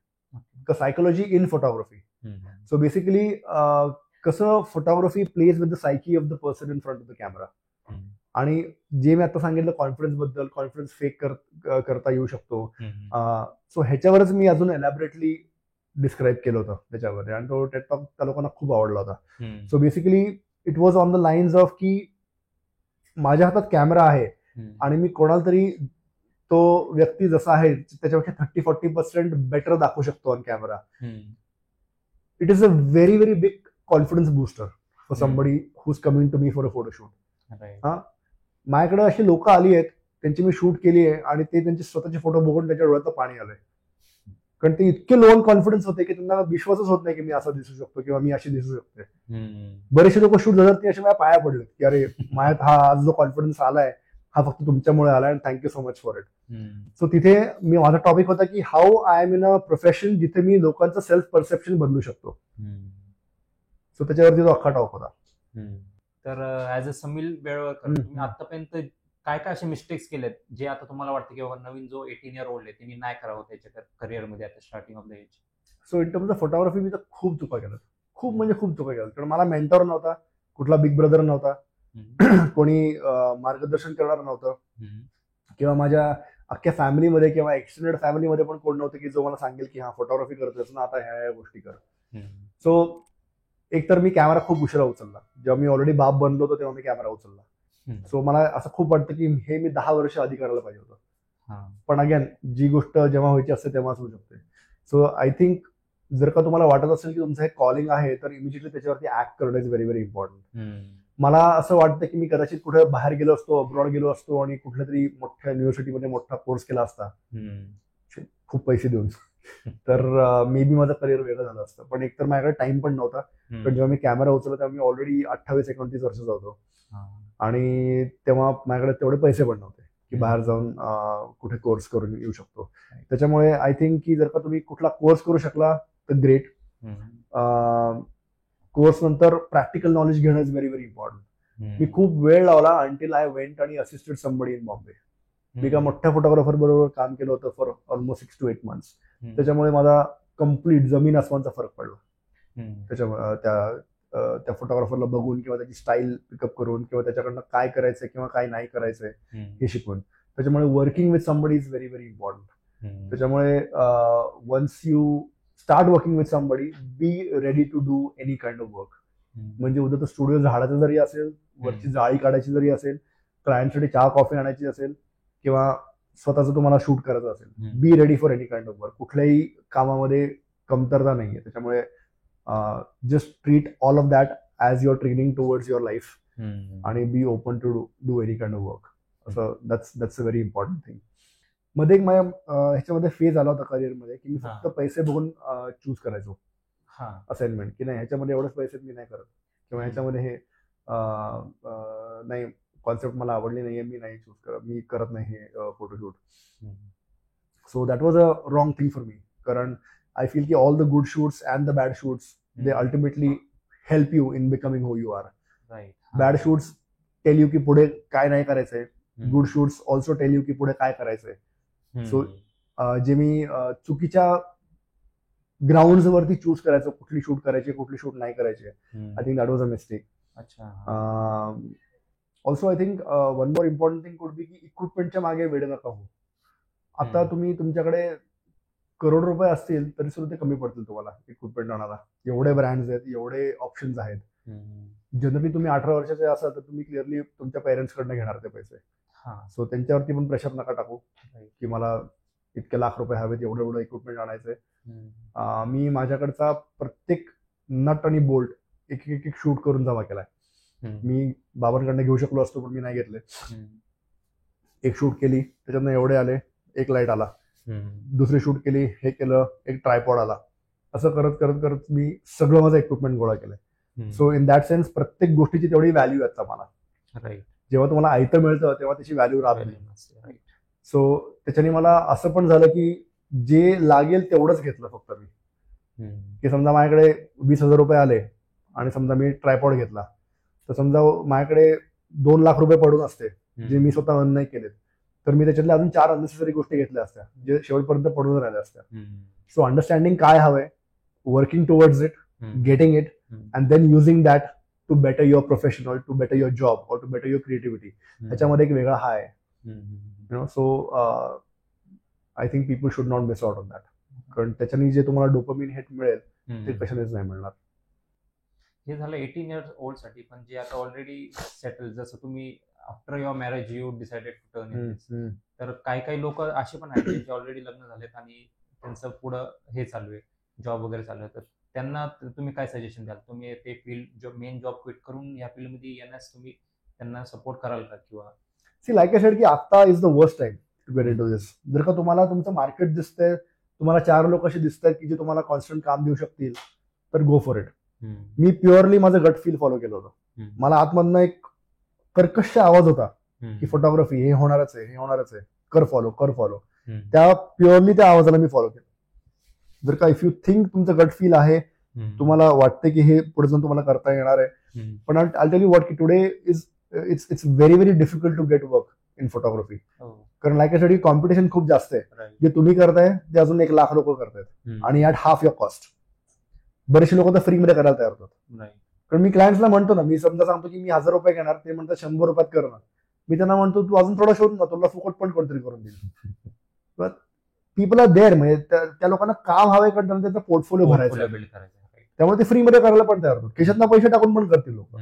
the psychology in photography. So basically कसं photography plays with the psyche of the person in front of the camera. आणि जे मी आता सांगितलं कॉन्फिडन्स बद्दल, कॉन्फिडन्स फेक करता येऊ शकतो. सो ह्याच्यावरच मी अजून एलॅबरेटली डिस्क्राईब केलं होतं त्याच्यामध्ये, आणि तो टेड टॉक त्या लोकांना खूप आवडला होता. So basically it was on the lines of की माझ्या हातात कॅमेरा आहे आणि मी कोणाला तरी तो व्यक्ती जसा आहे त्याच्यापेक्षा 30-40% बेटर दाखवू शकतो on camera. It is a very very big confidence booster for somebody who is coming to me for a photoshoot. माझ्याकडे अशी लोक आली आहेत, त्यांची मी शूट केली आहे आणि ते त्यांचे स्वतःचे फोटो बघून त्याच्या डोळ्यात पाणी आलंय. कारण ते इतके लो ऑन कॉन्फिडन्स होते की त्यांना विश्वासच होत नाही की मी असं दिसू शकतो किंवा मी अशी दिसू शकते. बरेचसे लोक शूट झाल्यावर ते असे माझ्या पाया पडले की अरे माझ्यात हा आज जो कॉन्फिडन्स आलाय हा फक्त तुमच्यामुळे आलाय, आणि thank you so much for it. So तिथे माझा टॉपिक होता की how I am in a profession जिथे मी लोकांचं सेल्फ परसेप्शन बदलू शकतो. सो त्याच्यावरती तो अख्खा टॉक होता. तर ऍज अ समील बेळवकर, तुम्ही आतापर्यंत काय काय असे मिस्टेक्स केलेत जे आता तुम्हाला वाटतं की बाबा नवीन जो 18 year old आहे त्यांनी नाही करावं त्याच्या करिअरमध्ये आता starting off the age? So in terms of photography मी तर खूप चुका केल्यात, खूप म्हणजे खूप चुका केल्यात. कारण मला मेंटॉर नव्हता, कुठला बिग ब्रदर नव्हता, कोणी मार्गदर्शन करणार नव्हतं, किंवा माझ्या अख्ख्या फॅमिलीमध्ये किंवा एक्सटेंडेड फॅमिलीमध्ये पण कोण नव्हतं की जो मला सांगेल की हा फोटोग्राफी करतोस ना, आता ह्या गोष्टी कर. सो एक तर मी कॅमेरा खूप उशिरा उचलला. जेव्हा मी ऑलरेडी बाप बनलो होतो तेव्हा मी कॅमेरा उचलला. सो मला असं खूप वाटतं की हे मी 10 वर्ष आधी करायला पाहिजे होतं. पण अगेन जी गोष्ट जेव्हा व्हायची असते तेव्हाच होऊ शकते. सो आय थिंक जर का तुम्हाला वाटत असेल की तुमचं हे कॉलिंग आहे तर इमिजिएटली त्याच्यावरती ऍक्ट करणं इज व्हेरी व्हेरी इम्पॉर्टंट. मला असं वाटतं की मी कदाचित कुठे बाहेर गेलो असतो, अब्रॉड गेलो असतो आणि कुठल्या तरी मोठ्या युनिव्हर्सिटीमध्ये मोठा कोर्स केला असता खूप पैसे देऊन, तर मे बी माझं करिअर वेगळं झालं असतं. पण एकतर माझ्याकडे टाइम पण नव्हता. पण जेव्हा मी कॅमेरा उचलला तेव्हा मी ऑलरेडी 28-29 वर्षाचा होतो, आणि तेव्हा माझ्याकडे तेवढे पैसे पण नव्हते की बाहेर जाऊन कुठे कोर्स करून येऊ शकतो. त्याच्यामुळे आय थिंक की जर का तुम्ही कुठला कोर्स करू शकला तर ग्रेट. कोर्स नंतर प्रॅक्टिकल नॉलेज घेणं इज व्हेरी व्हेरी इम्पॉर्टंट. मी खूप वेळ लावला अंटिल आय वेंट आणि असिस्टेड समबडी इन बॉम्बे. मी एका मोठ्या फोटोग्राफर बरोबर काम केलं होतं फॉर ऑलमोस्ट 6 to 8 months. त्याच्यामुळे माझा कम्प्लीट जमीन आसमानचा फरक पडला. त्याच्यामुळे त्या फोटोग्राफरला बघून किंवा त्याची स्टाईल पिकअप करून किंवा त्याच्याकडनं काय करायचंय किंवा काय नाही करायचंय हे शिकून. त्याच्यामुळे working with somebody is very very important. त्याच्यामुळे once you start working with somebody, be ready to do any kind of work. म्हणजे उद्या तो स्टुडिओ झाडाचा जरी असेल, वरची जाळी काढायची जरी असेल, क्लायंटसाठी चहा कॉफी आणायची असेल, किंवा स्वतःचं तुम्हाला शूट करायचं असेल, be ready for any kind of work. कुठल्याही कामामध्ये कमतरता नाहीये. त्याच्यामुळे just treat all of that as your training towards your life, आणि be open to do any kind of work. असं that's a very important thing. मध्ये एक माझ्या ह्याच्यामध्ये फेज आला होता करिअरमध्ये की मी फक्त पैसे बघून चूज करायचो असाइनमेंट, की नाही ह्याच्यामध्ये एवढेच पैसे मी नाही करत, किंवा ह्याच्यामध्ये हे नाही कॉन्सेप्ट मला आवडली नाहीये, मी नाही चूज करत, मी करत नाही हे photoshoot. So that was a wrong thing for me. कारण आय फील की all the good shoots and the bad shoots they ultimately help you in becoming who you are. Bad shoots tell you की पुढे काय नाही करायचंय, good shoots also tell you की पुढे काय करायचंय. सो जे मी चुकीच्या ग्राउंड वरती चूज करायचं कुठली शूट करायची कुठली शूट नाही करायची, I think that was a mistake. Also I think one more important thing could be की इक्विपमेंटच्या मागे वेळ नका हो. आता तुम्ही तुमच्याकडे करोड रुपये असतील तरी सुद्धा ते कमी पडतील तुम्हाला इक्विपमेंट आणायला. एवढे ब्रँड्स आहेत, एवढे ऑप्शन्स आहेत. जनरली तुम्ही 18 वर्षाचे असाल तर तुम्ही क्लिअरली तुमच्या पेरेंट्स कडनं घेणार ते पैसे. सो त्यांच्यावरती पण प्रेशर नका टाकू की मला इतके लाख रुपये हवेत, एवढं एवढं इक्विपमेंट आणायचंय. मी माझ्याकडचा प्रत्येक नट आणि बोल्ट एक एक शूट करून जमा केलाय. मी बाबांकडनं घेऊ शकलो असतो पण मी नाही घेतले. एक शूट केली त्याच्यातनं एवढे आले, एक लाईट आला, दुसरी शूट केली, हे केलं, एक ट्रायपॉड आला. असं करत करत करत मी सगळं माझं इक्विपमेंट गोळा केलंय. सो इन दॅट सेन्स प्रत्येक गोष्टीची तेवढी व्हॅल्यू आहे मला. राईट. जेव्हा तुम्हाला आयतं मिळतं तेव्हा त्याची व्हॅल्यू राहत नाही. राईट. सो त्याच्याने मला असं पण झालं की जे लागेल तेवढंच घेतलं फक्त मी. की समजा माझ्याकडे 20,000 रुपये आले आणि समजा मी ट्रायपॉड घेतला, तर समजा माझ्याकडे 2 लाख रुपये पडून असते जे मी स्वतः अर्न नाही केलेत, तर मी त्याच्यातल्या अजून 4 अननेसेसरी गोष्टी घेतल्या असत्या जे शेवटपर्यंत पडून राहिल्या असत्या. सो अंडरस्टँडिंग काय हवंय, working towards it, getting it, and then using that to better your profession or to better your job or to better your creativity. त्याच्यामध्ये एक वेगळा हा आहे. So I think people should not miss out on that. कारण त्याच्याने जे तुम्हाला dopamine hit मिळेल ते कशानेच नाही मिळणार. हे झालं 18 years old साठी. पण जे आता ऑलरेडी सेटल, जसं तुम्ही after your marriage you decided to turn in this, तर काही लोक असे पण आहेत ज्यांचे ऑलरेडी लग्न झालेत आणि त्यांचं पुढं हे चालू आहे, जॉब वगैरे चालू आहे, तर त्यांना तुम्ही काय सजेशन द्याल? तुम्ही ते फील्ड मेन जॉब क्विट करून या फील्डमध्ये येण्यास तुम्ही त्यांना सपोर्ट कराल का? किंवा सी लाईक आय सेड की आता is the worst time to get into this. जर का तुम्हाला तुमचं मार्केट दिसतंय, तुम्हाला 4 लोक असे दिसत आहेत की जे तुम्हाला कॉन्स्टंट काम देऊ शकतील, तर go for it. Me purely माझं गट फील फॉलो केलं होतं. मला आतमधनं एक कर्कश आवाज होता की फोटोग्राफी हे होणारच आहे, हे होणारच आहे, कर फॉलो, कर फॉलो. त्या प्युअरली त्या आवाजाला मी फॉलो केलं. जर का इफ यू थिंक तुमचं गट फील आहे, तुम्हाला वाटतं की हे पुढे जाऊन तुम्हाला करता येणार आहे, पण आय टेल यू व्हॉट की today is it's very very difficult to get work in photography. कारण लाईक आय सेड कॉम्पिटिशन खूप जास्त आहे. जे तुम्ही करताय ते अजून 1 लाख लोक करतायत आणि ॲट हाफ युअर कॉस्ट. बरेचसे लोक तर फ्रीमध्ये करायला तयार होतात. कारण मी क्लायंट्सला म्हणतो ना, मी समजा सांगतो की मी 1000 रुपये घेणार, ते म्हणतात 100 रुपयात करणार. मी त्यांना म्हणतो तू अजून थोडा शोध ना, तुला फुकट पण कोणतरी करून देईल. पीपल आर देअर, म्हणजे त्या लोकांना काम हवंय कारण त्यांचा पोर्टफोलिओ भरायचा, त्यामुळे ते फ्रीमध्ये करायला पण तयार होतात. खिशातनं पैसे टाकून पण करतील लोक.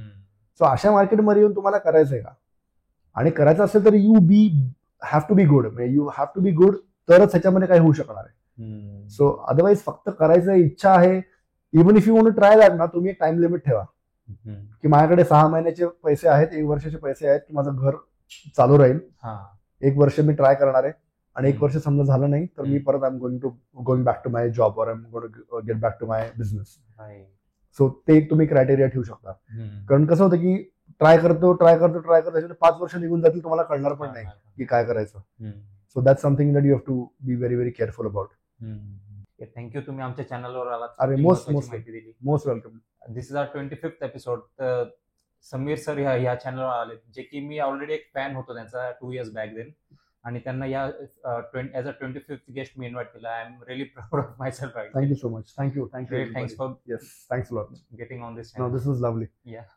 सो अशा मार्केटमध्ये येऊन तुम्हाला करायचंय का, आणि करायचं असेल तर you have to be good. म्हणजे you have to be good, तरच ह्याच्यामध्ये काय होऊ शकणार आहे. सो अदरवाईज फक्त करायचं इच्छा आहे, even if you want to try that ना, तुम्ही एक टाइम लिमिट ठेवा की माझ्याकडे 6 महिन्याचे पैसे आहेत, 1 वर्षाचे पैसे आहेत, की माझं घर चालू राहील. 1 वर्ष मी ट्राय करणार आहे, आणि 1 वर्ष समजा झालं नाही तर मी परत I am going back to my job or I am going get back to my business. So ते एक तुम्ही क्रायटेरिया ठेवू शकता. कारण कसं होतं की ट्राय करतो त्याच्यामध्ये 5 वर्ष निघून जातील, तुम्हाला कळणार पण नाही की काय करायचं. So that's something that you have to be very very careful about. Thank you, तुम्ही आमच्या चॅनलवर आलात. अरे मोस्ट दिली. Most welcome. This is our 25th episode. Sameer sir ह्या चॅनलवर आले, जे की मी ऑलरेडी एक फॅन होतो त्यांचा 2 years बॅक देन, आणि त्यांना या ॲज अ 25th गेस्ट मी इन्व्हाइट केलं. I am really proud of my self. Thank you so much. Thank you. Thanks for Yes, thanks a lot. getting on this No, channel. this was lovely. Yeah.